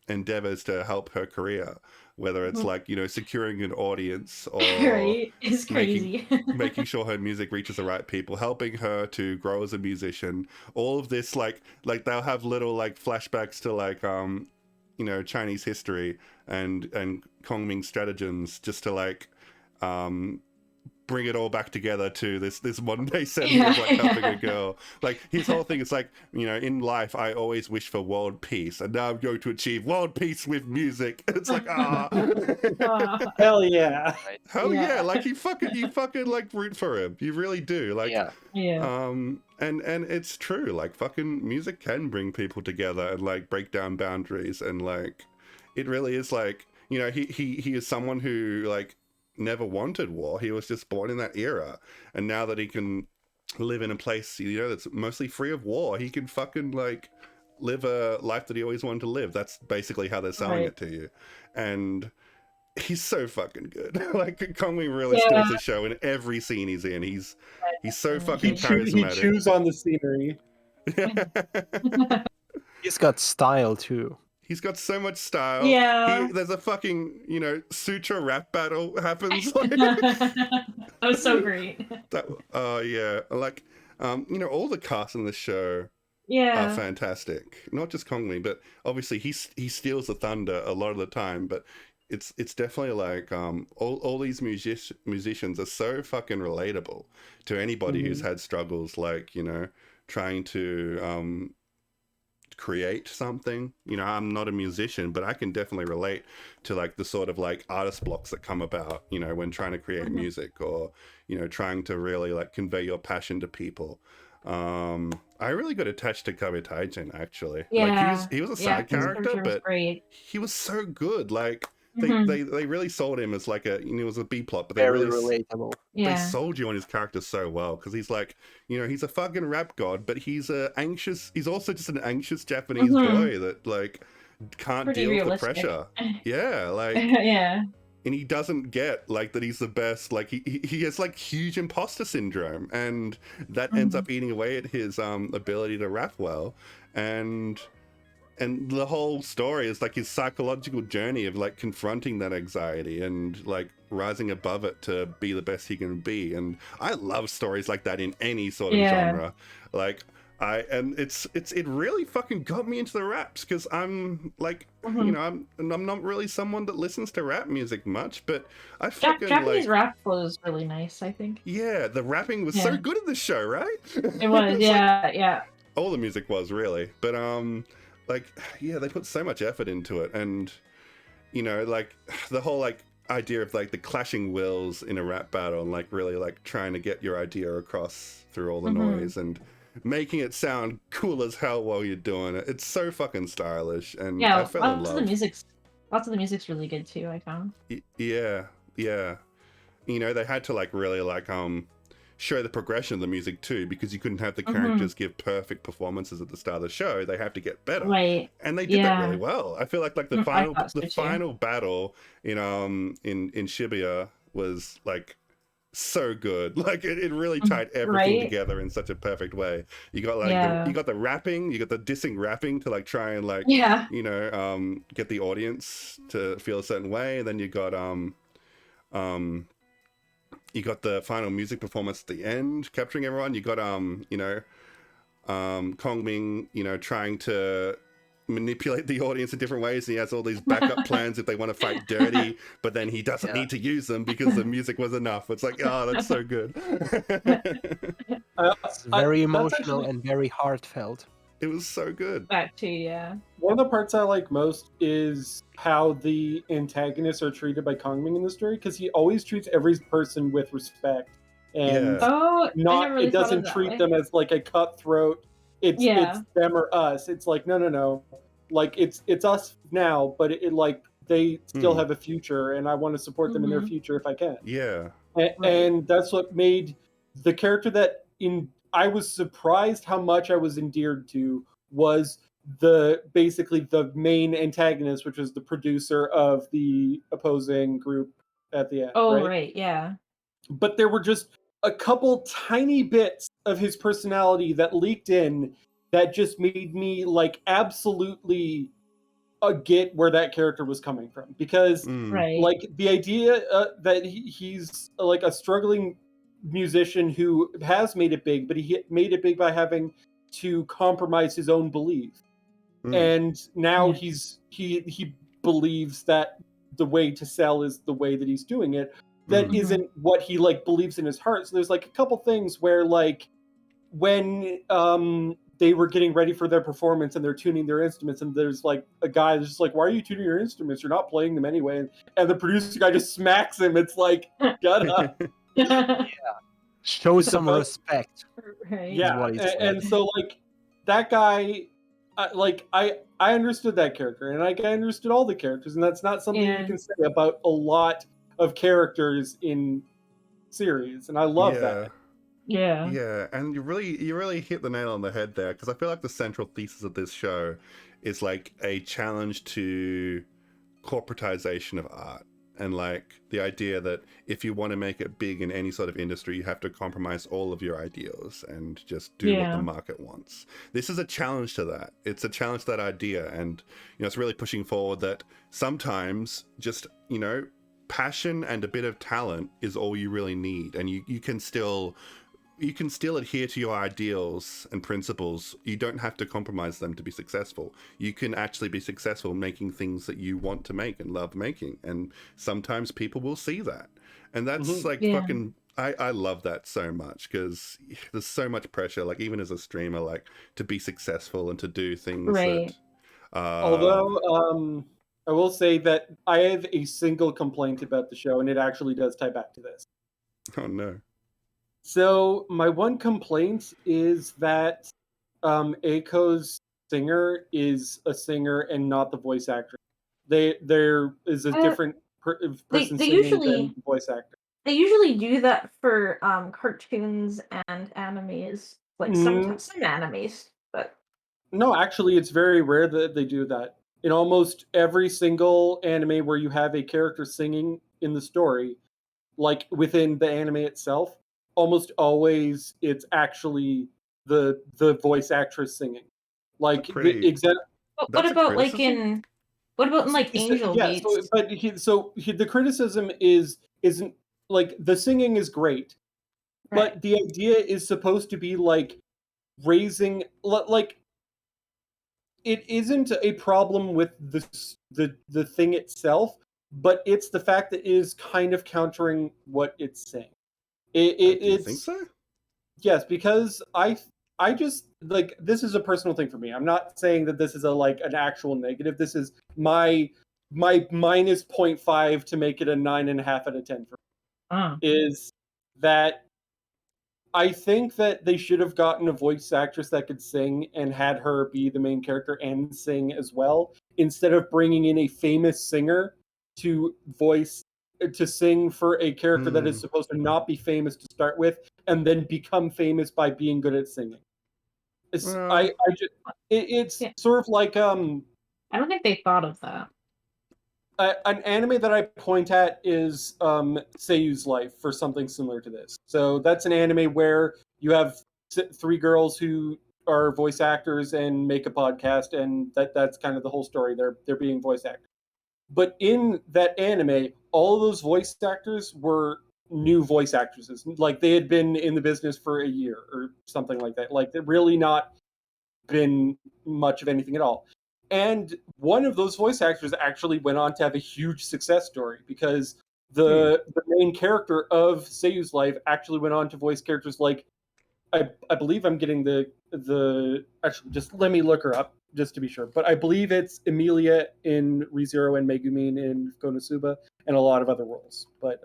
Speaker 1: endeavors to help her career, whether it's like, you know, securing an audience or
Speaker 2: Right. It's crazy.
Speaker 1: making sure her music reaches the right people, helping her to grow as a musician. All of this, like they'll have little like flashbacks to like you know, Chinese history and Kongming stratagems, just to like bring it all back together to this modern day setting of like helping a girl. Like his whole thing is like, you know, in life I always wish for world peace, and now I'm going to achieve world peace with music. It's like,
Speaker 3: Hell yeah.
Speaker 1: hell
Speaker 2: Yeah.
Speaker 1: yeah. Like you fucking like root for him. You really do. Like
Speaker 4: Yeah.
Speaker 2: Yeah.
Speaker 1: and it's true, like fucking music can bring people together and like break down boundaries, and like it really is like, you know, he is someone who like never wanted war. He was just born in that era, and now that he can live in a place, you know, that's mostly free of war, he can fucking like live a life that he always wanted to live. That's basically how they're selling
Speaker 2: Right.
Speaker 1: it to you. And he's so fucking good. Like Kongming really steals the show in every scene he's in. He's so
Speaker 3: He,
Speaker 1: fucking
Speaker 3: he
Speaker 1: charismatic.
Speaker 3: chews on the scenery.
Speaker 4: He's got style too.
Speaker 1: He's got so much style.
Speaker 2: Yeah.
Speaker 1: There's a fucking, you know, sutra rap battle happens. Like,
Speaker 2: That was so great.
Speaker 1: that, yeah. Like, you know, all the cast in the show are
Speaker 2: Yeah.
Speaker 1: fantastic. Not just Kongming, but obviously he steals the thunder a lot of the time. But it's definitely like all these musicians are so fucking relatable to anybody who's had struggles, like, you know, trying to create something. You know, I'm not a musician, but I can definitely relate to like the sort of like artist blocks that come about, you know, when trying to create music, or, you know, trying to really like convey your passion to people. I really got attached to Kabitaijin, actually.
Speaker 2: Yeah.
Speaker 1: Like he was a
Speaker 2: Yeah,
Speaker 1: side
Speaker 2: his
Speaker 1: character,
Speaker 2: character was
Speaker 1: but
Speaker 2: great.
Speaker 1: he was so good. Like
Speaker 2: Mhm.
Speaker 1: they really sold him as like a, you know, it was a B plot, but they
Speaker 4: Very
Speaker 1: really
Speaker 4: relatable.
Speaker 1: they
Speaker 2: Yeah.
Speaker 1: sold you on his character so well, because he's like, you know, he's a fucking rap god, but he's also just an anxious Japanese boy that like can't
Speaker 2: Pretty
Speaker 1: deal with
Speaker 2: realistic.
Speaker 1: the pressure. Yeah, like,
Speaker 2: Yeah.
Speaker 1: and he doesn't get like that he's the best. Like he has like huge imposter syndrome, and that ends up eating away at his ability to rap well. And the whole story is like his psychological journey of like confronting that anxiety and like rising above it to be the best he can be. And I love stories like that in any sort of genre. Like it really fucking got me into the raps, because I'm like, you know, I'm not really someone that listens to rap music much, but I fucking
Speaker 2: Japanese
Speaker 1: like,
Speaker 2: rap was really nice, I think.
Speaker 1: yeah, the rapping was so good in the show, right?
Speaker 2: It was,
Speaker 1: It's like,
Speaker 2: yeah.
Speaker 1: all the music was really, but like, yeah, they put so much effort into it. And, you know, like the whole like idea of like the clashing wills in a rap battle, and like really like trying to get your idea across through all the noise and making it sound cool as hell while you're doing it. It's so fucking stylish, and I fell in
Speaker 2: Lots
Speaker 1: love.
Speaker 2: of the music's really good too, I found.
Speaker 1: Yeah. You know, they had to like really like show the progression of the music too, because you couldn't have the characters give perfect performances at the start of the show. They have to get better,
Speaker 2: Right.
Speaker 1: and they did that really well. I feel like the final
Speaker 2: thought so, too.
Speaker 1: final battle in Shibuya was like so good. Like it really tied everything together in such a perfect way. You got like you got the rapping, you got the dissing rapping to like try and like you know, get the audience to feel a certain way, and then you got you got the final music performance at the end, capturing everyone. You got Kong Ming, trying to manipulate the audience in different ways. And he has all these backup plans if they want to fight dirty, but then he doesn't need to use them because the music was enough. It's like, oh, that's so good.
Speaker 4: It's very emotional
Speaker 3: actually,
Speaker 4: and very heartfelt.
Speaker 1: It was so good.
Speaker 2: That too, yeah.
Speaker 3: one of the parts I like most is how the antagonists are treated by Kong Ming in the story, because he always treats every person with respect, and
Speaker 1: Yeah.
Speaker 2: Oh, I never really
Speaker 3: it
Speaker 2: thought of
Speaker 3: doesn't
Speaker 2: that
Speaker 3: treat
Speaker 2: way.
Speaker 3: them as like a cutthroat. It's them or us. It's like no. Like it's us now, but it like they still have a future, and I want to support them in their future if I can.
Speaker 1: Yeah.
Speaker 3: And that's what made the character that I was surprised how much I was endeared to was basically the main antagonist, which was the producer of the opposing group at the end.
Speaker 2: Oh, right, yeah.
Speaker 3: But there were just a couple tiny bits of his personality that leaked in that just made me like absolutely get where that character was coming from, because
Speaker 2: Right.
Speaker 3: like the idea that he's like a struggling musician who has made it big, but he made it big by having to compromise his own belief, and now he believes that the way to sell is the way that he's doing it. That isn't what he like believes in his heart. So there's like a couple things where like when they were getting ready for their performance and they're tuning their instruments, and there's like a guy that's just like, why are you tuning your instruments? You're not playing them anyway. And the producer guy just smacks him. It's like, shut up.
Speaker 4: Show some respect.
Speaker 2: Right.
Speaker 3: Yeah. And so like that guy, I understood that character, and like I understood all the characters, and that's not something you can say about a lot of characters in series, and I love that.
Speaker 1: Yeah, and you really hit the nail on the head there, because I feel like the central thesis of this show is like a challenge to corporatization of art, and like the idea that if you want to make it big in any sort of industry, you have to compromise all of your ideals and just do what the market wants. This is a challenge to that. It's a challenge to that idea, and it's really pushing forward that sometimes just passion and a bit of talent is all you really need, and you can still adhere to your ideals and principles. You don't have to compromise them to be successful. You can actually be successful making things that you want to make and love making. And sometimes people will see that. And that's fucking, I love that so much, because there's so much pressure, like even as a streamer, like to be successful and to do things that...
Speaker 3: Although, I will say that I have a single complaint about the show, and it actually does tie back to this.
Speaker 1: Oh no. So
Speaker 3: my one complaint is that Aiko's singer is a singer and not the voice actor. There is a different person singing than the voice actor.
Speaker 2: They usually do that for cartoons and animes, like some animes, but
Speaker 3: no, actually, it's very rare that they do that. In almost every single anime where you have a character singing in the story, like within the anime itself, almost always it's actually the voice actress singing. Like
Speaker 2: what about like in Angel Beats?
Speaker 3: The criticism isn't like the singing is great, but the idea is supposed to be like raising like it isn't a problem with the thing itself, but it's the fact that it is kind of countering what it's saying.
Speaker 1: Do you think so?
Speaker 3: Yes, because I just like, this is a personal thing for me. I'm not saying that this is an actual negative. This is my minus 0.5 to make it a 9.5 out of 10 for me. Is that I think that they should have gotten a voice actress that could sing and had her be the main character and sing as well, instead of bringing in a famous singer to sing for a character that is supposed to not be famous to start with and then become famous by being good at singing. It's sort of like
Speaker 2: I don't think they thought of that.
Speaker 3: An anime that I point at is Seiyu's Life for something similar to this. So that's an anime where you have 3 girls who are voice actors and make a podcast, and that's kind of the whole story. They're being voice actors. But in that anime, all of those voice actors were new voice actresses. Like they had been in the business for a year or something like that. Like they're really not been much of anything at all. And one of those voice actors actually went on to have a huge success story because the main character of Seiyu's life actually went on to voice characters like I believe I'm getting the actually just let me look her up just to be sure. But I believe it's Emilia in ReZero and Megumin in Konosuba and a lot of other roles. But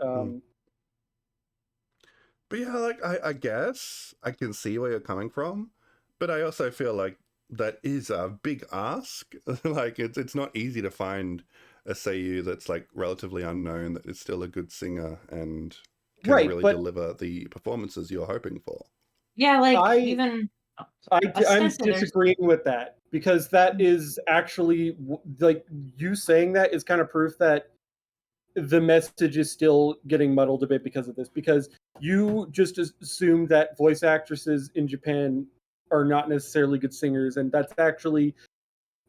Speaker 1: But yeah, like I guess I can see where you're coming from, but I also feel like that is a big ask. Like it's not easy to find a Seiyu that's like relatively unknown that is still a good singer and can
Speaker 3: right,
Speaker 1: really
Speaker 3: but
Speaker 1: deliver the performances you're hoping for.
Speaker 2: Yeah, like
Speaker 3: I
Speaker 2: even I was
Speaker 3: I'm
Speaker 2: gonna say there's
Speaker 3: disagreeing with that because that is actually like you saying that is kind of proof that the message is still getting muddled a bit because of this. Because you just assume that voice actresses in Japan are not necessarily good singers, and that's actually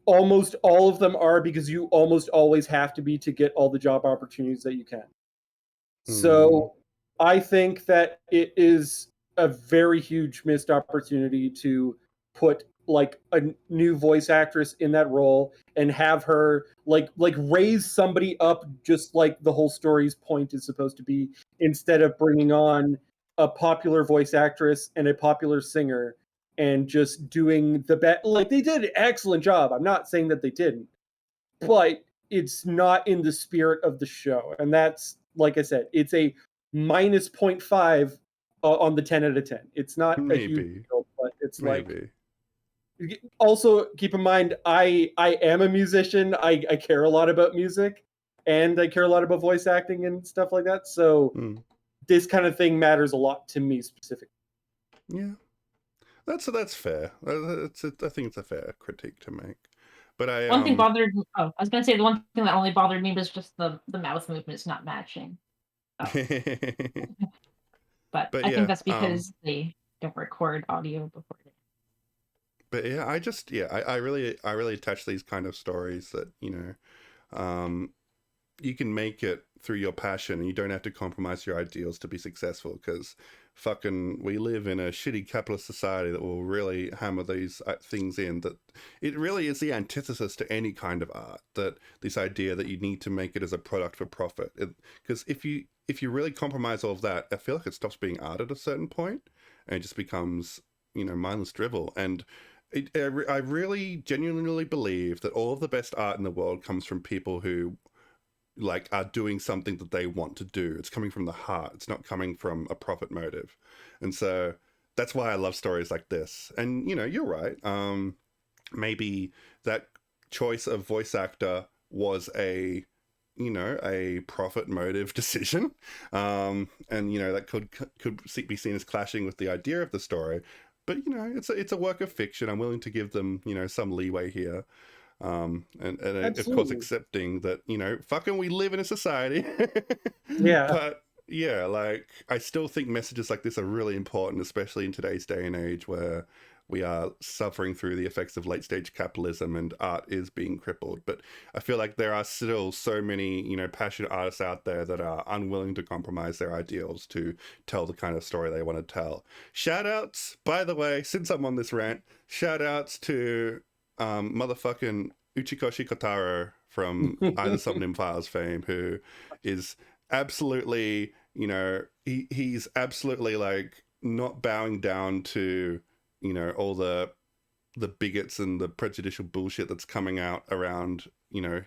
Speaker 3: almost all of them are because you almost always have to be to get all the job opportunities that you can. So I think that it is a very huge missed opportunity to put like a new voice actress in that role and have her like raise somebody up just like the whole story's point is supposed to be instead of bringing on a popular voice actress and a popular singer and just doing the best. Like they did an excellent job. I'm not saying that they didn't, but it's not in the spirit of the show. And that's, like I said, it's a minus 0.5 on the 10 out of 10. It's not a huge
Speaker 1: Maybe.
Speaker 3: deal, but it's like.
Speaker 1: Maybe.
Speaker 3: Also, keep in mind, I am a musician. I care a lot about music, and I care a lot about voice acting and stuff like that. So this kind of thing matters a lot to me specifically.
Speaker 1: Yeah, that's fair. I think it's a fair critique to make. But I
Speaker 2: one thing bothered. Oh, I was gonna say the one thing that only bothered me was just the mouth movements not matching. Oh. But I
Speaker 1: yeah,
Speaker 2: think that's because they don't record audio before they.
Speaker 1: But yeah, I really attach these kind of stories that you can make it through your passion and you don't have to compromise your ideals to be successful because fucking we live in a shitty capitalist society that will really hammer these things in, that it really is the antithesis to any kind of art, that this idea that you need to make it as a product for profit, because if you really compromise all of that, I feel like it stops being art at a certain point and it just becomes mindless drivel. And I really genuinely believe that all of the best art in the world comes from people who like are doing something that they want to do. It's coming from the heart. It's not coming from a profit motive. And so that's why I love stories like this. And you're right. Maybe that choice of voice actor was a profit motive decision. And that could be seen as clashing with the idea of the story. But it's a work of fiction. I'm willing to give them some leeway here. And of course accepting that fucking we live in a society.
Speaker 3: Yeah.
Speaker 1: But yeah, like I still think messages like this are really important, especially in today's day and age where we are suffering through the effects of late stage capitalism and art is being crippled. But I feel like there are still so many passionate artists out there that are unwilling to compromise their ideals to tell the kind of story they want to tell. Shout outs, by the way, since I'm on this rant, shout outs to motherfucking Uchikoshi Kotaro from Either Subnim Files fame, who is absolutely, he's absolutely like not bowing down to, all the bigots and the prejudicial bullshit that's coming out around,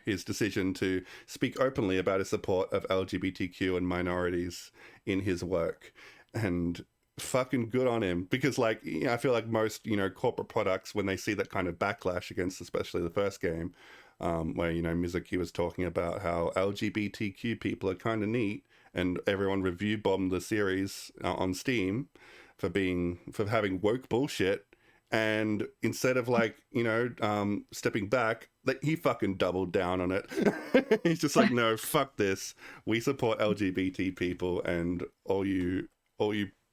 Speaker 1: his decision to speak openly about his support of LGBTQ and minorities in his work. And fucking good on him, because like I feel like most corporate products, when they see that kind of backlash against especially the first game, where Mizuki was talking about how LGBTQ people are kind of neat, and everyone review bombed the series on Steam for having woke bullshit, and instead of stepping back, like he fucking doubled down on it. He's just like, no, fuck this, we support LGBT people, and all you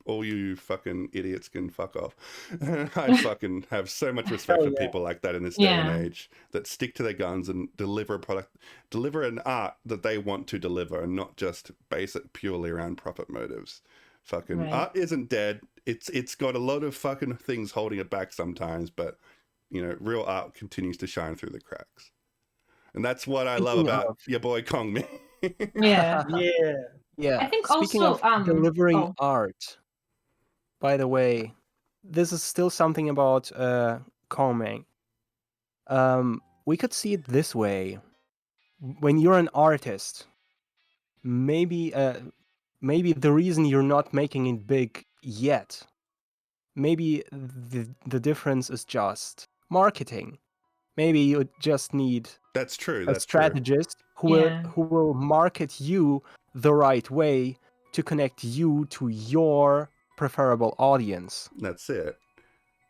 Speaker 1: all you fucking idiots can fuck off. I fucking have so much respect
Speaker 3: Hell
Speaker 1: for
Speaker 3: yeah.
Speaker 1: people like that in this day and
Speaker 2: Yeah.
Speaker 1: age that stick to their guns and deliver a product, deliver an art that they want to deliver, and not just base it purely around profit motives. Fucking
Speaker 2: Right.
Speaker 1: art isn't dead. It's got a lot of fucking things holding it back sometimes, but you know, real art continues to shine through the cracks. And that's what I love
Speaker 4: Speaking
Speaker 1: about
Speaker 4: of-
Speaker 1: your boy Kong Me.
Speaker 2: Yeah.
Speaker 3: Yeah.
Speaker 4: Yeah.
Speaker 2: I think
Speaker 4: Speaking
Speaker 2: also,
Speaker 4: of delivering
Speaker 2: oh.
Speaker 4: art, by the way, this is still something about Kongming. We could see it this way. When you're an artist, maybe the reason you're not making it big yet, maybe the difference is just marketing. Maybe you just need
Speaker 1: That's true.
Speaker 4: a
Speaker 1: That's true.
Speaker 4: strategist
Speaker 2: Yeah.
Speaker 4: who will market you the right way to connect you to your preferable audience.
Speaker 1: That's it.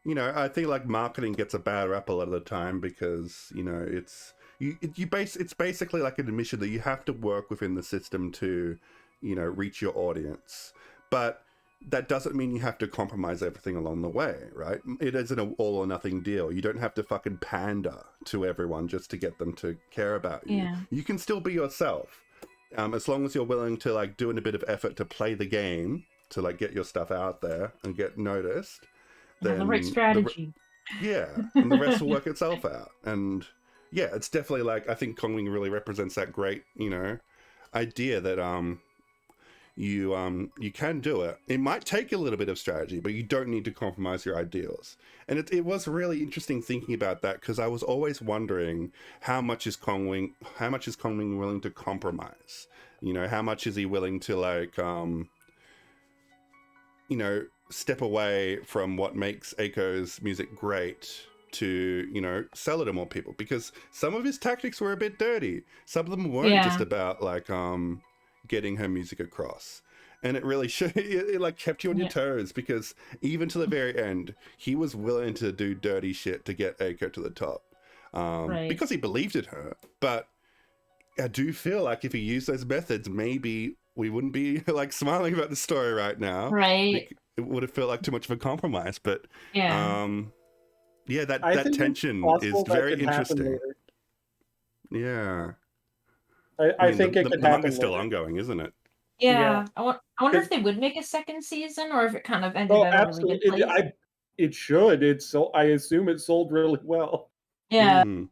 Speaker 1: You know, I think like marketing gets a bad rap a lot of the time because you know it's it's basically like an admission that you have to work within the system to, you know, reach your audience, but that doesn't mean you have to compromise everything along the way, right? It isn't an all or nothing deal. You don't have to fucking pander to everyone just to get them to care about you.
Speaker 2: Yeah.
Speaker 1: You can still be yourself, as long as you're willing to like do in a bit of effort to play the game, to like get your stuff out there and get noticed.
Speaker 2: Have the right strategy.
Speaker 1: Yeah, and the rest will work itself out. And yeah, it's definitely like, I think Kongming really represents that great, you know, idea that you can do it. It might take a little bit of strategy, but you don't need to compromise your ideals. And it was really interesting thinking about that, because I was always wondering how much is Kongming willing to compromise? You know, how much is he willing to like you know, step away from what makes Aiko's music great to, you know, sell it to more people? Because some of his tactics were a bit dirty. Some of them weren't just about like getting her music across. And it really it like kept you on your toes, because even to the very end, he was willing to do dirty shit to get Aiko to the top. Because he believed in her. But I do feel like if he used those methods, maybe we wouldn't be like smiling about the story right now.
Speaker 2: Right.
Speaker 1: It would have felt like too much of a compromise. But
Speaker 2: Yeah.
Speaker 1: yeah,
Speaker 3: I
Speaker 1: that
Speaker 3: think
Speaker 1: tension
Speaker 3: it's
Speaker 1: is
Speaker 3: possible that
Speaker 1: very
Speaker 3: could happen
Speaker 1: interesting.
Speaker 3: later.
Speaker 1: Yeah.
Speaker 3: I
Speaker 1: mean,
Speaker 3: think it could
Speaker 1: the
Speaker 3: happen
Speaker 1: manga's still
Speaker 3: later.
Speaker 1: ongoing, isn't it?
Speaker 2: Yeah. I wonder if
Speaker 3: 'Cause-
Speaker 2: they would make a second season, or if it kind of ended
Speaker 3: Oh,
Speaker 2: at a really good
Speaker 3: absolutely.
Speaker 2: place.
Speaker 3: It should. I assume it sold really well.
Speaker 2: Yeah.
Speaker 1: Mm.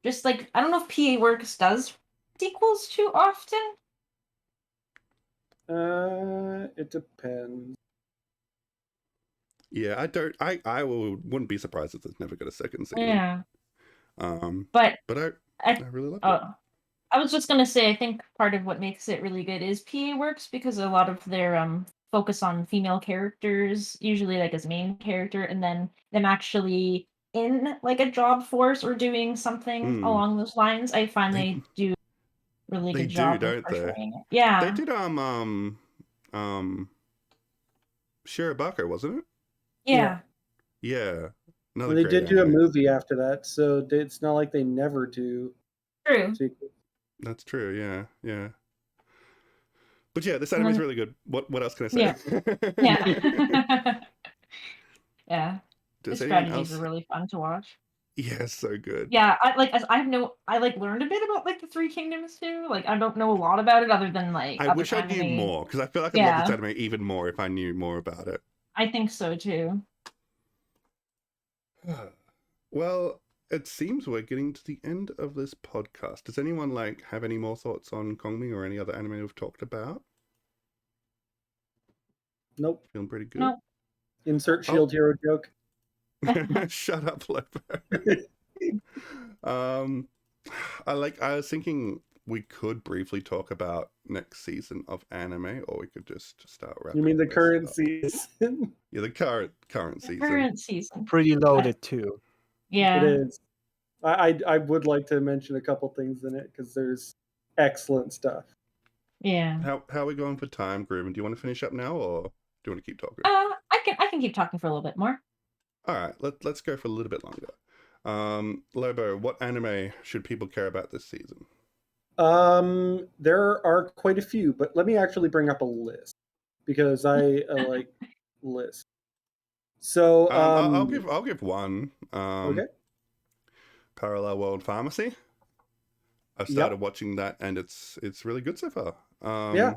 Speaker 2: Just like, I don't know if PA Works does sequels too often.
Speaker 3: It depends.
Speaker 1: Yeah, I wouldn't be surprised if there's never got a second season.
Speaker 2: Yeah.
Speaker 1: But
Speaker 2: I
Speaker 1: I really loved it.
Speaker 2: I was just gonna say, I think part of what makes it really good is PA Works, because a lot of their focus on female characters, usually like as main character, and then them actually in like a job force or doing something along those lines. I find they do a really
Speaker 1: They
Speaker 2: good
Speaker 1: do,
Speaker 2: job of
Speaker 1: don't they?
Speaker 2: portraying it. Yeah.
Speaker 1: They did Shirobako, wasn't it?
Speaker 2: Yeah.
Speaker 1: Yeah. Another
Speaker 3: And they
Speaker 1: great
Speaker 3: did do a
Speaker 1: anime.
Speaker 3: movie after that, so it's not like they never do
Speaker 2: True.
Speaker 3: sequels.
Speaker 1: That's true, yeah. But yeah, this
Speaker 2: And
Speaker 1: anime's
Speaker 2: then-
Speaker 1: really good. What else can I say?
Speaker 2: Yeah. Yeah. The
Speaker 1: Does anyone
Speaker 2: strategies
Speaker 1: else?
Speaker 2: are really fun to watch.
Speaker 1: Yeah, so good.
Speaker 2: Yeah, I learned a bit about like the Three Kingdoms too. Like, I don't know a lot about it other than like
Speaker 1: I
Speaker 2: other
Speaker 1: wish I knew
Speaker 2: anime.
Speaker 1: more, because I feel like I'd love this anime even more if I knew more about it.
Speaker 2: I think so too.
Speaker 1: Well, it seems we're getting to the end of this podcast. Does anyone like have any more thoughts on Kongming or any other anime we've talked about?
Speaker 3: Nope.
Speaker 1: Feeling pretty good.
Speaker 2: Nope.
Speaker 3: Insert Shield Hero joke.
Speaker 1: Shut up, Lobo. I was thinking we could briefly talk about next season of anime, or we could just start wrapping.
Speaker 3: You mean the
Speaker 1: this
Speaker 3: current
Speaker 1: up.
Speaker 3: season?
Speaker 1: Yeah, the current season.
Speaker 2: Current season.
Speaker 4: Pretty loaded too.
Speaker 2: Yeah.
Speaker 3: It is. I would like to mention a couple things in it because there's excellent stuff.
Speaker 2: Yeah.
Speaker 1: How are we going for time, Grooven? Do you want to finish up now, or do you want to keep talking?
Speaker 2: I can keep talking for a little bit more.
Speaker 1: All right, let's go for a little bit longer. Lobo, what anime should people care about this season?
Speaker 3: There are quite a few, but let me actually bring up a list. because I like lists. So
Speaker 1: I'll give one.
Speaker 3: okay.
Speaker 1: Parallel World Pharmacy. I've started watching that, and it's really good so far.
Speaker 3: Yeah.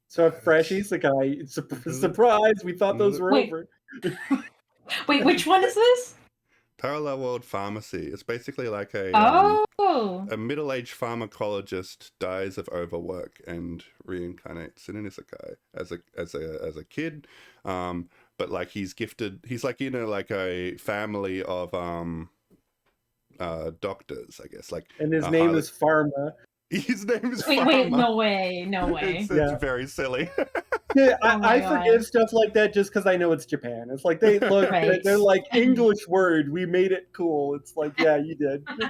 Speaker 3: So freshies, the guy, surprise! We thought those were over.
Speaker 2: Wait, which one is this?
Speaker 1: Parallel World Pharmacy. It's basically like a middle-aged pharmacologist dies of overwork and reincarnates in an isekai as a kid. But like he's gifted. He's like like a family of doctors, I guess. Like,
Speaker 3: and his name is Pharma.
Speaker 1: His name is
Speaker 2: Pharma. Wait, no way.
Speaker 1: It's very silly.
Speaker 3: Yeah, I forgive stuff like that just because I know it's Japan. It's like they look, they're like English word. We made it cool. It's like, yeah, you did. Cool.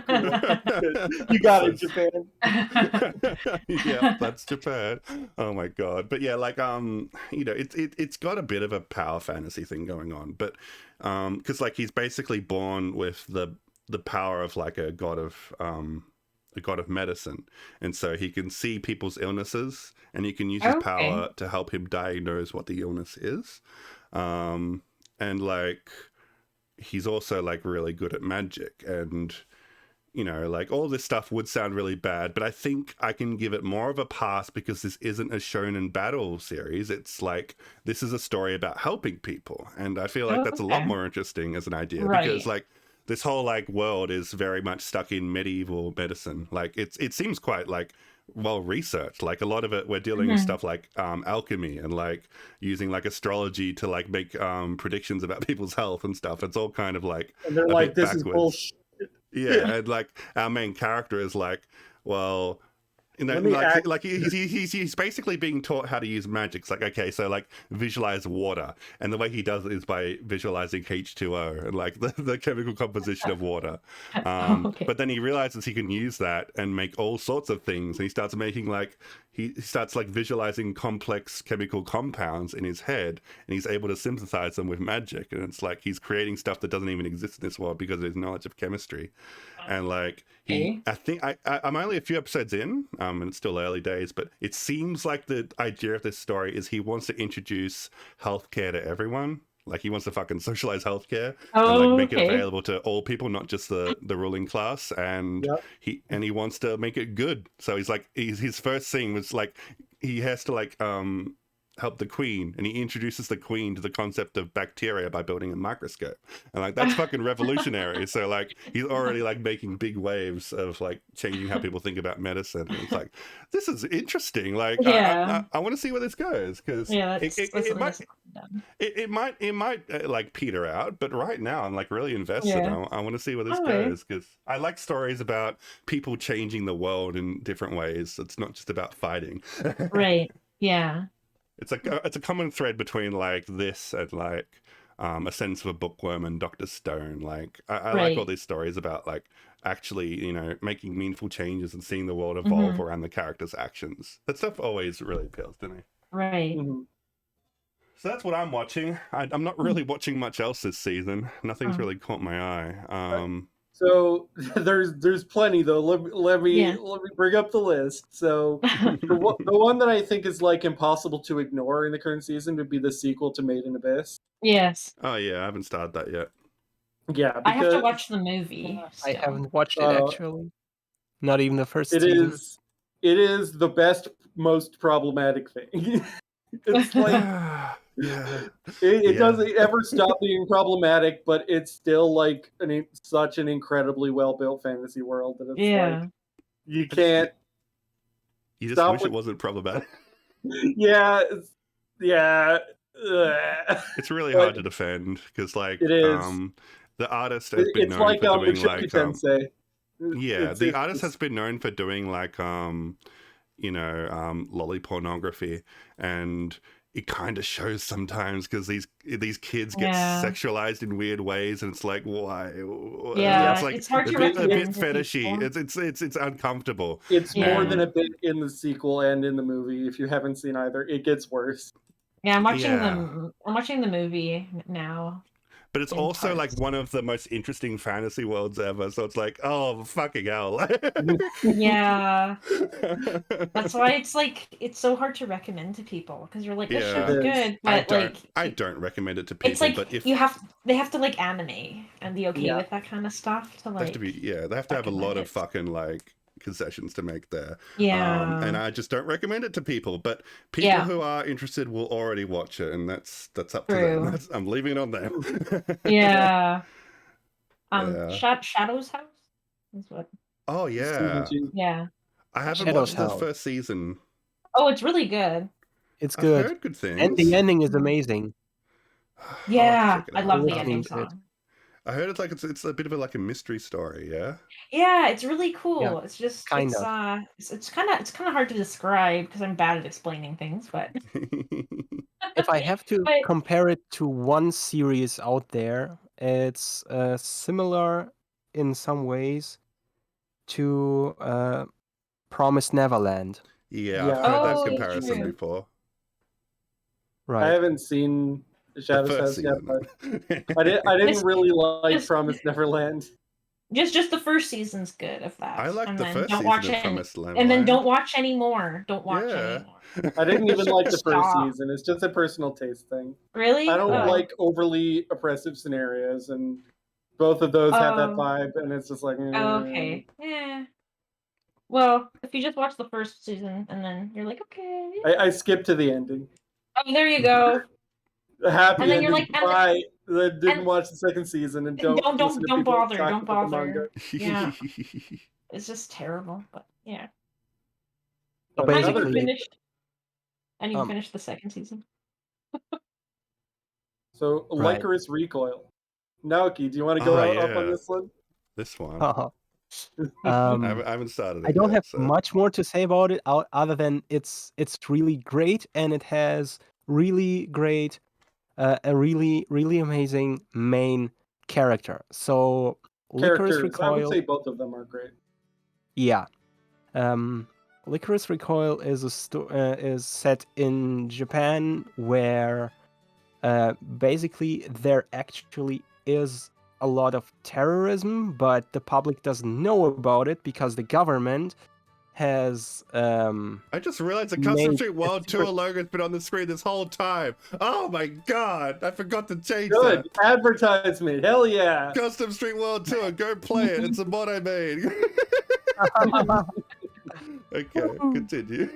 Speaker 3: You got it, Japan.
Speaker 1: Yeah, that's Japan. Oh my god. But yeah, like it's got a bit of a power fantasy thing going on, but because like he's basically born with the power of like a god of medicine, and so he can see people's illnesses and he can use his power to help him diagnose what the illness is, and like he's also like really good at magic, and like all this stuff would sound really bad, but I think I can give it more of a pass because this isn't a shonen battle series. It's like this is a story about helping people, and I feel like that's a lot more interesting as an idea, because like this whole like world is very much stuck in medieval medicine. Like it seems quite like well researched. Like a lot of it, we're dealing with stuff like alchemy and like using like astrology to like make predictions about people's health and stuff. It's all kind of like
Speaker 3: and they're like, this is bullshit.
Speaker 1: Yeah, and like our main character is like, well, like he's basically being taught how to use magic. It's like, okay, so like visualize water, and the way he does it is by visualizing H2O and like the chemical composition of water. But then he realizes he can use that and make all sorts of things, and he starts making like he starts like visualizing complex chemical compounds in his head, and he's able to synthesize them with magic, and it's like he's creating stuff that doesn't even exist in this world because of his knowledge of chemistry. And like I think I'm only a few episodes in, and it's still early days, but it seems like the idea of this story is he wants to introduce healthcare to everyone. Like he wants to fucking socialize healthcare and like make it available to all people, not just the ruling class. And he wants to make it good. So he's like his first scene was like he has to like help the queen, and he introduces the queen to the concept of bacteria by building a microscope, and like that's fucking revolutionary. So like he's already like making big waves of like changing how people think about medicine, and it's like this is interesting. Like I want to see where this goes, because it might like peter out, but right now I'm like really invested. I want to see where this goes, because I like stories about people changing the world in different ways. It's not just about fighting. It's like it's a common thread between like this and like A Sense of a Bookworm and Dr. Stone. Like I like all these stories about like actually making meaningful changes and seeing the world evolve around the characters' actions. That stuff always really appeals to me. So that's what I'm watching. I'm not really watching much else this season. Nothing's really caught my eye.
Speaker 3: So there's plenty though. Let me bring up the list. So the one that I think is like impossible to ignore in the current season would be the sequel to Made in Abyss.
Speaker 2: Yes.
Speaker 1: Oh yeah, I haven't started that yet.
Speaker 3: Yeah,
Speaker 2: I have to watch the movie.
Speaker 4: I haven't watched it actually. Not even the first season.
Speaker 3: It is the best, most problematic thing. It's like it doesn't ever stop being problematic, but it's still like such an incredibly well built fantasy world that it's like you can't.
Speaker 1: You just wish it wasn't problematic.
Speaker 3: It's
Speaker 1: really hard to defend because like
Speaker 3: it is.
Speaker 1: The artist has been known for doing like the artist has been known for doing like lolly pornography, and it kind of shows sometimes because these kids get sexualized in weird ways, and it's like why? It's like it's hard to a bit fetishy. It's uncomfortable.
Speaker 3: It's more than a bit in the sequel and in the movie. If you haven't seen either, it gets worse.
Speaker 2: Yeah, I'm watching I'm watching the movie now.
Speaker 1: But it's
Speaker 2: in
Speaker 1: also like
Speaker 2: parts.
Speaker 1: one of the most interesting fantasy worlds ever. So it's like, oh fucking hell.
Speaker 2: Yeah. That's why it's like it's so hard to recommend to people because you're like this
Speaker 1: Yeah.
Speaker 2: shit's
Speaker 3: It is.
Speaker 2: good, but
Speaker 1: I don't recommend it to
Speaker 2: it's
Speaker 1: people,
Speaker 2: like
Speaker 1: but if
Speaker 2: they have to like anime and be okay
Speaker 3: Yeah.
Speaker 2: with that kind of stuff to
Speaker 1: they have
Speaker 2: like
Speaker 1: to be, they have to have a lot
Speaker 2: recommend
Speaker 1: of
Speaker 2: it.
Speaker 1: fucking like concessions to make there.
Speaker 2: Yeah.
Speaker 1: And I just don't recommend it to people. But people
Speaker 2: Yeah.
Speaker 1: who are interested will already watch it, and that's up to
Speaker 2: True.
Speaker 1: them. I'm leaving it on them.
Speaker 2: Yeah.
Speaker 1: Yeah.
Speaker 2: Shadow's House is what.
Speaker 1: Oh
Speaker 3: Season
Speaker 1: yeah.
Speaker 3: 2.
Speaker 2: Yeah.
Speaker 1: I haven't
Speaker 4: Shadow's
Speaker 1: watched the
Speaker 4: House.
Speaker 1: first season.
Speaker 2: Oh, it's really good.
Speaker 4: It's
Speaker 1: I've
Speaker 4: good.
Speaker 1: heard good things.
Speaker 4: And the ending is amazing.
Speaker 1: I'll have to
Speaker 2: Yeah,
Speaker 1: check it
Speaker 2: I
Speaker 1: out.
Speaker 2: love the
Speaker 4: Listening
Speaker 2: ending
Speaker 4: to it.
Speaker 2: song.
Speaker 1: I heard it's like it's a bit of a mystery story. Yeah.
Speaker 2: Yeah, it's really cool.
Speaker 4: Yeah,
Speaker 2: It's just
Speaker 4: kind
Speaker 2: it's
Speaker 4: of.
Speaker 2: it's kind of hard to describe because I'm bad at explaining things, but
Speaker 4: If I have to
Speaker 2: But-
Speaker 4: compare it to one series out there, it's similar in some ways to Promised Neverland.
Speaker 1: Yeah,
Speaker 3: Yeah.
Speaker 1: I've heard that
Speaker 2: Oh,
Speaker 1: comparison
Speaker 2: true.
Speaker 1: before.
Speaker 3: I
Speaker 4: Right.
Speaker 3: haven't seen
Speaker 1: The
Speaker 3: Shadow's
Speaker 1: first
Speaker 3: House yet,
Speaker 1: season.
Speaker 3: but I didn't
Speaker 2: Just-
Speaker 3: really like
Speaker 2: just-
Speaker 3: Promised Neverland.
Speaker 2: just the first season's good of that.
Speaker 1: I like
Speaker 2: and
Speaker 1: the
Speaker 2: then
Speaker 1: first
Speaker 2: don't
Speaker 1: season
Speaker 2: watch
Speaker 1: of
Speaker 2: it
Speaker 1: Promised
Speaker 2: and then
Speaker 1: Neverland.
Speaker 2: don't watch anymore. Don't watch
Speaker 1: Yeah.
Speaker 2: anymore.
Speaker 3: I didn't even like the first
Speaker 2: Stop.
Speaker 3: season. It's just a personal taste thing.
Speaker 2: Really?
Speaker 3: I don't
Speaker 2: Oh.
Speaker 3: like overly oppressive scenarios, and both of those have that
Speaker 2: Oh.
Speaker 3: vibe, and it's just like.
Speaker 2: Oh, okay. Yeah. Well, if you just watch the first season and then you're like, okay.
Speaker 3: I skipped to the ending.
Speaker 2: Oh, there you go.
Speaker 3: The happy
Speaker 2: And then you're
Speaker 3: ending.
Speaker 2: like, and-
Speaker 3: Bye. I didn't
Speaker 2: and-
Speaker 3: watch the second season, and
Speaker 2: Don't
Speaker 3: listen to
Speaker 2: don't
Speaker 3: people
Speaker 2: bother.
Speaker 3: talk
Speaker 2: Don't
Speaker 3: about the manga.
Speaker 2: bother. Yeah. It's just terrible, but yeah.
Speaker 4: So
Speaker 3: But
Speaker 2: And
Speaker 3: another-
Speaker 2: you
Speaker 4: basically,
Speaker 2: finished. And you
Speaker 4: Um,
Speaker 2: finished the second season.
Speaker 3: So
Speaker 4: Right.
Speaker 3: Lycoris Recoil. Naoki, do you want to go
Speaker 1: Oh,
Speaker 3: up
Speaker 1: yeah.
Speaker 3: on this one?
Speaker 1: This one.
Speaker 4: I
Speaker 1: I haven't started it
Speaker 4: I don't
Speaker 1: yet,
Speaker 4: have
Speaker 1: so.
Speaker 4: much more to say about it other than it's really great and it has really great, a really amazing main character. So Licorice
Speaker 3: Characters. I would
Speaker 4: Recoil,
Speaker 3: say both of them are great.
Speaker 4: yeah. Licorice Recoil is is set in Japan where basically there actually is a lot of terrorism, but the public doesn't know about it because the government has
Speaker 1: I just realized the Custom
Speaker 4: made
Speaker 1: Street
Speaker 4: a
Speaker 1: World Tour
Speaker 4: secret-
Speaker 1: logo's been on the screen this whole time. Oh my god, I forgot to change
Speaker 3: Good
Speaker 1: that.
Speaker 3: advertisement. Hell yeah.
Speaker 1: Custom Street World Tour, go play it. It's a mod I made. Okay, continue.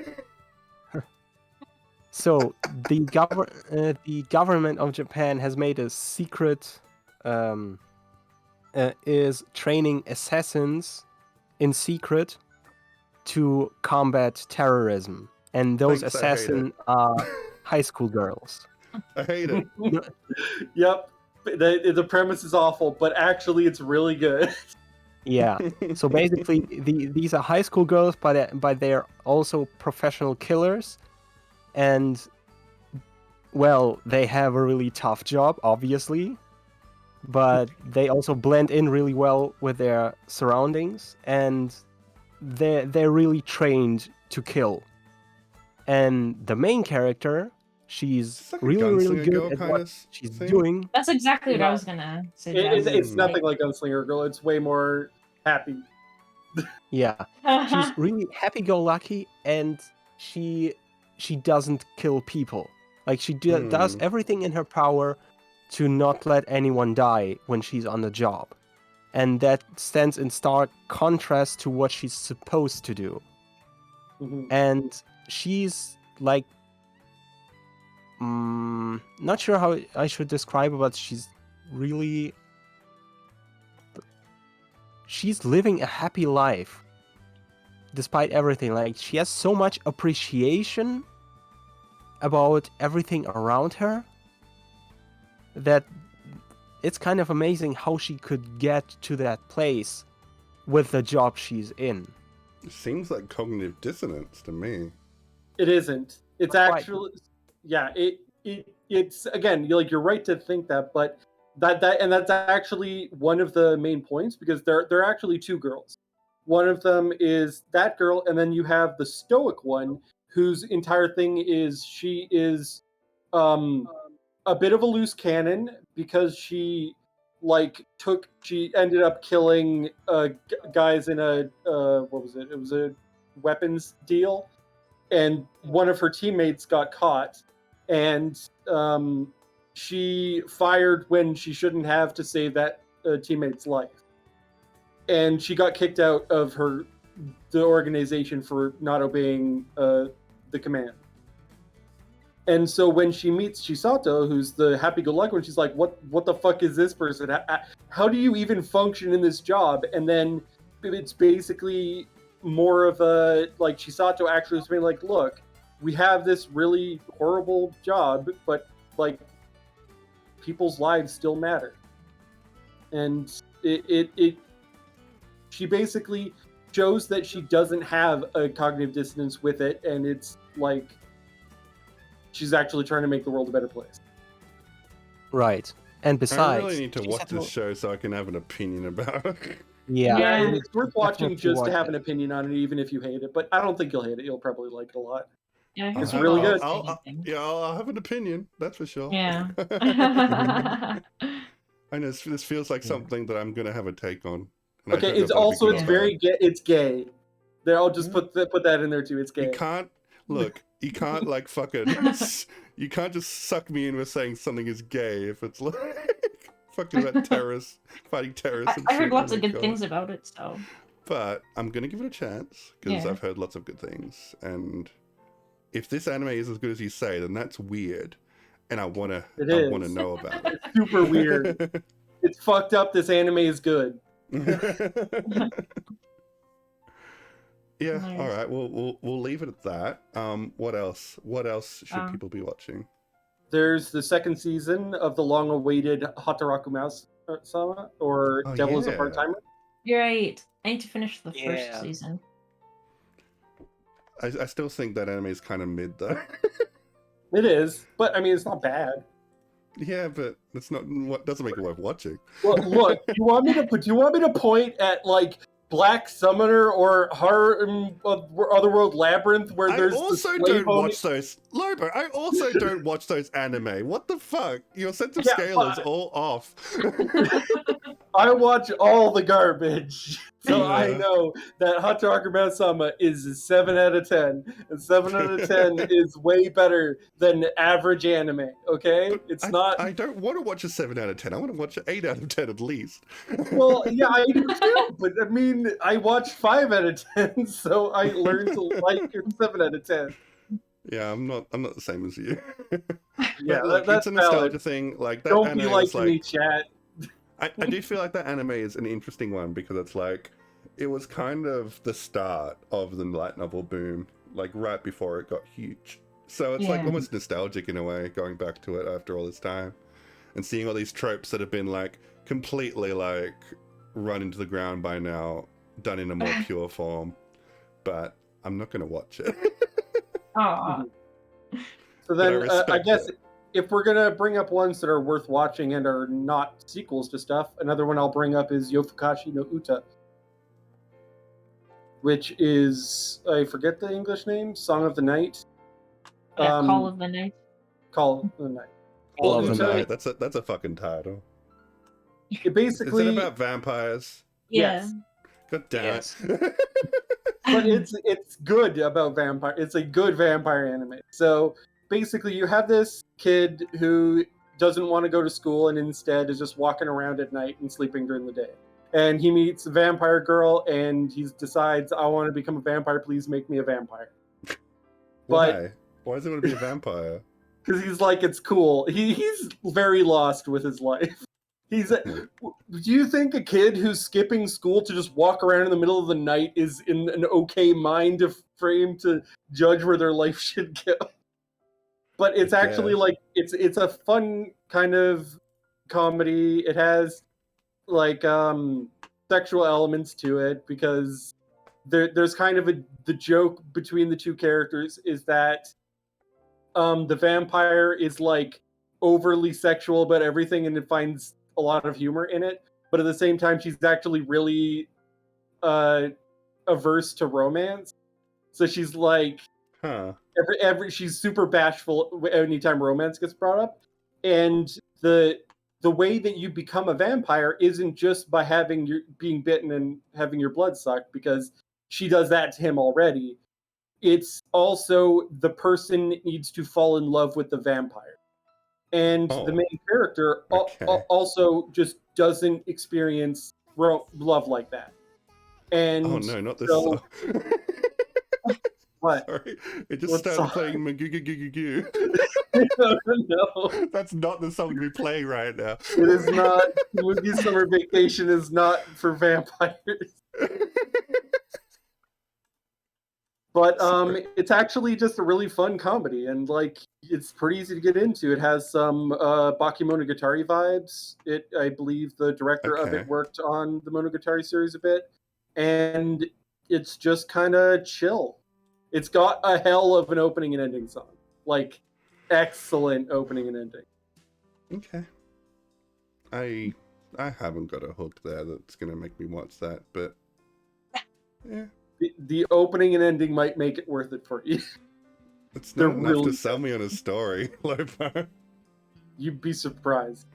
Speaker 4: So the government of Japan has made a secret, is training assassins in secret to combat terrorism, and those
Speaker 1: Thanks, I hate
Speaker 4: assassins are high school girls.
Speaker 1: I hate it.
Speaker 3: Yep. The premise is awful, but actually it's really good.
Speaker 4: Yeah. So basically, these are high school girls, but they're also professional killers, and well, they have a really tough job, obviously, but they also blend in really well with their surroundings, and they're really trained to kill. And the main character, she's
Speaker 1: It's like a
Speaker 4: really
Speaker 1: gunslinger
Speaker 4: good
Speaker 1: girl
Speaker 4: at
Speaker 1: kind
Speaker 4: what
Speaker 1: of
Speaker 4: she's
Speaker 1: thing.
Speaker 4: doing.
Speaker 2: That's exactly what I
Speaker 3: No.
Speaker 2: was gonna suggest.
Speaker 3: It's nothing like Gunslinger Girl. It's way more happy.
Speaker 4: Yeah. She's really happy-go-lucky, and she doesn't kill people. Like she does
Speaker 1: Hmm.
Speaker 4: everything in her power to not let anyone die when she's on the job, and that stands in stark contrast to what she's supposed to do.
Speaker 3: Mhm.
Speaker 4: And she's like, not sure how I should describe her, but she's living a happy life despite everything. Like she has so much appreciation about everything around her that it's kind of amazing how she could get to that place with the job she's in.
Speaker 1: It seems like cognitive dissonance to me.
Speaker 3: It isn't. It's
Speaker 4: Right.
Speaker 3: actually, yeah. It's again, you're right to think that, but that's actually one of the main points because there are actually two girls. One of them is that girl, and then you have the stoic one, whose entire thing is she is a bit of a loose cannon, because she ended up killing guys in a what was it? It was a weapons deal, and one of her teammates got caught, and she fired when she shouldn't have to save that teammate's life, and she got kicked out of the organization for not obeying the command. And so when she meets Chisato, who's the happy-go-lucky one, she's like, what the fuck is this person? How do you even function in this job? And then it's basically more of a, like, Chisato actually was being like, look, we have this really horrible job, but, like, people's lives still matter. And she basically shows that she doesn't have a cognitive dissonance with it, and it's like she's actually trying to make the world a better place.
Speaker 4: Right. And besides,
Speaker 1: I really need to watch this show so I can have an opinion about it.
Speaker 4: Yeah,
Speaker 2: Yeah.
Speaker 3: It's worth watching
Speaker 4: definitely
Speaker 3: just to
Speaker 4: watch
Speaker 3: have
Speaker 4: it.
Speaker 3: an opinion on it, even if you hate it. But I don't think you'll hate it. You'll probably like it a lot.
Speaker 2: Yeah,
Speaker 3: It's
Speaker 2: here's
Speaker 3: really
Speaker 2: what
Speaker 3: good.
Speaker 2: I'll
Speaker 1: I'll have an opinion. That's for sure.
Speaker 2: Yeah.
Speaker 1: I know this feels like something that I'm gonna have a take on. and I
Speaker 3: Okay,
Speaker 1: don't know
Speaker 3: it's
Speaker 1: if I'd be
Speaker 3: also
Speaker 1: good
Speaker 3: it's
Speaker 1: or
Speaker 3: very
Speaker 1: bad.
Speaker 3: gay. It's gay. There, I'll just put that in there too. It's
Speaker 1: You
Speaker 3: gay.
Speaker 1: can't look. You can't like fucking. You can't just suck me in with saying something is gay if it's like fucking about terrorists fighting terrorists.
Speaker 2: I heard
Speaker 1: shit.
Speaker 2: lots
Speaker 1: Oh
Speaker 2: of
Speaker 1: my
Speaker 2: good
Speaker 1: God.
Speaker 2: things about it, so
Speaker 1: But I'm gonna give it a chance because
Speaker 2: Yeah.
Speaker 1: I've heard lots of good things. And if this anime is as good as you say, then that's weird, and I wanna
Speaker 3: is.
Speaker 1: know about it.
Speaker 3: It's super weird. It's fucked up. This anime is good.
Speaker 1: Yeah.
Speaker 2: Nice.
Speaker 1: All right. We'll leave it at that. What else? What else should people be watching?
Speaker 3: There's the second season of the long-awaited Hataraku Mouse Sama, or
Speaker 1: Oh,
Speaker 3: Devil is a
Speaker 1: yeah.
Speaker 3: Part-Timer.
Speaker 2: you're right. I need to finish the
Speaker 4: Yeah.
Speaker 2: first season.
Speaker 1: I still think that anime is kind of mid though.
Speaker 3: It is, but I mean, it's not bad.
Speaker 1: Yeah, but that's not what doesn't make it worth watching.
Speaker 3: Well, look, do you want me to point at like Black Summoner or Otherworld Labyrinth, where
Speaker 1: I
Speaker 3: there's
Speaker 1: also
Speaker 3: the slave
Speaker 1: don't
Speaker 3: owning-
Speaker 1: watch those Lobo. I also don't watch those anime. What the fuck? Your sense of
Speaker 3: Yeah,
Speaker 1: scale is
Speaker 3: but-
Speaker 1: all off.
Speaker 3: I watch all the garbage, so
Speaker 1: Yeah.
Speaker 3: I know that Hataraku Mouse Sama is a 7 out of 10, and 7 out of 10 is way better than average anime. Okay,
Speaker 1: But
Speaker 3: it's not.
Speaker 1: I don't want to watch a 7 out of 10. I want to watch an 8 out of 10 at least.
Speaker 3: Well, yeah, I do too, but I mean, I watched 5 out of 10, so I learned to like 7 out of 10.
Speaker 1: Yeah, I'm not the same as you.
Speaker 3: Yeah,
Speaker 1: But look,
Speaker 3: that's
Speaker 1: it's a nostalgia
Speaker 3: valid.
Speaker 1: thing. Like that
Speaker 3: Don't
Speaker 1: anime
Speaker 3: be
Speaker 1: was
Speaker 3: like me, chat.
Speaker 1: I do feel like that anime is an interesting one because it's like it was kind of the start of the light novel boom, like right before it got huge. So it's like
Speaker 2: Yeah.
Speaker 1: almost nostalgic in a way, going back to it after all this time and seeing all these tropes that have been like completely like run into the ground by now, done in a more pure form. But I'm not gonna watch it.
Speaker 2: Aw.
Speaker 3: So
Speaker 1: But I
Speaker 3: then, I
Speaker 1: respect
Speaker 3: guess
Speaker 1: it.
Speaker 3: if we're gonna bring up ones that are worth watching and are not sequels to stuff, another one I'll bring up is Yofukashi no Uta, which is, I forget the English name, Song of the Night.
Speaker 2: Yeah, Call of the Night.
Speaker 3: Call of the Night.
Speaker 4: Call
Speaker 3: Well,
Speaker 4: of the
Speaker 3: Uta-
Speaker 4: Night.
Speaker 1: That's a fucking title.
Speaker 3: It basically,
Speaker 1: Is it about vampires?
Speaker 3: yes.
Speaker 1: God damn
Speaker 4: Yes.
Speaker 1: it.
Speaker 3: But it's good about vampire. It's a good vampire anime. So basically, you have this kid who doesn't want to go to school and instead is just walking around at night and sleeping during the day. And he meets a vampire girl, and he decides, "I want to become a vampire. Please make me a vampire."
Speaker 1: Why? Why does it want to be a vampire?
Speaker 3: Because he's like, it's cool. He's very lost with his life. Do you think a kid who's skipping school to just walk around in the middle of the night is in an okay mind for him to judge where their life should go? But it's actually
Speaker 1: guess.
Speaker 3: like it's a fun kind of comedy. It has like sexual elements to it because there's kind of the joke between the two characters is that the vampire is like overly sexual about everything and it finds a lot of humor in it, but at the same time she's actually really averse to romance. So she's like
Speaker 1: Huh.
Speaker 3: every she's super bashful anytime romance gets brought up, and the the way that you become a vampire isn't just by being bitten and having your blood sucked, because she does that to him already. It's also the person needs to fall in love with the vampire. And the main character also just doesn't experience love like that. And
Speaker 1: oh no, not this
Speaker 3: so,
Speaker 1: song.
Speaker 3: What?
Speaker 1: Sorry, it just
Speaker 3: What
Speaker 1: started
Speaker 3: song?
Speaker 1: playing Magoo.
Speaker 3: No,
Speaker 1: That's not the song to be playing right now.
Speaker 3: it is not. Movie Summer Vacation is not for vampires. But it's actually just a really fun comedy, and like it's pretty easy to get into. It has some Bakemonogatari vibes. I believe the director of
Speaker 1: Okay.
Speaker 3: it worked on the Monogatari series a bit, and it's just kind of chill. It's got a hell of an opening and ending song, like excellent opening and ending.
Speaker 1: Okay. I haven't got a hook there that's gonna make me watch that, but yeah.
Speaker 3: The opening and ending might make it worth it for you.
Speaker 1: It's
Speaker 3: They're
Speaker 1: not enough
Speaker 3: really
Speaker 1: to sell me on a story, Lobo.
Speaker 3: You'd be surprised.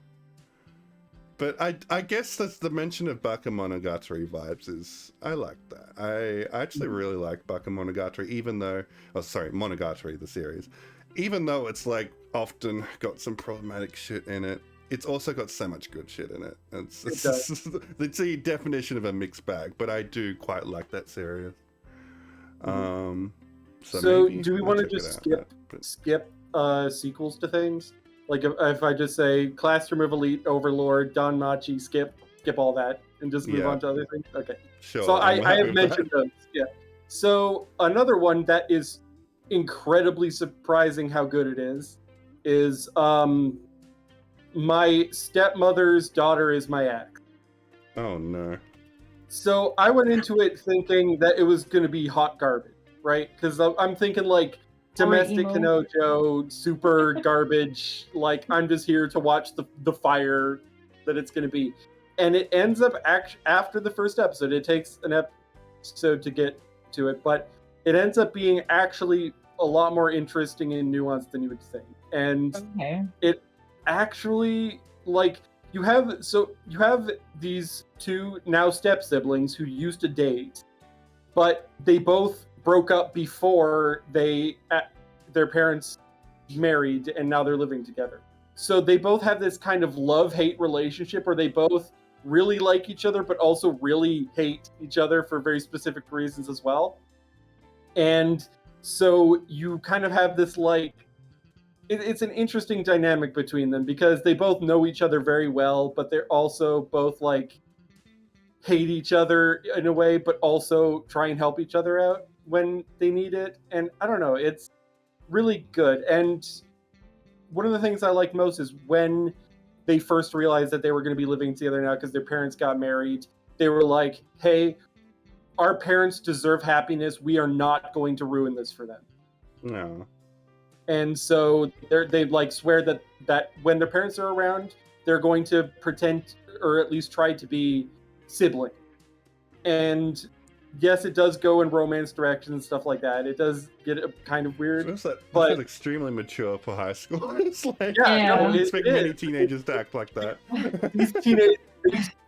Speaker 1: But I guess that's the mention of Bakemonogatari vibes is I like that. I actually really like Bakemonogatari, even though Monogatari the series, even though it's like often got some problematic shit in it. It's also got so much good shit in it. It's a definition of a mixed bag, but I do quite like that series.
Speaker 3: So
Speaker 1: maybe
Speaker 3: do we
Speaker 1: I'll
Speaker 3: want to
Speaker 1: check it
Speaker 3: just
Speaker 1: out,
Speaker 3: skip sequels to things? Like if I just say Classroom of Elite, Overlord, Don Machi, skip all that, and just move on to other things? Okay.
Speaker 1: Sure.
Speaker 3: So I
Speaker 1: happy
Speaker 3: have
Speaker 1: with
Speaker 3: mentioned
Speaker 1: that.
Speaker 3: those. Yeah. So another one that is incredibly surprising how good it is My Stepmother's Daughter Is My Ex.
Speaker 1: Oh no.
Speaker 3: So I went into it thinking that it was going to be hot garbage, right? Because I'm thinking like domestic
Speaker 2: emo.
Speaker 3: Kanojo, super garbage. Like I'm just here to watch the fire that it's going to be, and it ends up after the first episode. It takes an episode to get to it, but it ends up being actually a lot more interesting and nuanced than you would think. And it actually like you have these two now step siblings who used to date, but they both broke up before their parents married, and now they're living together. So they both have this kind of love-hate relationship where they both really like each other but also really hate each other for very specific reasons as well. And so you kind of have this like it's an interesting dynamic between them because they both know each other very well, but they're also both like hate each other in a way, but also try and help each other out when they need it. And I don't know, it's really good. And one of the things I like most is when they first realized that they were going to be living together now because their parents got married, they were like, hey, our parents deserve happiness. We are not going to ruin this for them.
Speaker 1: No.
Speaker 3: And so they like swear that when their parents are around, they're going to pretend or at least try to be sibling. And yes, it does go in romance direction and stuff like that. It does get kind of weird.
Speaker 1: That
Speaker 3: but
Speaker 1: feels extremely mature for high school. It's like
Speaker 2: Yeah.
Speaker 1: I don't
Speaker 3: it
Speaker 1: expect
Speaker 3: is.
Speaker 1: many teenagers to act like that.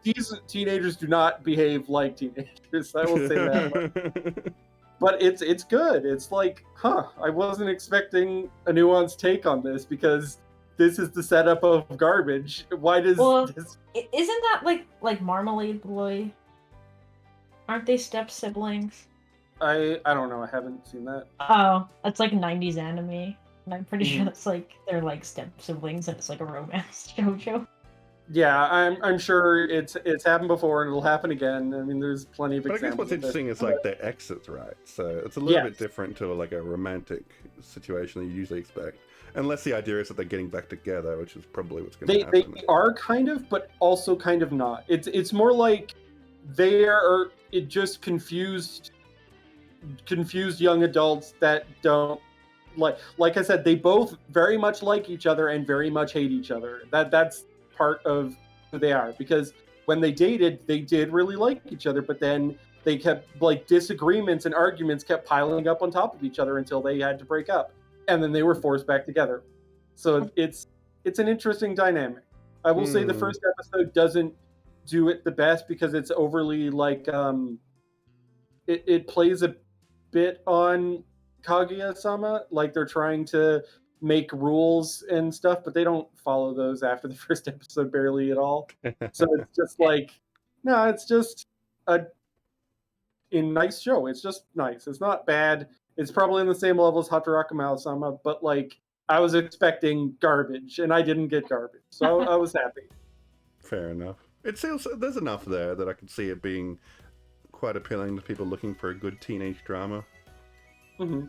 Speaker 3: these teenagers do not behave like teenagers. I will say that much. But it's good. It's like, I wasn't expecting a nuanced take on this because this is the setup of garbage. Why does this?
Speaker 2: Isn't that like Marmalade Boy? Aren't they step siblings?
Speaker 3: I don't know. I haven't seen that.
Speaker 2: Oh, it's like 90s anime. And I'm pretty sure it's like they're like step siblings and it's like a romance JoJo.
Speaker 3: Yeah, I'm sure it's happened before and it'll happen again. I mean, there's plenty of
Speaker 1: But I
Speaker 3: examples.
Speaker 1: guess what's
Speaker 3: of this.
Speaker 1: interesting is like their exits, right? So it's a little bit different to like a romantic situation that you usually expect, unless the idea is that they're getting back together, which is probably what's going to happen.
Speaker 3: They are kind of, but also kind of not. It's more like they are just confused young adults that don't like I said, they both very much like each other and very much hate each other. That's part of who they are, because when they dated, they did really like each other, but then they kept like disagreements and arguments kept piling up on top of each other until they had to break up, and then they were forced back together. So it's an interesting dynamic. I will say the first episode doesn't do it the best because it's overly like it plays a bit on Kaguya-sama, like they're trying to make rules and stuff, but they don't follow those after the first episode barely at all. So it's just like, no, it's just a nice show. It's just nice. It's not bad. It's probably on the same level as Hataraku-sama, but like I was expecting garbage, and I didn't get garbage, so I was happy.
Speaker 1: Fair enough. It seems there's enough there that I can see it being quite appealing to people looking for a good teenage drama.
Speaker 3: Mm-hmm.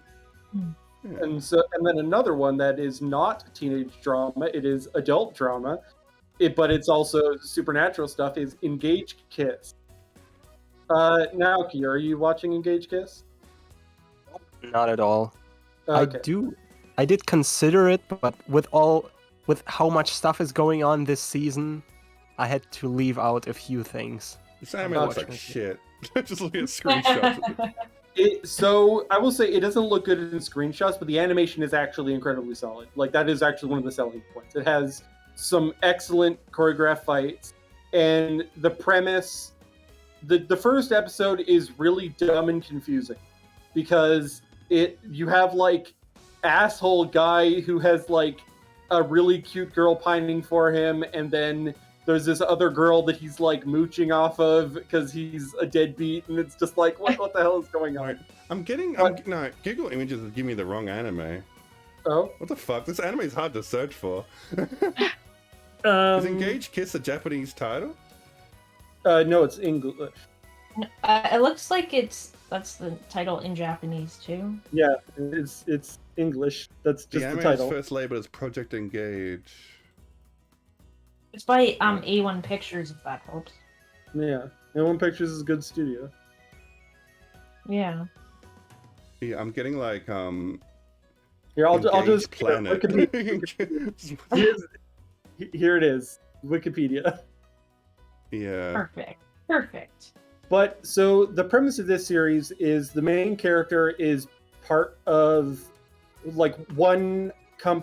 Speaker 1: Yeah.
Speaker 3: And then another one that is not teenage drama, it is adult drama, but it's also supernatural stuff, is Engage Kiss. Naoki, are you watching Engage Kiss?
Speaker 4: Not at all.
Speaker 3: Okay.
Speaker 4: I did consider it, but with how much stuff is going on this season, I had to leave out a few things.
Speaker 1: This anime looks like shit. Just look at screenshots of it.
Speaker 3: So I will say it doesn't look good in screenshots, but the animation is actually incredibly solid. Like that is actually one of the selling points. It has some excellent choreographed fights, and the premise, the first episode is really dumb and confusing because you have like asshole guy who has like a really cute girl pining for him, and then there's this other girl that he's like mooching off of because he's a deadbeat, and it's just like, what the hell is going on?
Speaker 1: I'm Google Images is giving me the wrong anime.
Speaker 3: Oh,
Speaker 1: what the fuck? This anime is hard to search for. Is Engage Kiss a Japanese title?
Speaker 3: No, it's English.
Speaker 2: It looks like that's the title in Japanese too.
Speaker 3: Yeah, it's English. That's just the title.
Speaker 1: First labeled as Project Engage.
Speaker 2: It's by A1 Pictures, if that helps.
Speaker 3: Yeah, A1 Pictures is a good studio.
Speaker 2: Yeah.
Speaker 1: Yeah, I'm getting like
Speaker 3: Here, I'll just
Speaker 1: Planet.
Speaker 3: Here it is, Wikipedia.
Speaker 1: Yeah.
Speaker 2: Perfect.
Speaker 3: But so the premise of this series is the main character is part of like one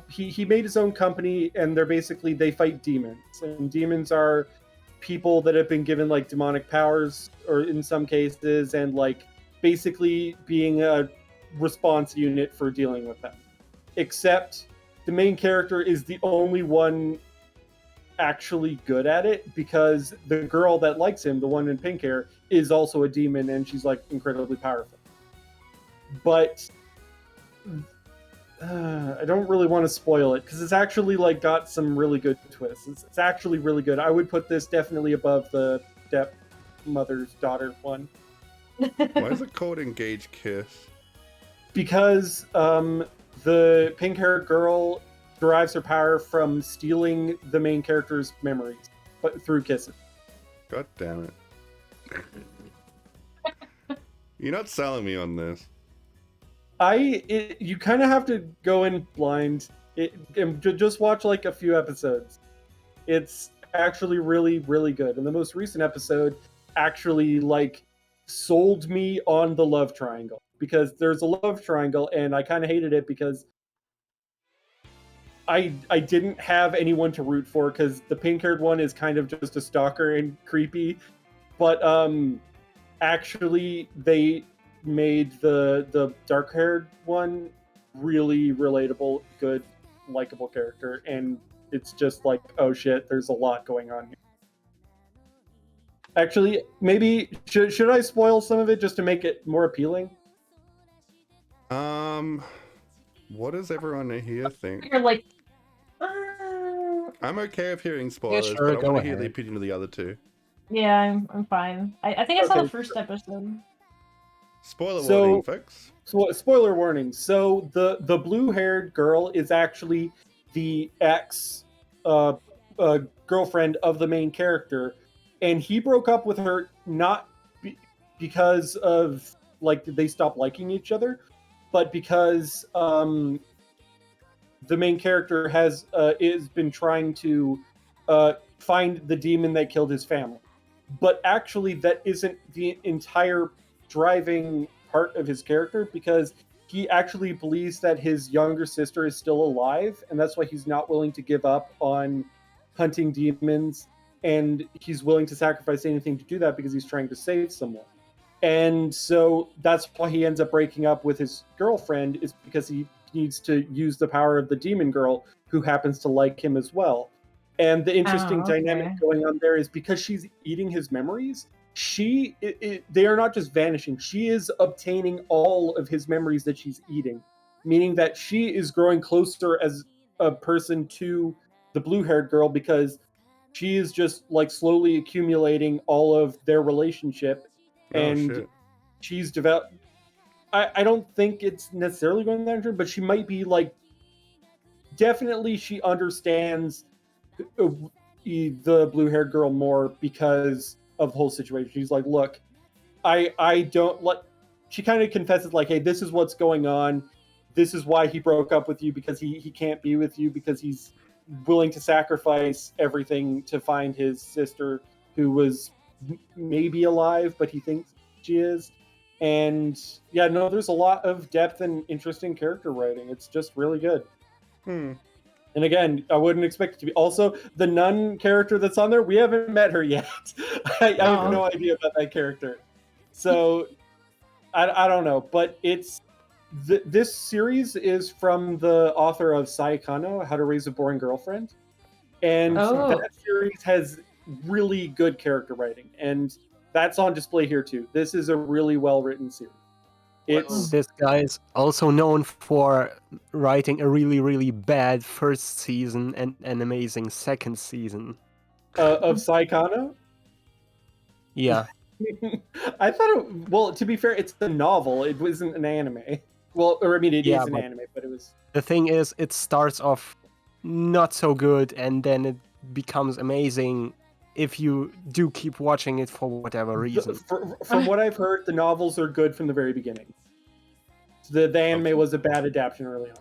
Speaker 3: he made his own company, and they fight demons, and demons are people that have been given like demonic powers, or in some cases, and like basically being a response unit for dealing with them. Except the main character is the only one actually good at it, because the girl that likes him, the one in pink hair, is also a demon, and she's like incredibly powerful. But I don't really want to spoil it because it's actually like got some really good twists. It's actually really good. I would put this definitely above the Stepmother's Daughter one.
Speaker 1: Why is it called Engage Kiss?
Speaker 3: Because the pink-haired girl derives her power from stealing the main character's memories, but through kissing.
Speaker 1: God damn it. You're not selling me on this.
Speaker 3: You kind of have to go in blind. Just watch like a few episodes. It's actually really, really good. And the most recent episode actually like sold me on the love triangle, because there's a love triangle, and I kind of hated it because I didn't have anyone to root for, because the pink-haired one is kind of just a stalker and creepy. But actually they made the dark-haired one really relatable, good, likable character, and it's just like, oh shit, there's a lot going on here. Actually, maybe should I spoil some of it just to make it more appealing?
Speaker 1: What does everyone here think?
Speaker 2: You're like,
Speaker 1: I'm okay with hearing spoilers,
Speaker 4: Yeah, sure,
Speaker 1: but I want to hear
Speaker 4: ahead.
Speaker 1: the opinion of the other two.
Speaker 2: yeah, I'm fine. I think I saw the first episode.
Speaker 1: Spoiler
Speaker 3: So-
Speaker 1: warning, folks.
Speaker 3: So, spoiler warning. So the blue-haired girl is actually the ex girlfriend of the main character, and he broke up with her not because of like they stopped liking each other, but because the main character has been trying to find the demon that killed his family. But actually, that isn't the entire driving part of his character, because he actually believes that his younger sister is still alive, and that's why he's not willing to give up on hunting demons, and he's willing to sacrifice anything to do that because he's trying to save someone. And so that's why he ends up breaking up with his girlfriend, is because he needs to use the power of the demon girl, who happens to like him as well. And the interesting dynamic going on there is because she's eating his memories, they are not just vanishing. She is obtaining all of his memories that she's eating, meaning that she is growing closer as a person to the blue-haired girl because she is just like slowly accumulating all of their relationship, and
Speaker 1: shit.
Speaker 3: she's developed. I don't think it's necessarily going that direction, but she might be like, definitely she understands the blue-haired girl more because of the whole situation. She's like, look, I don't let. She kind of confesses like, hey, this is what's going on. This is why he broke up with you, because he can't be with you because he's willing to sacrifice everything to find his sister, who was maybe alive, but he thinks she is. And yeah, no, there's a lot of depth and interesting character writing. It's just really good. And again, I wouldn't expect it to be. Also, the nun character that's on there, we haven't met her yet. I have no idea about that character. So I don't know, but it's this series is from the author of Saikano, How to Raise a Boring Girlfriend. And that series has really good character writing, and that's on display here too. This is a really well-written series.
Speaker 4: This guy is also known for writing a really, really bad first season and an amazing second season.
Speaker 3: Of Saikano?
Speaker 4: Yeah.
Speaker 3: I thought well, to be fair, it's a novel. It wasn't an anime. Well, or I mean, it is an anime, but it was...
Speaker 4: The thing is, it starts off not so good, and then it becomes amazing if you do keep watching it for whatever reason.
Speaker 3: From what I've heard, the novels are good from the very beginning. The anime was a bad adaptation early on.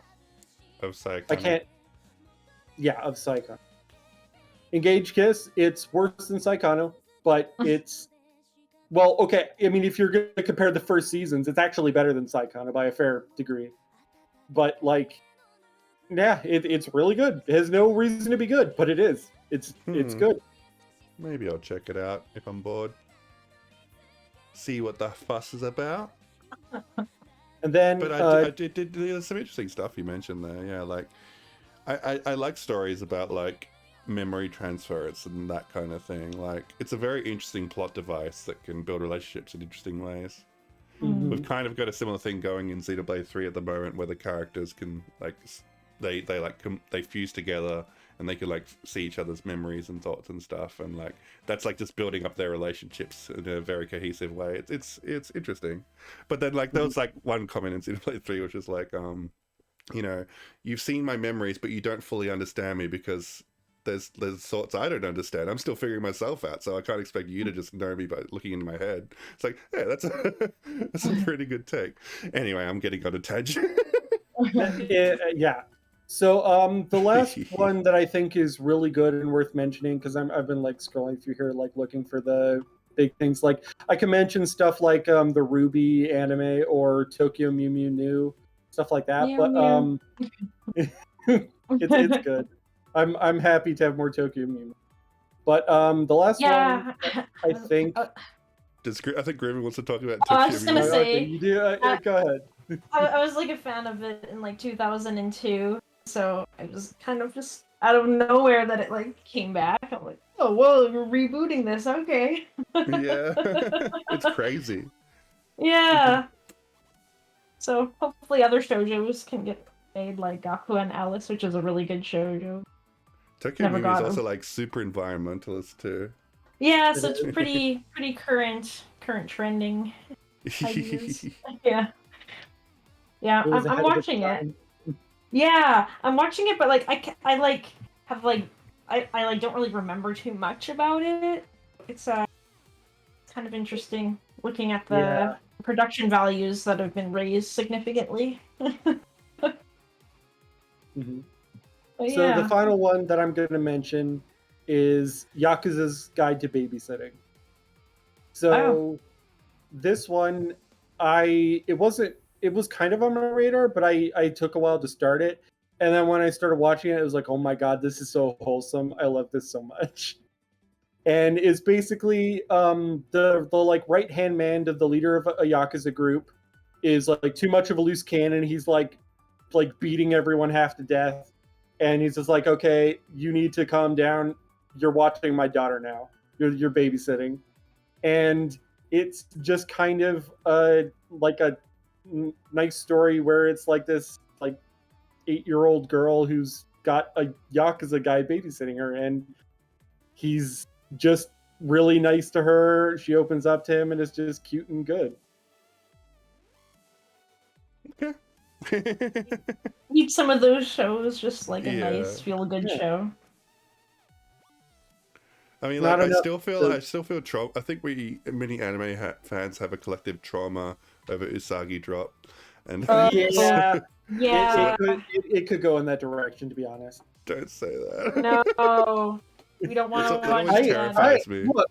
Speaker 1: Of Psycho.
Speaker 3: I can't... Yeah, of Psycho. Engage Kiss, it's worse than Saikano, but it's... Well, okay, I mean, if you're going to compare the first seasons, it's actually better than Saikano by a fair degree. But, like, yeah, it's really good. It has no reason to be good, but it is. It's good.
Speaker 1: Maybe I'll check it out if I'm bored. See what the fuss is about.
Speaker 3: And then,
Speaker 1: but I did there's some interesting stuff you mentioned there. Yeah, like I like stories about like memory transference and that kind of thing. Like it's a very interesting plot device that can build relationships in interesting ways. We've kind of got a similar thing going in Xenoblade 3 at the moment, where the characters can like they fuse together and they can like see each other's memories and thoughts and stuff, and like that's like just building up their relationships in a very cohesive way. It's interesting. But then like there was like one comment in Xenoblade 3 which is like you know, you've seen my memories but you don't fully understand me because there's thoughts I don't understand. I'm still figuring myself out, so I can't expect you to just know me by looking into my head. It's like, yeah, that's a pretty good take. Anyway, I'm getting on a tangent.
Speaker 3: Yeah. So the last one that I think is really good and worth mentioning, because I've been like scrolling through here, like looking for the big things. Like I can mention stuff like the Ruby anime or Tokyo Mew Mew New, stuff like that. But it's good. I'm happy to have more Tokyo Mew. But the last one, I think.
Speaker 1: I think Grooven wants to talk about
Speaker 2: Tokyo
Speaker 1: Mew.
Speaker 2: I was gonna say.
Speaker 3: Okay, you do. Go ahead.
Speaker 2: I was like a fan of it in like 2002, so I was kind of just out of nowhere that it like came back. I'm like, oh whoa, you're rebooting this, okay?
Speaker 1: Yeah, it's crazy.
Speaker 2: Yeah. So hopefully other shoujos can get made, like Gaku and Alice, which is a really good shoujo.
Speaker 1: Tokyo Mew is also like super environmentalist too.
Speaker 2: Yeah, so it's pretty current trending. Yeah. Yeah, I'm watching it. Yeah, I'm watching it, but like I don't really remember too much about it. It's kind of interesting looking at the production values that have been raised significantly.
Speaker 3: So the final one that I'm going to mention is Yakuza's Guide to Babysitting. So this one, it was kind of on my radar, but I took a while to start it. And then when I started watching it, it was like, oh my god, this is so wholesome. I love this so much. And it's basically the like right hand man of the leader of a Yakuza group is like too much of a loose cannon. He's like beating everyone half to death. And he's just like, okay, you need to calm down. You're watching my daughter now. You're babysitting. And it's just kind of like a nice story where it's like this like 8-year-old girl who's got a Yakuza guy babysitting her, and he's just really nice to her. She opens up to him, and it's just cute and good.
Speaker 2: Need some of those shows, just like a
Speaker 1: Yeah.
Speaker 2: nice, feel-good
Speaker 3: Yeah.
Speaker 2: show.
Speaker 1: I mean,
Speaker 3: Not
Speaker 1: like, I
Speaker 3: enough
Speaker 1: still feel
Speaker 3: to-
Speaker 1: trauma. I think many anime fans have a collective trauma over Usagi drop, and
Speaker 3: Yeah.
Speaker 2: Yeah.
Speaker 3: It could go in that direction, to be honest.
Speaker 1: don't say that.
Speaker 2: No. We don't want
Speaker 1: It
Speaker 2: to watch
Speaker 1: always
Speaker 2: that.
Speaker 1: terrifies me.
Speaker 3: Look,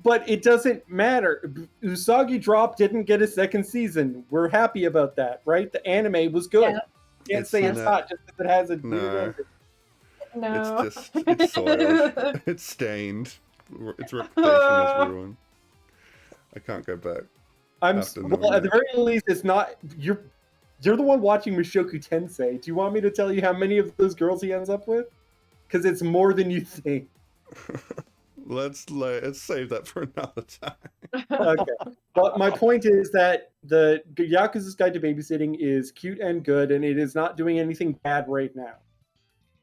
Speaker 3: but it doesn't matter. Usagi Drop didn't get a second season. We're happy about that, right? The anime was good.
Speaker 2: Yeah.
Speaker 3: Can't
Speaker 1: It's
Speaker 3: say it's
Speaker 1: not-
Speaker 3: not just because it has a
Speaker 1: No.
Speaker 3: weird ending.
Speaker 2: No.
Speaker 1: It's soiled. It's stained. Its reputation is ruined. I can't go back. After knowing
Speaker 3: Well, at the
Speaker 1: that.
Speaker 3: very least, it's not you're the one watching Mushoku Tensei. Do you want me to tell you how many of those girls he ends up with? Because it's more than you think.
Speaker 1: Let's save that for another time.
Speaker 3: Okay, but my point is that the Yakuza's Guide to Babysitting is cute and good, and it is not doing anything bad right now.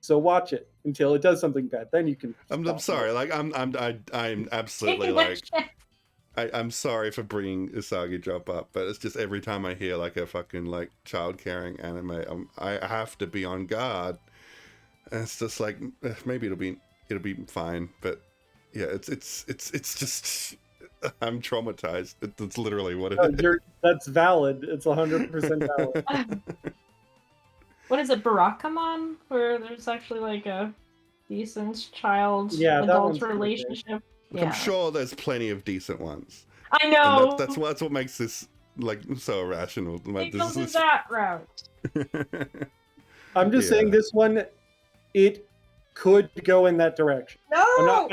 Speaker 3: So watch it until it does something bad. Then you can.
Speaker 1: I'm
Speaker 3: stop.
Speaker 1: sorry. Like I'm absolutely like I'm sorry for bringing Usagi drop up, but it's just every time I hear like a fucking like child caring anime, I have to be on guard. And it's just like maybe it'll be fine, but yeah, it's just I'm traumatized. That's literally what it is.
Speaker 3: That's valid. It's 100% valid.
Speaker 2: What is it, Barakamon? Where there's actually like a decent child
Speaker 3: Yeah, that
Speaker 2: adult
Speaker 3: one's pretty good.
Speaker 2: relationship.
Speaker 1: I'm sure there's plenty of decent ones.
Speaker 2: I know.
Speaker 1: And that's what makes this like so irrational. Like,
Speaker 2: It goes in that route.
Speaker 3: I'm just
Speaker 1: Yeah.
Speaker 3: saying this one, it could go in that direction.
Speaker 2: No.
Speaker 3: I'm not,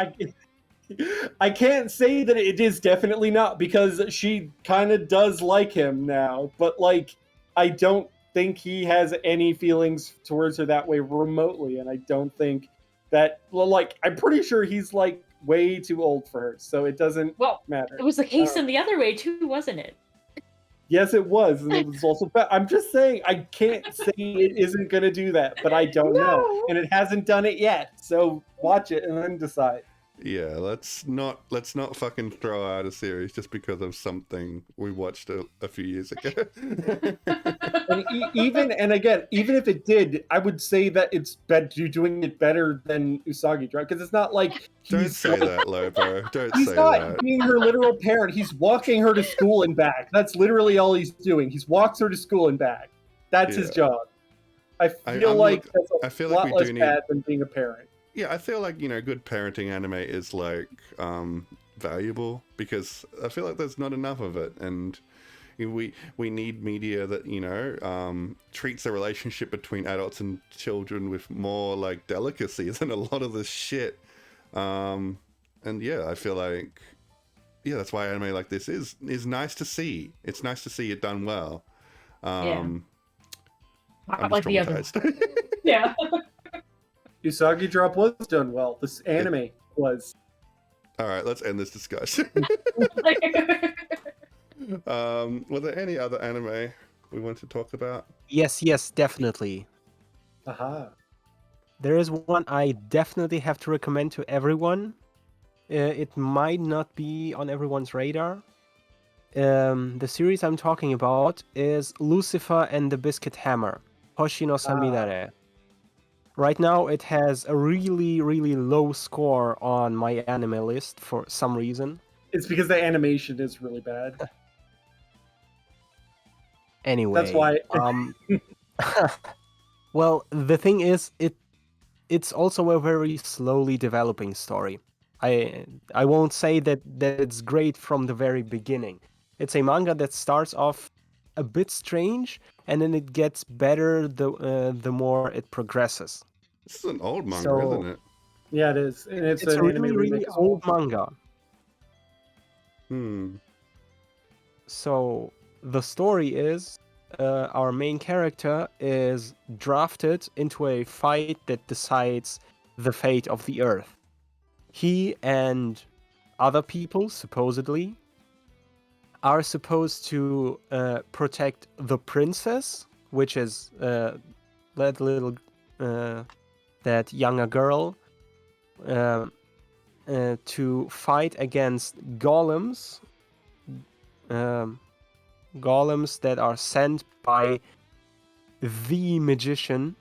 Speaker 3: I can't say that it is definitely not, because she kind of does like him now, but like I don't think he has any feelings towards her that way remotely, and I don't think that, well, like I'm pretty sure he's like way too old for her, so it doesn't
Speaker 5: Well,
Speaker 3: matter.
Speaker 5: it was the case in the other way too, wasn't it?
Speaker 3: Yes, it was, and it was also bad. I'm just saying, I can't say it isn't going to do that, but I don't know,
Speaker 2: No.
Speaker 3: and it hasn't done it yet. So watch it and then decide.
Speaker 1: Yeah, let's not fucking throw out a series just because of something we watched a few years ago.
Speaker 3: And even if it did, I would say that it's you're doing it better than Usagi Drop, because it's not like
Speaker 1: Don't say that, Lobo. Don't
Speaker 3: He's
Speaker 1: say
Speaker 3: not
Speaker 1: that.
Speaker 3: being her literal parent. He's walking her to school and back. That's literally all he's doing. He walks her to school and back. That's his
Speaker 1: Yeah.
Speaker 3: job. I feel
Speaker 1: I'm
Speaker 3: like
Speaker 1: look-
Speaker 3: that's a
Speaker 1: I feel
Speaker 3: lot
Speaker 1: like we
Speaker 3: less
Speaker 1: do need.
Speaker 3: bad than being a parent.
Speaker 1: Yeah, I feel like good parenting anime is like valuable, because I feel like there's not enough of it, and we need media that treats the relationship between adults and children with more like delicacy than a lot of this shit. And yeah, I feel like that's why anime like this is nice to see. It's nice to see it done well. I'm
Speaker 5: Not
Speaker 1: just
Speaker 5: like the other.
Speaker 1: traumatized.
Speaker 2: Yeah.
Speaker 3: Usagi Drop was done well. This anime was.
Speaker 1: All right, let's end this discussion. Were there any other anime we want to talk about?
Speaker 4: Yes, definitely.
Speaker 3: Aha.
Speaker 4: There is one I definitely have to recommend to everyone. It might not be on everyone's radar. The series I'm talking about is Lucifer and the Biscuit Hammer, Hoshino Samidare. Right now, it has a really, really low score on my anime list for some reason.
Speaker 3: It's because the animation is really bad.
Speaker 4: Anyway,
Speaker 3: That's why.
Speaker 4: Well, the thing is, it's also a very slowly developing story. I won't say that it's great from the very beginning. It's a manga that starts off a bit strange, and then it gets better the more it progresses.
Speaker 1: This is an old manga,
Speaker 4: So-
Speaker 1: isn't it?
Speaker 3: Yeah, it is, and it's
Speaker 4: It's
Speaker 3: an
Speaker 4: a
Speaker 3: anime
Speaker 4: really,
Speaker 3: remake
Speaker 4: really
Speaker 3: as well.
Speaker 4: old manga.
Speaker 1: Hmm.
Speaker 4: So the story is our main character is drafted into a fight that decides the fate of the Earth. He and other people, supposedly, are supposed to protect the princess, which is that younger girl, to fight against golems. Golems that are sent by the magician,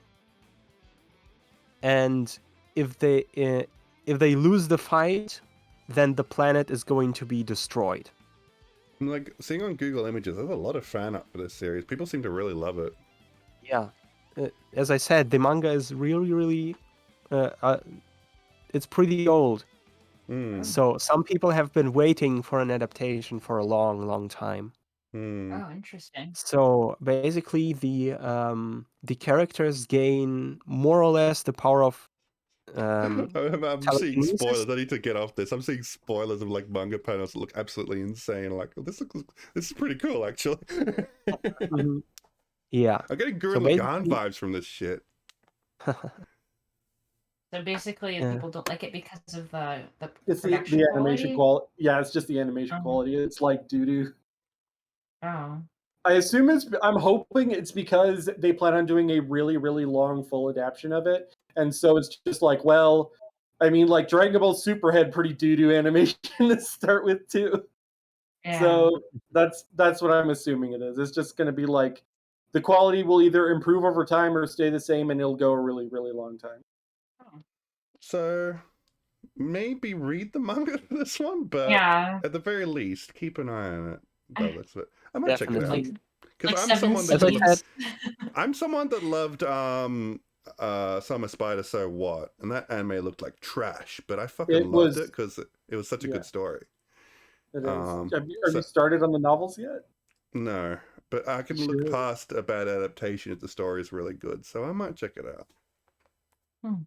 Speaker 4: and if they lose the fight, then the planet is going to be destroyed.
Speaker 1: I'm like seeing on Google Images, there's a lot of fan art for this series. People seem to really love it.
Speaker 4: Yeah, as I said, the manga is really, really, it's pretty old.
Speaker 1: Hmm.
Speaker 4: So some people have been waiting for an adaptation for a long, long time.
Speaker 1: Hmm.
Speaker 5: Oh, interesting.
Speaker 4: So basically, the characters gain more or less the power of
Speaker 1: I'm seeing
Speaker 4: telekinesis?
Speaker 1: spoilers. I need to get off this. I'm seeing spoilers of like manga panels that look absolutely insane. Like this is pretty cool actually.
Speaker 4: Mhm. Yeah.
Speaker 1: I'm getting Gurren
Speaker 4: So
Speaker 1: Lagann
Speaker 4: basically-
Speaker 1: vibes from this shit.
Speaker 5: So basically,
Speaker 4: Yeah.
Speaker 5: people don't like it because of the
Speaker 3: It's
Speaker 5: production
Speaker 3: the animation quality. Yeah, it's just the animation
Speaker 5: Uh-huh.
Speaker 3: quality. It's like doo doo.
Speaker 5: Oh,
Speaker 3: I assume I'm hoping it's because they plan on doing a really, really long full adaptation of it. And so it's just like, well, I mean, like Dragon Ball Super had pretty doo-doo animation to start with too.
Speaker 5: yeah.
Speaker 3: So that's what I'm assuming it is. It's just gonna be like the quality will either improve over time or stay the same and it'll go a really, really long time.
Speaker 1: So maybe read the manga for this one, but
Speaker 5: Yeah.
Speaker 1: at the very least, keep an eye on it. That looks bit. I might check it out
Speaker 4: Definitely.
Speaker 1: because
Speaker 5: Like
Speaker 1: I'm
Speaker 5: 7
Speaker 1: someone that
Speaker 4: As I
Speaker 5: seasons.
Speaker 1: I'm someone that loved Summer Spider So What, and that anime looked like trash, but I fucking
Speaker 3: It
Speaker 1: loved
Speaker 3: was-
Speaker 1: it because it was such a
Speaker 3: yeah.
Speaker 1: good story.
Speaker 3: It is.
Speaker 1: Um,
Speaker 3: Have
Speaker 1: so-
Speaker 3: you started on the novels yet?
Speaker 1: No, but I can look
Speaker 3: Sure.
Speaker 1: past a bad adaptation if the story is really good, so I might check it out.
Speaker 5: Hmm.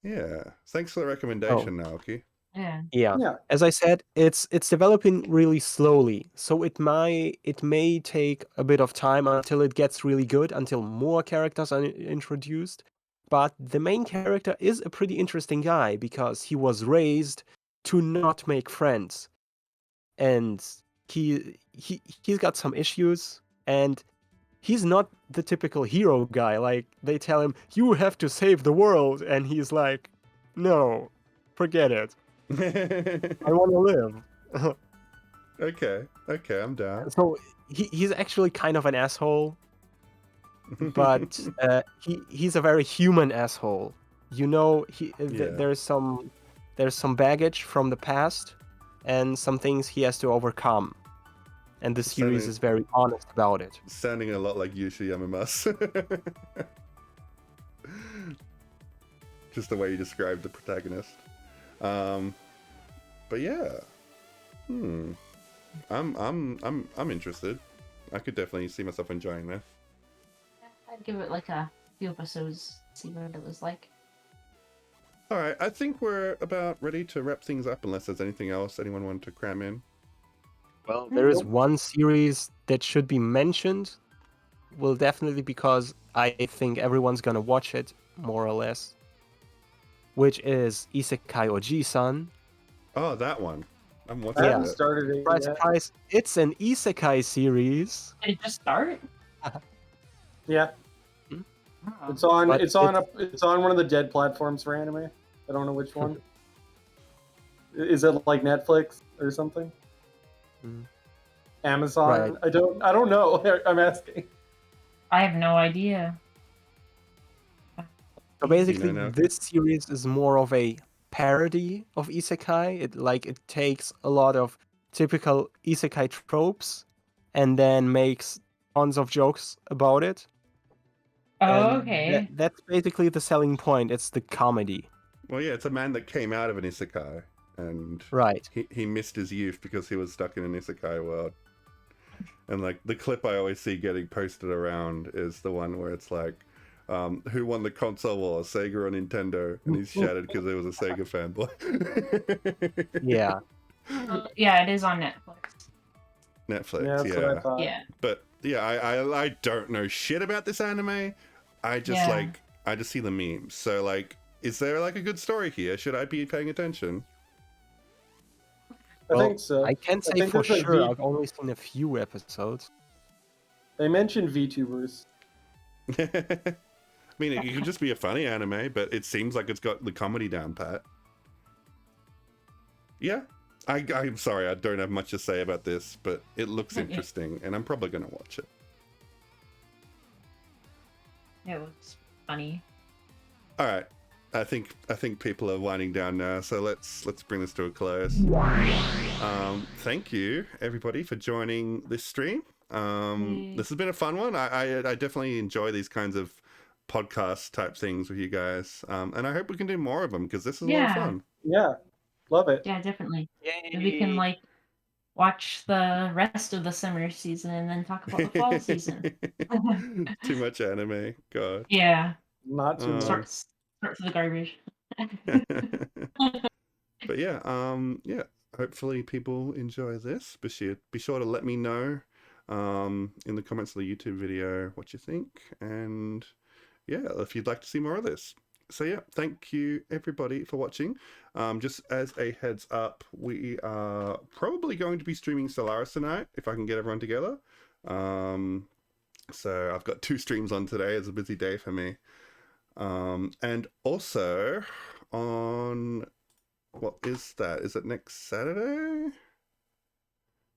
Speaker 1: Yeah, thanks for the recommendation, Naoki.
Speaker 5: Yeah.
Speaker 4: Yeah.
Speaker 3: Yeah.
Speaker 4: As I said, it's developing really slowly, so it may take a bit of time until it gets really good, until more characters are introduced. But the main character is a pretty interesting guy because he was raised to not make friends, and he's got some issues, and he's not the typical hero guy. Like they tell him, "You have to save the world," and he's like, "No, forget it. I want to live."
Speaker 1: Okay, I'm down.
Speaker 4: So he's actually kind of an asshole, but he's a very human asshole. You know,
Speaker 1: Yeah.
Speaker 4: there's some baggage from the past, and some things he has to overcome. And the series
Speaker 1: Sounding-
Speaker 4: is very honest about it.
Speaker 1: Sounding a lot like Yushi Yamamas. Just the way you described the protagonist. But yeah. I'm interested. I could definitely see myself enjoying that.
Speaker 5: I'd give it like a few episodes, see what it was like.
Speaker 1: Alright, I think we're about ready to wrap things up unless there's anything else anyone wanted to cram in.
Speaker 4: Well, there is
Speaker 3: Nope.
Speaker 4: one series that should be mentioned. Well, definitely because I think everyone's gonna watch it, more or less. Which is Isekai Oji-san.
Speaker 1: Oh, that one. I'm
Speaker 3: I
Speaker 1: watching
Speaker 3: haven't
Speaker 1: it.
Speaker 3: started it
Speaker 4: Surprise,
Speaker 3: yet.
Speaker 4: surprise. It's an Isekai series.
Speaker 5: Did it just start?
Speaker 3: Yeah.
Speaker 5: Oh.
Speaker 3: It's on
Speaker 4: But
Speaker 3: it's on one of the dead platforms for anime. I don't know which one. Is it like Netflix or something?
Speaker 4: Mm.
Speaker 3: Amazon?
Speaker 4: Right.
Speaker 3: I don't know. I'm asking.
Speaker 5: I have no idea.
Speaker 4: So basically,
Speaker 1: now.
Speaker 4: this series is more of a parody of isekai. It takes a lot of typical isekai tropes and then makes tons of jokes about it.
Speaker 5: Oh,
Speaker 4: And
Speaker 5: okay.
Speaker 4: that's basically the selling point. It's the comedy,
Speaker 1: Well, yeah, it's a man that came out of an isekai and
Speaker 4: right?
Speaker 1: he missed his youth because he was stuck in an isekai world. And like the clip I always see getting posted around is the one where it's like, who won the console war, Sega or Nintendo? And he's shouted because he was a Sega fanboy.
Speaker 4: Yeah.
Speaker 5: Yeah, it is on Netflix.
Speaker 1: Netflix,
Speaker 3: Yeah, that's what I thought.
Speaker 5: Yeah.
Speaker 1: But yeah, I don't know shit about this anime. I just
Speaker 5: Yeah.
Speaker 1: I just see the memes. So like, is there like a good story here? Should I be paying attention?
Speaker 3: I
Speaker 4: Well,
Speaker 3: think so.
Speaker 4: I can't say
Speaker 3: think
Speaker 4: for
Speaker 3: there's a
Speaker 4: sure.
Speaker 3: V-
Speaker 4: I've only seen a few episodes.
Speaker 3: They mentioned VTubers.
Speaker 1: I mean, it could just be a funny anime, but it seems like it's got the comedy down pat. Yeah, I'm sorry, I don't have much to say about this, but it looks
Speaker 5: Okay.
Speaker 1: interesting, and I'm probably gonna watch it.
Speaker 5: It was funny.
Speaker 1: All right, I think people are winding down now, so let's bring this to a close. Thank you everybody for joining this stream. This has been a fun one. I definitely enjoy these kinds of podcast type things with you guys, and I hope we can do more of them because this is a lot of
Speaker 5: Yeah.
Speaker 1: fun.
Speaker 3: Yeah, love it.
Speaker 5: Yeah, definitely.
Speaker 4: Yay!
Speaker 5: And we can like watch the rest of the summer season and then talk about the fall season.
Speaker 1: Too much anime, God.
Speaker 5: Yeah.
Speaker 3: Not too much.
Speaker 5: Sort through the garbage.
Speaker 1: But yeah, hopefully people enjoy this. Be sure to let me know in the comments of the YouTube video what you think, and yeah, if you'd like to see more of this. So yeah, thank you everybody for watching. Just as a heads up, we are probably going to be streaming Stellaris tonight if I can get everyone together. So I've got 2 streams on today. It's a busy day for me. And also on, what is that? Is it next Saturday?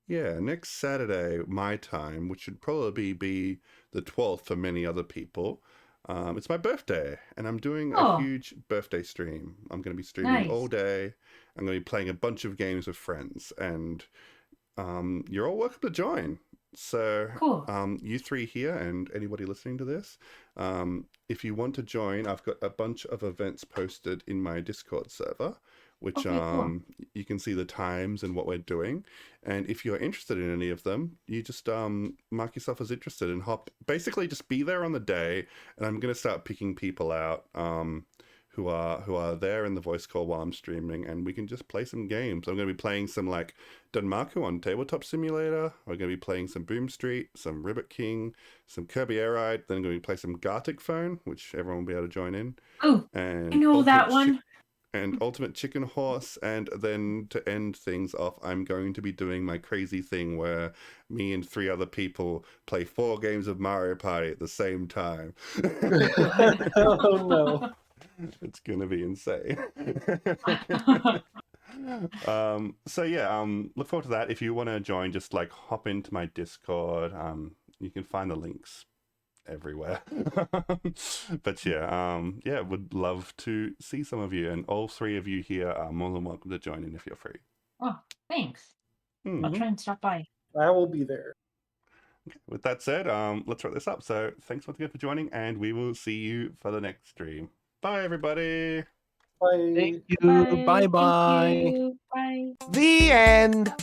Speaker 1: Yeah, next Saturday, my time, which should probably be the 12th for many other people. It's my birthday, and I'm doing a huge birthday stream. I'm going to be streaming all day. I'm going to be playing a bunch of games with friends, and you're all welcome to join. So,
Speaker 5: Cool.
Speaker 1: you 3 here and anybody listening to this, if you want to join, I've got a bunch of events posted in my Discord server, which
Speaker 5: Cool.
Speaker 1: you can see the times and what we're doing. And if you're interested in any of them, you just mark yourself as interested and basically just be there on the day. And I'm going to start picking people out who are there in the voice call while I'm streaming, and we can just play some games. I'm going to be playing some like Denmarku on Tabletop Simulator. We're going to be playing some Boom Street, some Ribbit King, some Kirby Air Ride. Then I'm going to be playing some Gartic Phone, which everyone will be able to join in.
Speaker 5: Oh,
Speaker 1: And
Speaker 5: I know that one.
Speaker 1: And Ultimate Chicken Horse, and then to end things off, I'm going to be doing my crazy thing where me and 3 other people play 4 games of Mario Party at the same time.
Speaker 3: Oh no.
Speaker 1: It's gonna be insane. So yeah, look forward to that. If you want to join, just like hop into my Discord. You can find the links everywhere. But yeah, would love to see some of you, and all 3 of you here are more than welcome to join in if you're free.
Speaker 5: Oh, thanks. I'll
Speaker 1: Mhm.
Speaker 5: try and stop by.
Speaker 3: I will be there.
Speaker 1: With that said, let's wrap this up. So thanks once again for joining, and we will see you for the next stream. Bye, everybody.
Speaker 3: Bye.
Speaker 4: Thank you. Bye bye.
Speaker 5: Thank you. Bye.
Speaker 4: The end.